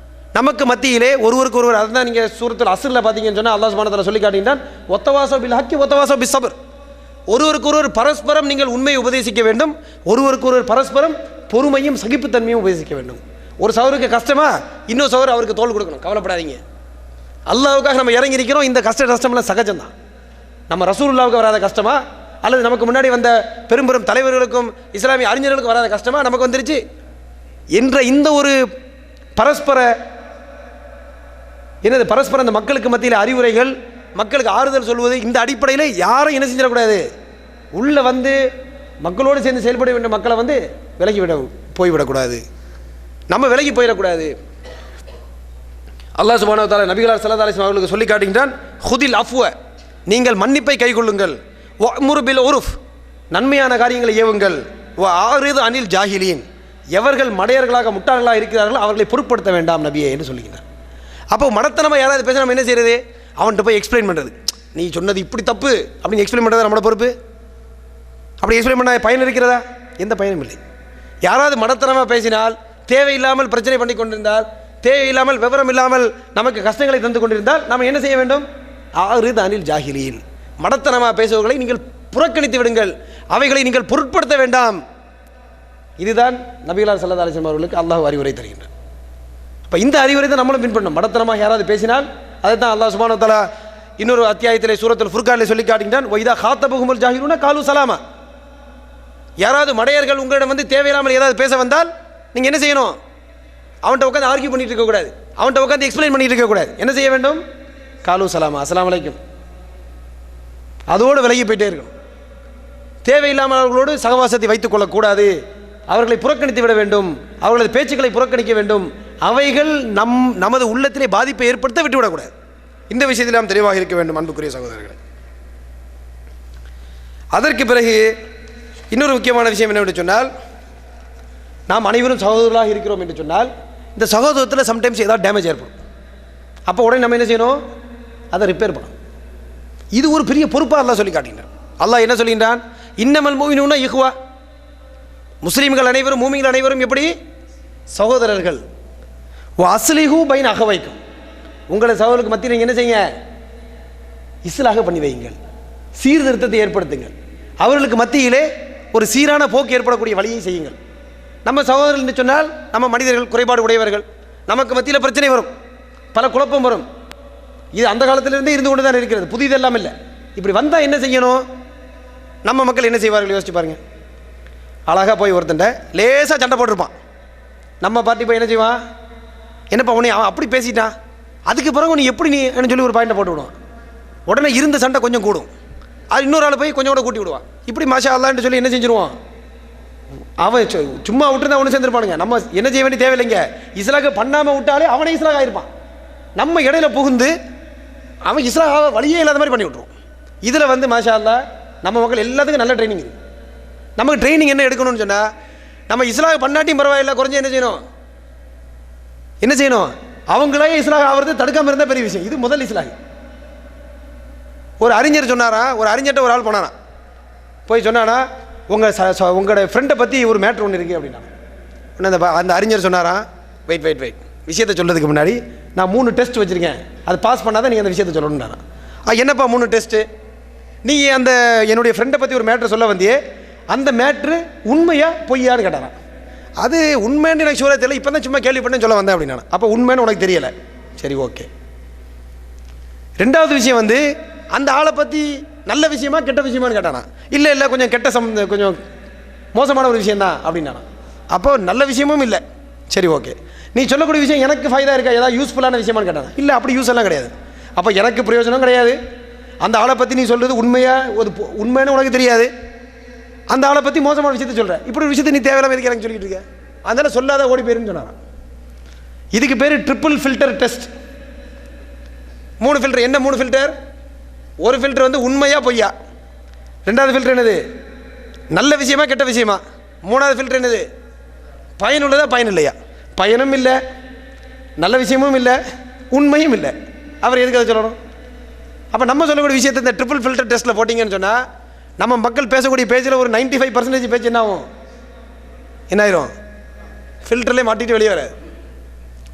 நமக்கு மத்தியிலே ஒருவருக்கு ஒருவர். அதுதான் நீங்கள் சூரத்துல் அஸ்ரில் பார்த்தீங்கன்னு சொன்னால் அல்லாஹ் சுப்ஹானஹு வ தஆலா சொல்லி காட்டுகின்றான், ஒத்தவாசோ பில் ஹக்கி ஒத்தவாசோ பிஸ் சப்ர். ஒருவருக்கு ஒருவர் பரஸ்பரம் நீங்கள் உண்மையை உபதேசிக்க வேண்டும், ஒருவருக்கு ஒருவர் பரஸ்பரம் பொறுமையும் சகிப்புத்தன்மையும் உபதேசிக்க வேண்டும். ஒரு சவருக்கு கஷ்டமா, இன்னொரு சவர் அவருக்கு தோள் கொடுக்கணும். கவலைப்படாதீங்க, அல்லாஹ்வுக்காக நம்ம இறங்கி இருக்கிறோம். இந்த கஷ்டம்லாம் சகஜம்தான். நம்ம ரசூலுல்லாஹ்வுக்கு வராத கஷ்டமா, அல்லது நமக்கு முன்னாடி வந்த பெரும் பெரும் தலைவர்களுக்கும் இஸ்லாமிய அறிஞர்களுக்கும் வராத கஷ்டமா நமக்கு வந்துருச்சு என்ற இந்த ஒரு பரஸ்பர அந்த மக்களுக்கு மத்தியில் அறிவுரைகள், மக்களுக்கு ஆறுதல் சொல்வது, இந்த அடிப்படையில் யாரும் என்ன செஞ்சிடக்கூடாது? உள்ளே வந்து மக்களோடு சேர்ந்து செயல்பட வேண்டிய மக்களை வந்து போய்விடக்கூடாது, நம்ம விலகி போயிடக்கூடாது. அல்லாஹ் சுப்ஹானஹு வ தஆலா நபிகளார் ஸல்லல்லாஹு அலைஹி வஸல்லம் அவர்களுக்கு சொல்லி காட்டுகின்றான், ஹுதில் அஃப்வ, நீங்கள் மன்னிப்பை கைக்கொள்ளுங்கள், வஅ்முரு பில் உருஃப், நன்மையான காரியங்களை ஏவுங்கள், வ ஆரிது அனில் ஜாஹிலீன், எவர்கள் மடையர்களாக முட்டாள்களாக இருக்கிறார்களோ அவர்களை பொருட்படுத்த வேண்டாம் நபியே என்று சொல்லுகிறார். அப்போ மடத்தனமாக யாராவது பேச நம்ம என்ன செய்யறது? அவன்கிட்ட போய் எக்ஸ்பிளைன் பண்ணுறது, நீ சொன்னது இப்படி தப்பு அப்படின்னு எக்ஸ்பிளைன் பண்ணுறது நம்மளோட பொறுப்பு. அப்படி எக்ஸ்பிளைன் பண்ண பயன் இருக்கிறதா? எந்த பயனும் இல்லை. யாராவது மடத்தனமாக பேசினால், தேவையில்லாமல் பிரச்சனை பண்ணி கொண்டிருந்தால், தேவையில்லாமல் விவரம் இல்லாமல் நமக்கு கஷ்டங்களை தந்து கொண்டிருந்தால் நாம் என்ன செய்ய வேண்டும்? ஆரிது அனில் ஜாஹிலீன், மடத்தனமாக பேசுபவர்களை நீங்கள் புறக்கணித்து விடுங்கள், அவைகளை நீங்கள் பொருட்படுத்த வேண்டாம். இதுதான் நபிகளார் ஸல்லல்லாஹு அலைஹி வஸல்லம் அவர்களுக்கு அல்லாஹ் அறிவுரை தருகின்றார். இப்போ இந்த அறிவுரை தான் நம்மளும் பின்பற்றணும். மடத்தனமாக யாராவது பேசினால் அதை தான் அல்லாஹ் சுப்ஹானஹு வ தஆலா இன்னொரு அத்தியாயத்திலே சூரத்துல் ஃபுர்கானிலே சொல்லி காட்டுகின்றான், வைதா காத்தபஹுமுல் ஜாஹிலூன காலு சலாமா. யாராவது மடையர்கள் உங்களிடம் வந்து தேவையில்லாமல் ஏதாவது பேச வந்தால் நீங்கள் என்ன செய்யணும்? அவன்கிட்ட உட்காந்து ஆர்கியூ பண்ணிட்டு இருக்கக்கூடாது, அவன்கிட்ட உட்காந்து எக்ஸ்பிளைன் பண்ணிட்டு இருக்கக்கூடாது. என்ன செய்ய வேண்டும்? காலு சலாமா, அஸ்ஸலாமு அலைக்கும், அதோடு விலகி போயிட்டே இருக்கணும். தேவையில்லாமல் அவர்களோடு சகவாசத்தை வைத்துக் கொள்ளக்கூடாது, அவர்களை புறக்கணித்து விட வேண்டும், அவர்களது பேச்சுக்களை புறக்கணிக்க வேண்டும். அவைகள் நமது உள்ளத்திலே பாதிப்பை ஏற்படுத்த விட்டுவிடக்கூடாது. இந்த விஷயத்தில் நாம் தெளிவாக இருக்க வேண்டும் அன்புக்குரிய சகோதரர்கள். அதற்கு பிறகு இன்னொரு முக்கியமான விஷயம் என்னவென்று சொன்னால், நாம் அனைவரும் சகோதரர்களாக இருக்கிறோம் என்று சொன்னால், இந்த சகோதரத்தில் சம்டைம்ஸ் ஏதாவது டேமேஜ் ஏற்படும். அப்போ உடனே நம்ம என்ன செய்யணும்? அதை ரிப்பேர் பண்ணணும். இது ஒரு பெரிய பொறுப்பாக அல்லாஹ் சொல்லி காட்டுகின்றான். அல்லாஹ் என்ன சொல்கின்றான்? இன்னமல் முஃமினூன இஹ்வா, முஸ்லீம்கள் அனைவரும் மூமின்கள் அனைவரும் எப்படி சகோதரர்கள். அஸ்லிஹு பைன அகவைக்கும், உங்களை சகோதரருக்கு மத்தியில் நீங்கள் என்ன செய்யுங்க, இஸ்லாக பண்ணி வையுங்கள், சீர்திருத்தத்தை ஏற்படுத்துங்கள், அவர்களுக்கு மத்தியிலே ஒரு சீரான போக்கு ஏற்படக்கூடிய வழியை செய்யுங்கள். நம்ம சகோதரர்கள் என்று சொன்னால் நம்ம மனிதர்கள், குறைபாடு உடையவர்கள், நமக்கு மத்தியில் பிரச்சனை வரும், பல குழப்பம் வரும். இது அந்த காலத்திலிருந்தே இருந்து கொண்டு தான் இருக்கிறது, புதிதெல்லாம் இல்லை. இப்படி வந்தால் என்ன செய்யணும்? நம்ம மக்கள் என்ன செய்வார்கள் யோசிச்சு பாருங்கள். அழகாக போய் ஒருத்தன்ட்ட லேசாக சண்டை போட்டிருப்பான், நம்ம பார்ட்டி போய் என்ன செய்வான், என்னப்பா உன்னை அவன் அப்படி பேசிட்டான், அதுக்கு பிறகு நீ எப்படி நீ சொல்லி ஒரு பாயிண்டை போட்டு விடுவான். உடனே இருந்த சண்டை கொஞ்சம் கூடும், அது இன்னொரு ஆள் போய் கொஞ்சம் கூட கூட்டி விடுவான். இப்படி மாஷா அல்லான்னு சொல்லி என்ன செஞ்சிருவான், அவன் சும்மா விட்டுருந்தா ஒன்று சேர்ந்துருப்பானுங்க. நம்ம என்ன செய்ய வேண்டிய தேவையில்லைங்க, இஸ்லாக பண்ணாமல் விட்டாலே அவனே இஸ்லாக ஆகிருப்பான். நம்ம இடையில புகுந்து அவன் இஸ்லாக வழியே இல்லாத மாதிரி பண்ணி விட்ருவோம். இதில் வந்து மாஷா அல்லா நம்ம மக்கள் எல்லாத்துக்கும் நல்ல ட்ரைனிங் இருக்குது. நமக்கு ட்ரைனிங் என்ன எடுக்கணும்னு சொன்னால், நம்ம இஸ்லாக பண்ணாட்டியும் பரவாயில்ல, குறைஞ்ச என்ன செய்யணும், அவங்களே இஸ்லாக ஆகிறது தடுக்காமல் இருந்தால் பெரிய விஷயம். இது முதல் இஸ்லாக. ஒரு அறிஞர் சொன்னாரா, ஒரு அறிஞர்கிட்ட ஒரு ஆள் போனானா, போய் சொன்னானா, உங்களோட ஃப்ரெண்டை பற்றி ஒரு மேட்ரு ஒன்று இருக்குது அப்படின்னா. அந்த அறிஞர் சொன்னாரா, வெயிட் விஷயத்தை சொல்கிறதுக்கு முன்னாடி நான் 3 டெஸ்ட் வச்சுருக்கேன், அது பாஸ் பண்ணாதான் நீங்கள் அந்த விஷயத்தை சொல்லணும்னா. என்னப்பா 3 டெஸ்ட்டு? நீ அந்த என்னுடைய ஃப்ரெண்டை பற்றி ஒரு மேட்ரு சொல்ல வந்தியே, அந்த மேட்ரு உண்மையா பொய்யான்னு கேட்டாரான். அது உண்மைன்னு எனக்கு ஷூராக தெரியல, இப்போ தான் சும்மா கேள்விப்பட்டேன்னு சொல்ல வந்தேன் அப்படின்னா. அப்போ உண்மைன்னு உனக்கு தெரியலை, சரி ஓகே. 2வது விஷயம் வந்து அந்த ஆளை பற்றி நல்ல விஷயமா கெட்ட விஷயமானு கேட்டானா. இல்லை கொஞ்சம் கொஞ்சம் மோசமான ஒரு விஷயந்தான் அப்படின்னா. அப்போ நல்ல விஷயமும் இல்லை, சரி ஓகே. நீ சொல்லக்கூடிய விஷயம் எனக்கு ஃபைதா இருக்கா, ஏதாவது யூஸ்ஃபுல்லான விஷயமானு கேட்டானா. இல்லை, அப்படி யூஸ் எல்லாம் கிடையாது. அப்போ எனக்கு பிரயோஜனம் கிடையாது. அந்த ஆளை பற்றி நீ சொல்கிறது உண்மைன்னு உனக்கு தெரியாது, அந்த ஆளை பற்றி மோசமான விஷயத்தை சொல்கிற, இப்படி ஒரு விஷயத்தை நீ தேவையில்லாம எதுக்கு எனக்கு சொல்லிட்டு இருக்க, அதனால சொல்லாத ஓடி போயிருன்னு சொன்னாரான். இதுக்கு பேர் ட்ரிபிள் ஃபில்டர் டெஸ்ட். 3 ஃபில்டர். என்ன 3 ஃபில்டர்? ஒரு ஃபில்டர் வந்து உண்மையா பொய்யா, 2வது ஃபில்டர் என்னது, நல்ல விஷயமா கெட்ட விஷயமா, 3வது ஃபில்டர் என்னது, பயனுள்ளதா பயன் இல்லையா. பயனும் இல்லை, நல்ல விஷயமும் இல்லை, உண்மையும் இல்லை, அவர் எதுக்கு அதை சொல்லணும்? அப்போ நம்ம சொல்லக்கூடிய விஷயத்தை இந்த ட்ரிபிள் ஃபில்டர் டெஸ்ட்டில் போட்டிங்கன்னு சொன்னால், நம்ம மக்கள் பேசக்கூடிய பேஜில் ஒரு 95% பேச்சு என்ன ஆகும், என்ன ஆயிரும், ஃபில்டர்லேயே மாட்டிட்டு வெளியே வராது.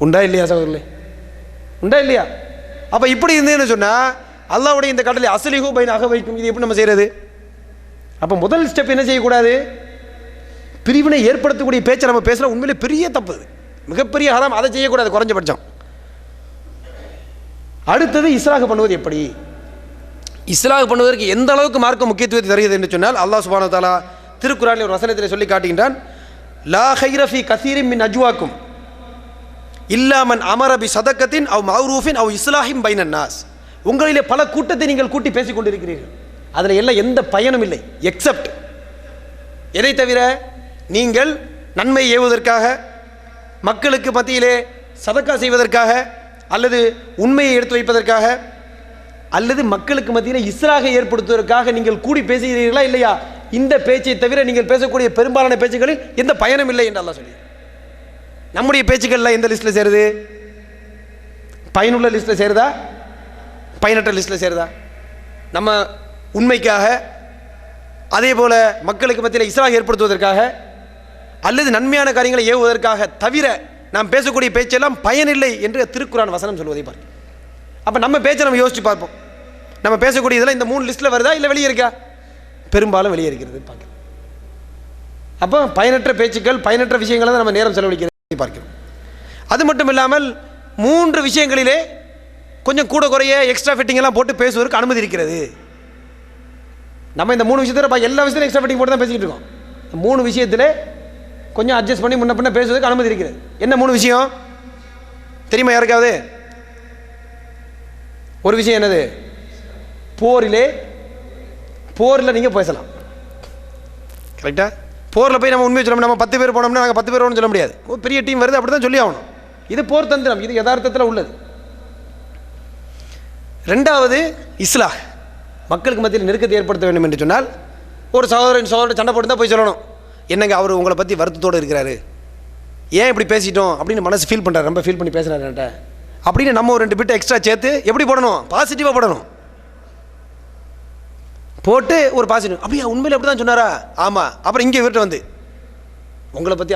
உண்டா இல்லையா சகோதரர்களே, உண்டா இல்லையா? அப்போ இப்படி இருந்ததுன்னு சொன்னால் அல்லாஹ்வுடைய இந்த கடலை அஸ்லிஹு பைன அகவைக்கும், இது எப்படி நம்ம செய்கிறது? அப்போ முதல் ஸ்டெப் என்ன செய்யக்கூடாது, பிரிவினை ஏற்படுத்தக்கூடிய பேச்சை நம்ம பேசலாம். உண்மையிலே பெரிய தப்பு, மிகப்பெரிய ஹராம், அதை செய்யக்கூடாது குறைஞ்சபட்சம். அடுத்தது இஸ்லாஹ் பண்ணுவது எப்படி? இஸ்லாஹ் பண்ணுவதற்கு எந்த அளவுக்கு மார்க்க முக்கியத்துவத்தை தருகிறது என்று சொன்னால், அல்லாஹ் சுப்ஹானஹு வ தஆலா திருக்குர்ஆனில் ஒரு வசனத்தில் சொல்லி காட்டுகின்றான், லா கைர ஃபீ கஸீரின் மின் அஜ்வாக்கும் இல்லா மன் அமர பி சதக்கத்தின் அவ் மஅரூஃபின் அவ் இஸ்லாஹின் பைனன் நாஸ். உங்களிலே பல கூட்டத்தை நீங்கள் கூட்டி பேசிக் கொண்டிருக்கிறீர்கள், அதில் எல்லாம் எந்த பயனும் இல்லை, எக்ஸப்ட் எதை தவிர, நீங்கள் நன்மை ஏவுவதற்காக, மக்களுக்கு மத்தியிலே சதக்கா செய்வதற்காக, அல்லது உண்மையை எடுத்து வைப்பதற்காக, அல்லது மக்களுக்கு மத்தியில் இஸ்லாஹை ஏற்படுத்துவதற்காக நீங்கள் கூடி பேசுகிறீர்களா இல்லையா? இந்த பேச்சை தவிர நீங்கள் பேசக்கூடிய பெரும்பாலான பேச்சுகளில் எந்த பயனும் இல்லை என்று அல்லாஹ் சொல்லி. நம்முடைய பேச்சுக்கள்லாம் எந்த லிஸ்ட்டில் சேருது? பயனுள்ள லிஸ்ட்டில் சேருதா, பயனற்ற லிஸ்ட்டில் சேருதா? நம்ம உண்மைக்காக, அதே போல் மக்களுக்கு மத்தியில் இஸ்லாஹ் ஏற்படுத்துவதற்காக, அல்லது நன்மையான காரியங்களை ஏவுவதற்காக தவிர நாம் பேசக்கூடிய பேச்செல்லாம் பயனில்லை என்று திருக்குர்ஆன் வசனம் சொல்வதை பார்க்க. அப்போ நம்ம பேச்சை நம்ம யோசித்து பார்ப்போம், நம்ம பேசக்கூடிய இதெல்லாம் இந்த 3 லிஸ்ட்டில் வருதா இல்லை வெளியே இருக்கா? பெரும்பாலும் வெளியே இருக்கிறது பார்க்க. அப்போ பயனற்ற பேச்சுக்கள், பயனற்ற விஷயங்களை தான் நம்ம நேரம் செலவழிக்கிறதை பார்க்கிறோம். அது மட்டும் இல்லாமல் 3 விஷயங்களிலே கொஞ்சம் கூட குறைய எக்ஸ்ட்ரா ஃபிட்டிங்கெல்லாம் போட்டு பேசுவதற்கு அனுமதி இருக்கிறது. நம்ம இந்த 3 விஷயத்தில் எல்லா விஷயத்திலும் எக்ஸ்ட்ரா ஃபிட்டிங் போட்டு தான் பேசிக்கிட்டு இருக்கோம். 3 விஷயத்தில் கொஞ்சம் அட்ஜஸ்ட் பண்ணி முன்ன பின்ன பேசுவதற்கு அனுமதி இருக்கிறது. என்ன 3 விஷயம் தெரியுமா யாருக்காவது? ஒரு விஷயம் என்னது, போரில் நீங்கள் பேசலாம், கரெக்டாக? போரில் போய் நம்ம உண்மையை சொல்ல, நம்ம 10 பேர் போனோம்னா நாங்கள் 10 பேர் ஒன்றும் சொல்ல முடியாது, ஒரு பெரிய டீம் வருது, அப்படி தான் சொல்லி ஆகணும். இது போர் தந்திரம், இது யதார்த்தத்தில் உள்ளது. 2வது இஸ்லாஹ், மக்களுக்கு மத்தியில் நெருக்கத்தை ஏற்படுத்த வேண்டும் என்று சொன்னால், ஒரு சகோதரன் சண்டை போட்டு தான் போய் சொல்லணும், என்னங்க அவர் உங்களை பற்றி வருத்தத்தோடு இருக்கிறாரு, ஏன் இப்படி பேசிட்டோம் அப்படின்னு மனசு ஃபீல் பண்ணுறாரு, ரொம்ப ஃபீல் பண்ணி பேசுகிறாரு அப்படின்னு நம்ம ஒரு 2 பிட்டு எக்ஸ்ட்ரா சேர்த்து எப்படி போடணும், பாசிட்டிவாக போடணும். போட்டு ஒரு பாசிட்டிவ், அப்படியா உண்மையில் அப்படி தான் சொன்னாரா, ஆமாம். அப்புறம் இங்கே இவர்கிட்ட வந்து உங்களை பற்றி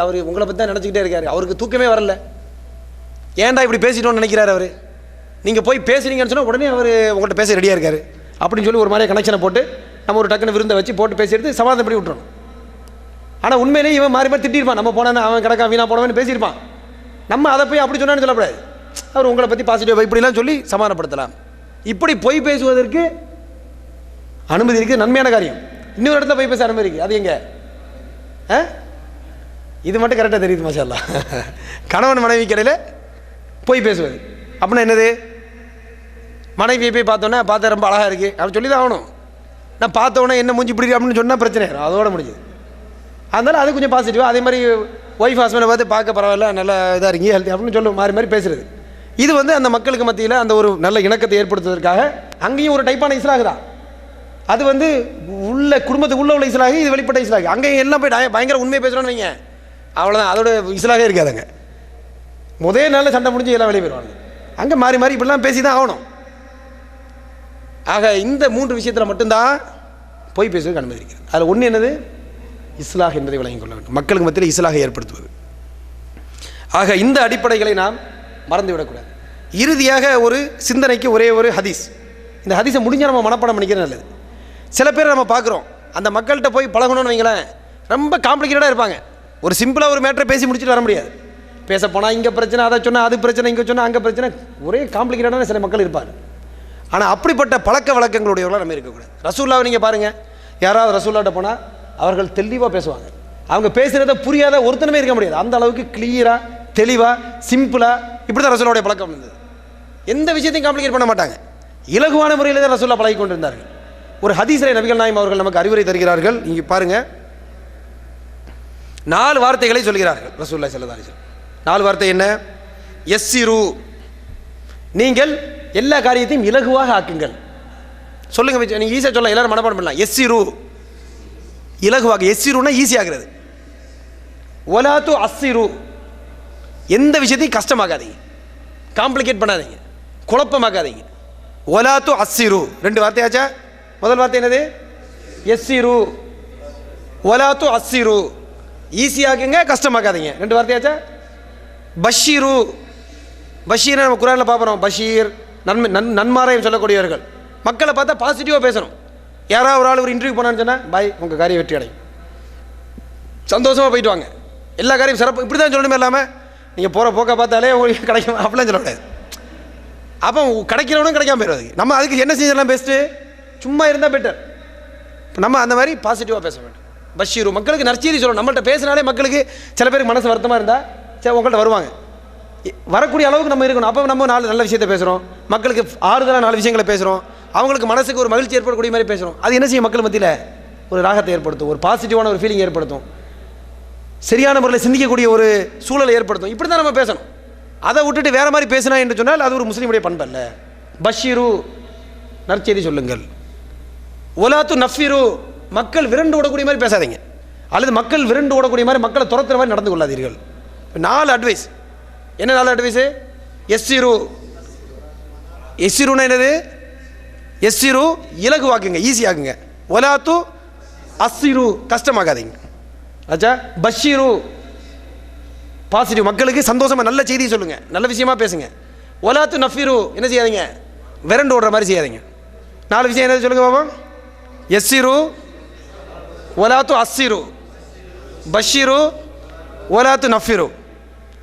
தான் நினச்சிக்கிட்டே இருக்காரு, அவருக்கு தூக்கமே வரல, ஏன்டா இப்படி பேசிட்டோன்னு நினைக்கிறாரு அவர். நீங்கள் போய் பேசுறீங்கன்னு சொன்னால் உடனே அவர் உங்கள்கிட்ட பேச ரெடியாக இருக்காரு அப்படின்னு சொல்லி ஒரு மாதிரியே கனெக்ஷனை போட்டு நம்ம ஒரு டக்குன்னு விருந்தை வச்சு போட்டு பேசிடுறது சமாதானம் பண்ணி விட்டுறணும். ஆனால் உண்மையிலேயே இவன் மாறி திட்டிருப்பான், நம்ம போனா அவன் கிடக்கா வீணா போனவன்னு பேசியிருப்பான். நம்ம அதை போய் அப்படி சொன்னான்னு சொல்லக்கூடாது, அவர் உங்களை பற்றி பாசிட்டிவ் இப்படிலாம் சொல்லி சமாதானப்படுத்தலாம். இப்படி பொய் பேசுவதற்கு அனுமதி இருக்குது, நன்மையான காரியம். இன்னொரு இடத்துல போய் பேச அனுமதி இருக்குது, அது எங்கே? இது மட்டும் கரெக்டாக தெரியுது மாஷா அல்லாஹ். கணவன் மனைவி கடையில் போய் பேசுவது அப்படின்னா என்னது? மனைவியை போய் பார்த்தோன்னே பார்த்தா ரொம்ப அழகாக இருக்குது அப்படின்னு சொல்லி தான் ஆகணும். நான் பார்த்தோன்னே என்ன மூஞ்சி இப்படி அப்படின்னு சொன்னால் பிரச்சனை ஆகும், அதோட முடியுது. அதனால் அது கொஞ்சம் பாசிட்டிவாக, அதே மாதிரி ஒய்ஃப் ஹஸ்பண்டை பார்த்து பார்க்க பரவாயில்ல, நல்லா இதாக இருக்கீங்க, ஹெல்த்தி அப்படின்னு சொல்லி மாறி மாறி பேசுகிறது. இது வந்து அந்த மக்களுக்கு மத்தியில் அந்த ஒரு நல்ல இணக்கத்தை ஏற்படுத்துவதற்காக அங்கேயும் ஒரு டைப்பான இஸ்லாக தான். அது வந்து உள்ள குடும்பத்துக்கு உள்ள இஸ்லாக, இது வெளிப்பட்ட இஸ்லாக. அங்கேயும் எல்லாம் போய் பயங்கர உண்மையை பேசுகிறோன்னு வைங்க, அவ்வளோதான், அதோட இஸ்லாகவே இருக்காதுங்க. முதல் நாளில் சண்டை முடிஞ்சு எல்லாம் வெளியே போயிடுவாங்க. அங்கே மாறி மாறி இப்படிலாம் பேசி தான் ஆகணும். ஆக இந்த 3 விஷயத்தில் மட்டும்தான் போய் பேசுவதற்கு அனுமதி இருக்கிறது. அதில் ஒன்று என்னது? இஸ்லாஹ் என்பதை விளங்கிக் கொள்ள வேண்டும், மக்களுக்கு மத்தியில் இஸ்லாஹை ஏற்படுத்துவது. ஆக இந்த அடிப்படைகளை நாம் மறந்துவிடக்கூடாது. இறுதியாக ஒரு சிந்தனைக்கு ஒரே ஒரு ஹதீஸ். இந்த ஹதீஸை முடிஞ்சால் நம்ம மனப்பாடம் பண்ணிக்கிறது நல்லது. சில பேர் நம்ம பார்க்குறோம், அந்த மக்கள்கிட்ட போய் பழகணும்னு வைங்களேன், ரொம்ப காம்ப்ளிகேட்டடாக இருப்பாங்க. ஒரு சிம்பிளாக ஒரு மேட்டரை பேசி முடிச்சுட்டு வர முடியாது. பேச போனால் இங்கே பிரச்சனை, அதை சொன்னால் அது பிரச்சனை, இங்கே சொன்னால் அங்கே பிரச்சனை, ஒரே காம்ப்ளிகேட்டடான சில மக்கள் இருப்பாங்க. ஆனால் அப்படிப்பட்ட பழக்க வழக்கங்களுடையவர்களாக நம்ம இருக்கக்கூடாது. ரசூல்லாவை நீங்கள் பாருங்கள், யாராவது ரசூல்லாட்ட போனால் அவர்கள் தெளிவாக பேசுவாங்க. அவங்க பேசுகிறத புரியாத ஒருத்தனமே இருக்க முடியாது, அந்த அளவுக்கு கிளியராக தெளிவாக சிம்பிளாக இப்படி தான் ரசூலுடைய பழக்கம் இருந்தது. எந்த விஷயத்தையும் காம்ப்ளிகேட் பண்ண மாட்டாங்க, இலகுவான முறையில் தான் ரசூல்லா பழகி கொண்டிருந்தார்கள். ஒரு ஹதீஸிலே நபிகள் நாயகம் அவர்கள் நமக்கு அறிவுரை தருகிறார்கள். இங்கே பாருங்கள், 4 வார்த்தைகளை சொல்கிறார்கள் ரசூலுல்லாஹி ஸல்லல்லாஹு அலைஹி வஸல்லம். 4 வார்த்தை என்ன? யஸ்ஸிரு, நீங்கள் எல்லா காரியத்தையும் இலகுவாக ஆக்குங்கள். சொல்லுங்க, நீங்கள் ஈஸியாக சொல்லலாம், எல்லாரும் மனப்பாடம் பண்ணலாம். யஸ்ஸிரு, இலகுவாக. யஸ்ஸிருன்னா ஈஸியாகிறது. வலாத்து அஸ்ஸிரு, எந்த விஷயத்தையும் கஷ்டமாக்காதீங்க, காம்ப்ளிகேட் பண்ணாதீங்க, குழப்பமாக்காதீங்க. வலாத்து அஸ்ஸிரு, 2 வார்த்தையாச்சா? முதல் வார்த்தை என்னது? யஸ்ஸிரு. வலாத்து அஸ்ஸிரு, ஈஸியாக்குங்க, கஷ்டமாக்காதீங்க. 2 வார்த்தையாச்சா? பஷீரு, பஷீர் நம்ம குரானில் பார்க்குறோம், பஷீர் நன்மாராயம் சொல்லக்கூடியவர்கள். மக்களை பார்த்தா பாசிட்டிவாக பேசணும். யாராவது ஒரு ஆள் ஒரு இன்டர்வியூ போனான்னு சொன்னால், பாய் உங்கள் காரியம் வெற்றி அடையும், சந்தோஷமாக போயிட்டு வாங்க, எல்லா காரியம் சிறப்பு, இப்படி தான் சொல்லணுமே. இல்லாமல் நீங்கள் போகிற போக்க பார்த்தாலே உங்களுக்கு கிடைக்கும் அப்படிலாம் சொல்லக்கூடாது. அப்போ கிடைக்கிறவனும் கிடைக்காம போயிடுவாது. நம்ம அதுக்கு என்ன செஞ்சதெல்லாம் பெஸ்ட்டு, சும்மா இருந்தால் பெட்டர். நம்ம அந்த மாதிரி பாசிட்டிவாக பேச வேண்டும். பஷீரு, மக்களுக்கு நற்செய்தி சொல்லணும். நம்மள்கிட்ட பேசினாலே மக்களுக்கு சில பேருக்கு மனசு வருத்தமாக இருந்தால் சரி உங்கள்கிட்ட வருவாங்க, வரக்கூடிய அளவுக்கு நம்ம இருக்கணும். அப்போ நம்ம 4 நல்ல விஷயத்தை பேசுகிறோம், மக்களுக்கு ஆறுதலாக 4 விஷயங்களை பேசுகிறோம், அவங்களுக்கு மனசுக்கு ஒரு மகிழ்ச்சி ஏற்படக்கூடிய மாதிரி பேசுகிறோம். அது என்ன செய்யும்? மக்கள் மத்தியில் ஒரு ராகத்தை ஏற்படுத்தும், ஒரு பாசிட்டிவான ஒரு ஃபீலிங் ஏற்படுத்தும், சரியான முறையில் சிந்திக்கக்கூடிய ஒரு சூழலை ஏற்படுத்தும். இப்படி தான் நம்ம பேசணும். அதை விட்டுட்டு வேறு மாதிரி பேசினா என்று சொன்னால் அது ஒரு முஸ்லீமுடைய பண்பல்ல. பஷீரு, நற்செய்தி சொல்லுங்கள். ஒலாத்து நஃபிரு, மக்கள் விரண்டு ஓடக்கூடிய மாதிரி பேசாதீங்க, அல்லது மக்கள் விரண்டு ஓடக்கூடிய மாதிரி மக்களை துரத்துற மாதிரி நடந்து கொள்ளாதீர்கள். 4 அட்வைஸ். என்ன 4 அட்வைஸு? எஸ்ஸிரு, எஸ்ஸிருன்னா என்னது? எஸ்ஸிரு, இலகுவாக்குங்க, ஈஸியாக்குங்க. ஒலாத்து அஸ்ஸிரு, கஷ்டமாக்காதீங்க. ஆச்சா? பஷீரு, பாசிட்டிவ், மக்களுக்கு சந்தோஷமாக நல்ல செய்தியை சொல்லுங்கள், நல்ல விஷயமா பேசுங்க. ஒலாத்து நஃபிரு, என்ன செய்யாதீங்க? விரண்டு ஓடுற மாதிரி செய்யாதீங்க. 4 விஷயம் என்னது சொல்லுங்க பாப்போம். எஸ்ஸிரு, ஒலாத்து அஸ்ஸிரு, பஷீரு, ஒலாத்து நஃபிரு.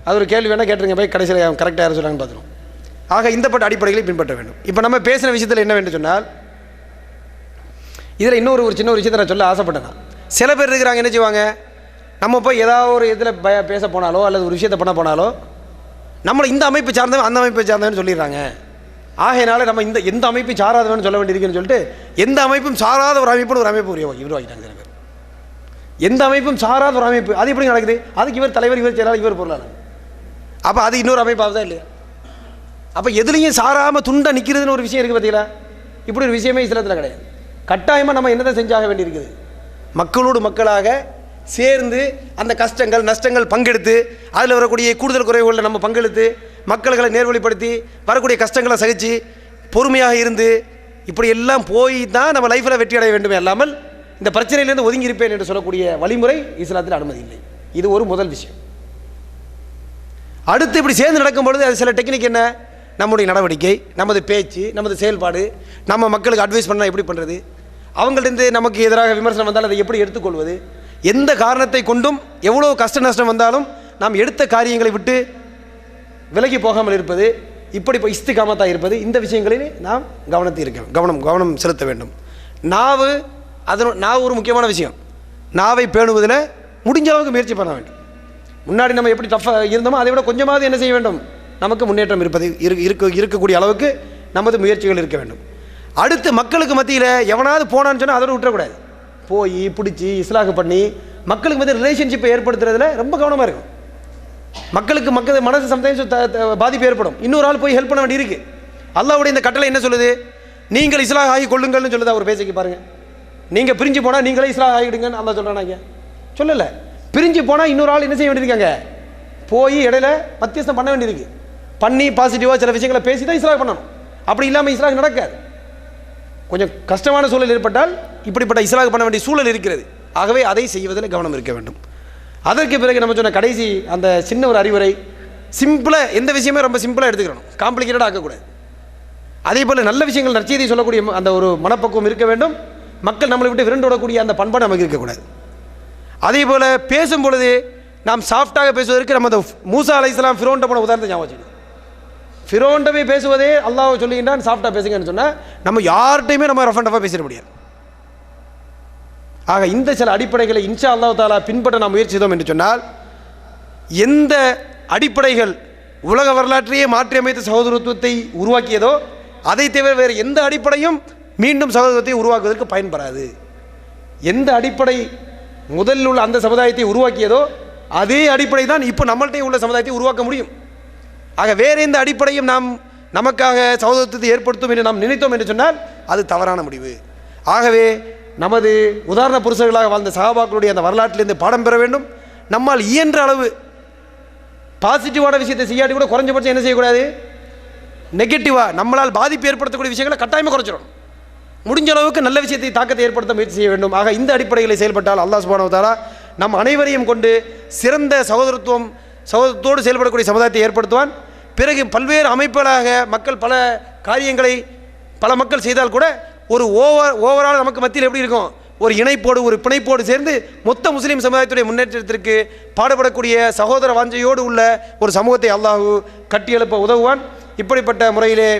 அது ஒரு கேள்வி வேணால் கேட்டுருங்க, போய் கடைசியில் கரெக்டாக யாரும் சொல்கிறாங்கன்னு பார்த்துருவோம். ஆக இந்த பட்ட அடிப்படைகளை பின்பற்ற வேண்டும். இப்போ நம்ம பேசின விஷயத்தில் என்ன வேண்டும் சொன்னால், இதில் இன்னொரு சின்ன ஒரு விஷயத்தை நான் சொல்ல ஆசைப்பட்டேன். சில பேர் இருக்கிறாங்க, என்ன செய்வாங்க, நம்ம போய் ஏதாவது ஒரு இதில் பேச போனாலோ அல்லது ஒரு விஷயத்தை பண்ண போனாலோ நம்மளை இந்த அமைப்பு சார்ந்தவன் அந்த அமைப்பை சார்ந்தவன்னு சொல்லிடுறாங்க. ஆகையினால நம்ம எந்த அமைப்பையும் சாராதவன்னு சொல்ல வேண்டியிருக்குன்னு சொல்லிட்டு எந்த அமைப்பும் சாராத ஒரு அமைப்புன்னு ஒரு அமைப்பு உருவாக்கிட்டாங்க சில பேர். எந்த அமைப்பும் சாராத ஒரு அமைப்பு, அது எப்படி நடக்குது? அதுக்கு இவர் தலைவர், இவர் செயலாளர், இவர் பொருளாளர். அப்போ அது இன்னொரு அமைப்பாக தான் இல்லையா? அப்போ எதுலேயும் சாராமல் துண்டாக நிற்கிறதுன்னு ஒரு விஷயம் இருக்குது பார்த்தீங்களா? இப்படி ஒரு விஷயமே இஸ்லாத்தில் கிடையாது. கட்டாயமாக நம்ம என்னதான் செஞ்சாக வேண்டியிருக்குது? மக்களோடு மக்களாக சேர்ந்து அந்த கஷ்டங்கள் நஷ்டங்கள் பங்கெடுத்து, அதில் வரக்கூடிய கூடுதல் குறைவுகளில் நம்ம பங்கெடுத்து, மக்களை நேர்வழிப்படுத்தி, வரக்கூடிய கஷ்டங்களை சகித்து பொறுமையாக இருந்து இப்படி எல்லாம் போய் தான் நம்ம லைஃப்பில் வெற்றி அடைய வேண்டுமே அல்லாமல் இந்த பிரச்சனையிலேருந்து ஒதுங்கி இருப்பேன் என்று சொல்லக்கூடிய வழிமுறை இஸ்லாத்தில் அனுமதி இல்லை. இது ஒரு முதல் விஷயம். அடுத்து இப்படி சேர்ந்து நடக்கும் பொழுது அது சில டெக்னிக் என்ன, நம்முடைய நடவடிக்கை, நமது பேச்சு, நமது செயல்பாடு, நம்ம மக்களுக்கு அட்வைஸ் பண்ணால் எப்படி பண்ணுறது, அவங்கள்ட்ட நமக்கு எதிராக விமர்சனம் வந்தால் அதை எப்படி எடுத்துக்கொள்வது, எந்த காரணத்தை கொண்டும் எவ்வளோ கஷ்ட நஷ்டம் வந்தாலும் நாம் எடுத்த காரியங்களை விட்டு விலகி போகாமல் இருப்பது, இப்படி இப்போ இஸ்திகாமத்தாக இருப்பது, இந்த விஷயங்களில் நாம் கவனம் செலுத்த வேண்டும். நாவு ஒரு முக்கியமான விஷயம். நாவை பேணுவதில் முடிஞ்ச அளவுக்கு முயற்சி பண்ண வேண்டும். முன்னாடி நம்ம எப்படி டஃப்பாக இருந்தோமோ அதை விட கொஞ்சமாவது என்ன செய்ய வேண்டும், நமக்கு முன்னேற்றம் இருக்கக்கூடிய அளவுக்கு நமது முயற்சிகள் இருக்க வேண்டும். அடுத்து மக்களுக்கு மத்தியில் எவனாவது போனான்னு சொன்னால் அதோடு விட்டுறக்கூடாது. போய் பிடிச்சி இஸ்லாக பண்ணி மக்களுக்கு மத்திய ரிலேஷன்ஷிப்பை ஏற்படுத்துறதுல ரொம்ப கவனமாக இருக்கும். மக்கள் மனசு சம்டைம்ஸ் பாதிப்பு ஏற்படும். இன்னொரு ஆள் போய் ஹெல்ப் பண்ண வேண்டி இருக்குது. அல்லாஹ்வுடைய இந்த கட்டளை என்ன சொல்லுது, நீங்கள் இஸ்லாக ஆகி கொள்ளுங்கள்னு சொல்லுது. அவர் பேசிக்கு பாருங்கள், நீங்கள் பிரிஞ்சு போனால் நீங்களே இஸ்லாக ஆகிடுங்கன்னு அல்லா சொல்கிறானாங்க, சொல்லலை. பிரிஞ்சு போனால் இன்னொரு ஆள் என்ன செய்ய வேண்டியிருக்காங்க, போய் இடையில மத்தியஸ்தம் பண்ண வேண்டியிருக்கு. பண்ணி பாசிட்டிவாக சில விஷயங்களை பேசி தான் இஸ்லாக பண்ணணும். அப்படி இல்லாமல் இஸ்லாக நடக்காது. கொஞ்சம் கஷ்டமான சூழல் ஏற்பட்டால் இப்படிப்பட்ட இஸ்லாக பண்ண வேண்டிய சூழல் இருக்கிறது. ஆகவே அதை செய்வதில் கவனம் இருக்க வேண்டும். அதற்கு பிறகு நம்ம சொன்ன கடைசி அந்த சின்ன ஒரு அறிவுரை, சிம்பிளாக எந்த விஷயமே ரொம்ப சிம்பிளாக எடுத்துக்கணும், காம்ப்ளிகேட்டடாக ஆக்கக்கூடாது. அதே போல் நல்ல விஷயங்கள் நற்செய்தி சொல்லக்கூடிய அந்த ஒரு மனப்பக்குவம் இருக்க வேண்டும். மக்கள் நம்மளை விட்டு விரண்டு விடக்கூடிய அந்த பண்பாடு நமக்கு இருக்கக்கூடாது. அதே போல் பேசும் பொழுது நாம் சாஃப்டாக பேசுவதற்கு நம்ம மூசா அலைஹிஸ்ஸலாம் ஃபிரௌன்ட்ட போன உதாரணத்தை ஞாபகம் வச்சுக்கணும். ஃபிரௌன்ட்டவே பேசுவதே அல்லாஹ் சொல்லுகின்றான் சாஃப்டாக பேசுங்கன்னு சொன்னால் நம்ம யார்கிட்டையுமே நம்ம ரஃப் அண்ட் டஃபாக பேசிட முடியாது. ஆக இந்த சில அடிப்படைகளை இன்ஷா அல்லாஹ் தஆலா பின்பற்ற நாம் முயற்சி செய்தோம் என்று சொன்னால், எந்த அடிப்படைகள் உலக வரலாற்றையே மாற்றியமைத்த சகோதரத்துவத்தை உருவாக்கியதோ அதை தவிர வேறு எந்த அடிப்படையும் மீண்டும் சகோதரத்தை உருவாக்குவதற்கு பயன்படாது. எந்த அடிப்படை முதலில் உள்ள அந்த சமுதாயத்தை உருவாக்கியதோ அதே அடிப்படை தான் இப்போ நம்மள்கிட்ட உள்ள சமுதாயத்தை உருவாக்க முடியும். ஆக வேறு எந்த அடிப்படையும் நாம் நமக்காக சகோதரத்தை ஏற்படுத்தும் என்று நாம் நினைத்தோம் என்று சொன்னால் அது தவறான முடிவு. ஆகவே நமது உதாரண புருஷர்களாக வாழ்ந்த சஹாபாக்களுடைய அந்த வரலாற்றிலிருந்து பாடம் பெற வேண்டும். நம்மால் இயன்ற அளவு பாசிட்டிவான விஷயத்தை செய்யாட்டி கூட குறைஞ்சபட்சம் என்ன செய்யக்கூடாது, நெகட்டிவாக நம்மளால் பாதிப்பு ஏற்படுத்தக்கூடிய விஷயங்களை கட்டாயமாக குறைச்சிடும். முடிஞ்ச அளவுக்கு நல்ல விஷயத்தை தாக்கத்தை ஏற்படுத்த முயற்சி செய்ய வேண்டும். ஆக இந்த அடிப்படைகளை செயல்பட்டால் அல்லாஹ் சுப்ஹானஹு வ தஆலா நம் அனைவரையும் கொண்டு சிறந்த சகோதரத்தோடு செயல்படக்கூடிய சமுதாயத்தை ஏற்படுத்துவான். பிறகு பல்வேறு அமைப்புகளாக மக்கள் பல காரியங்களை பல மக்கள் செய்தால் கூட ஒரு ஓவரால் நமக்கு மத்தியில் எப்படி இருக்கும், ஒரு இணைப்போடு ஒரு பிணைப்போடு சேர்ந்து மொத்த முஸ்லீம் சமுதாயத்துடைய முன்னேற்றத்திற்கு பாடுபடக்கூடிய சகோதர வாஞ்சையோடு உள்ள ஒரு சமூகத்தை அல்லாஹ் கட்டியெழுப்ப உதவுவான். இப்படிப்பட்ட முறையிலே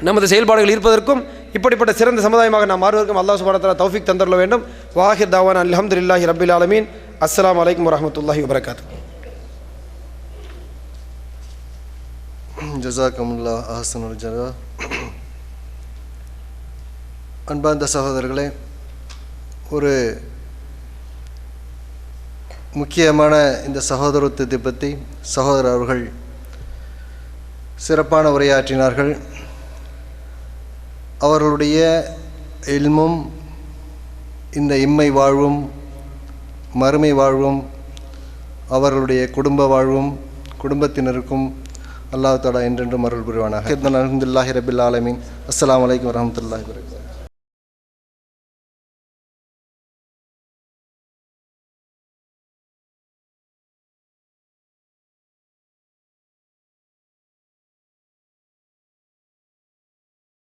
நமது செயல்பாடுகள் இருப்பதற்கும் இப்படிப்பட்ட சிறந்த சமுதாயமாக நாம் மாறுவதற்கும் அல்லாஹ் சுப்ஹானஹு வ தஆலா தௌஃபீக் தந்தருள வேண்டும். வாஹிர் தாவானா அல்ஹம்துலில்லாஹி ரப்பில் ஆலமீன். அஸ்ஸலாமு அலைக்கும் வரஹ்மத்துல்லாஹி வபரகாத்துஹு. ஜஸாக்கமுல்லாஹ் அஹ்ஸனுல் ஜஸா. அன்பார்ந்த சகோதரர்களே, ஒரு முக்கியமான இந்த சகோதரத்துவத்தை பற்றி சகோதரர் அவர்கள் சிறப்பான உரையாற்றினார்கள். அவர்களுடைய இல்மும் இந்த இம்மை வாழ்வும் மறுமை வாழ்வும் அவர்களுடைய குடும்ப வாழ்வும் குடும்பத்தினருக்கும் அல்லாஹ் தஆலா என்றென்றும் அருள் புரிவானாக. அல்ஹம்துலில்லாஹி ரப்பில் ஆலமீன். அஸ்ஸலாமு அலைக்கும் வரஹ்மத்துல்லாஹி வபரகாத்துஹு.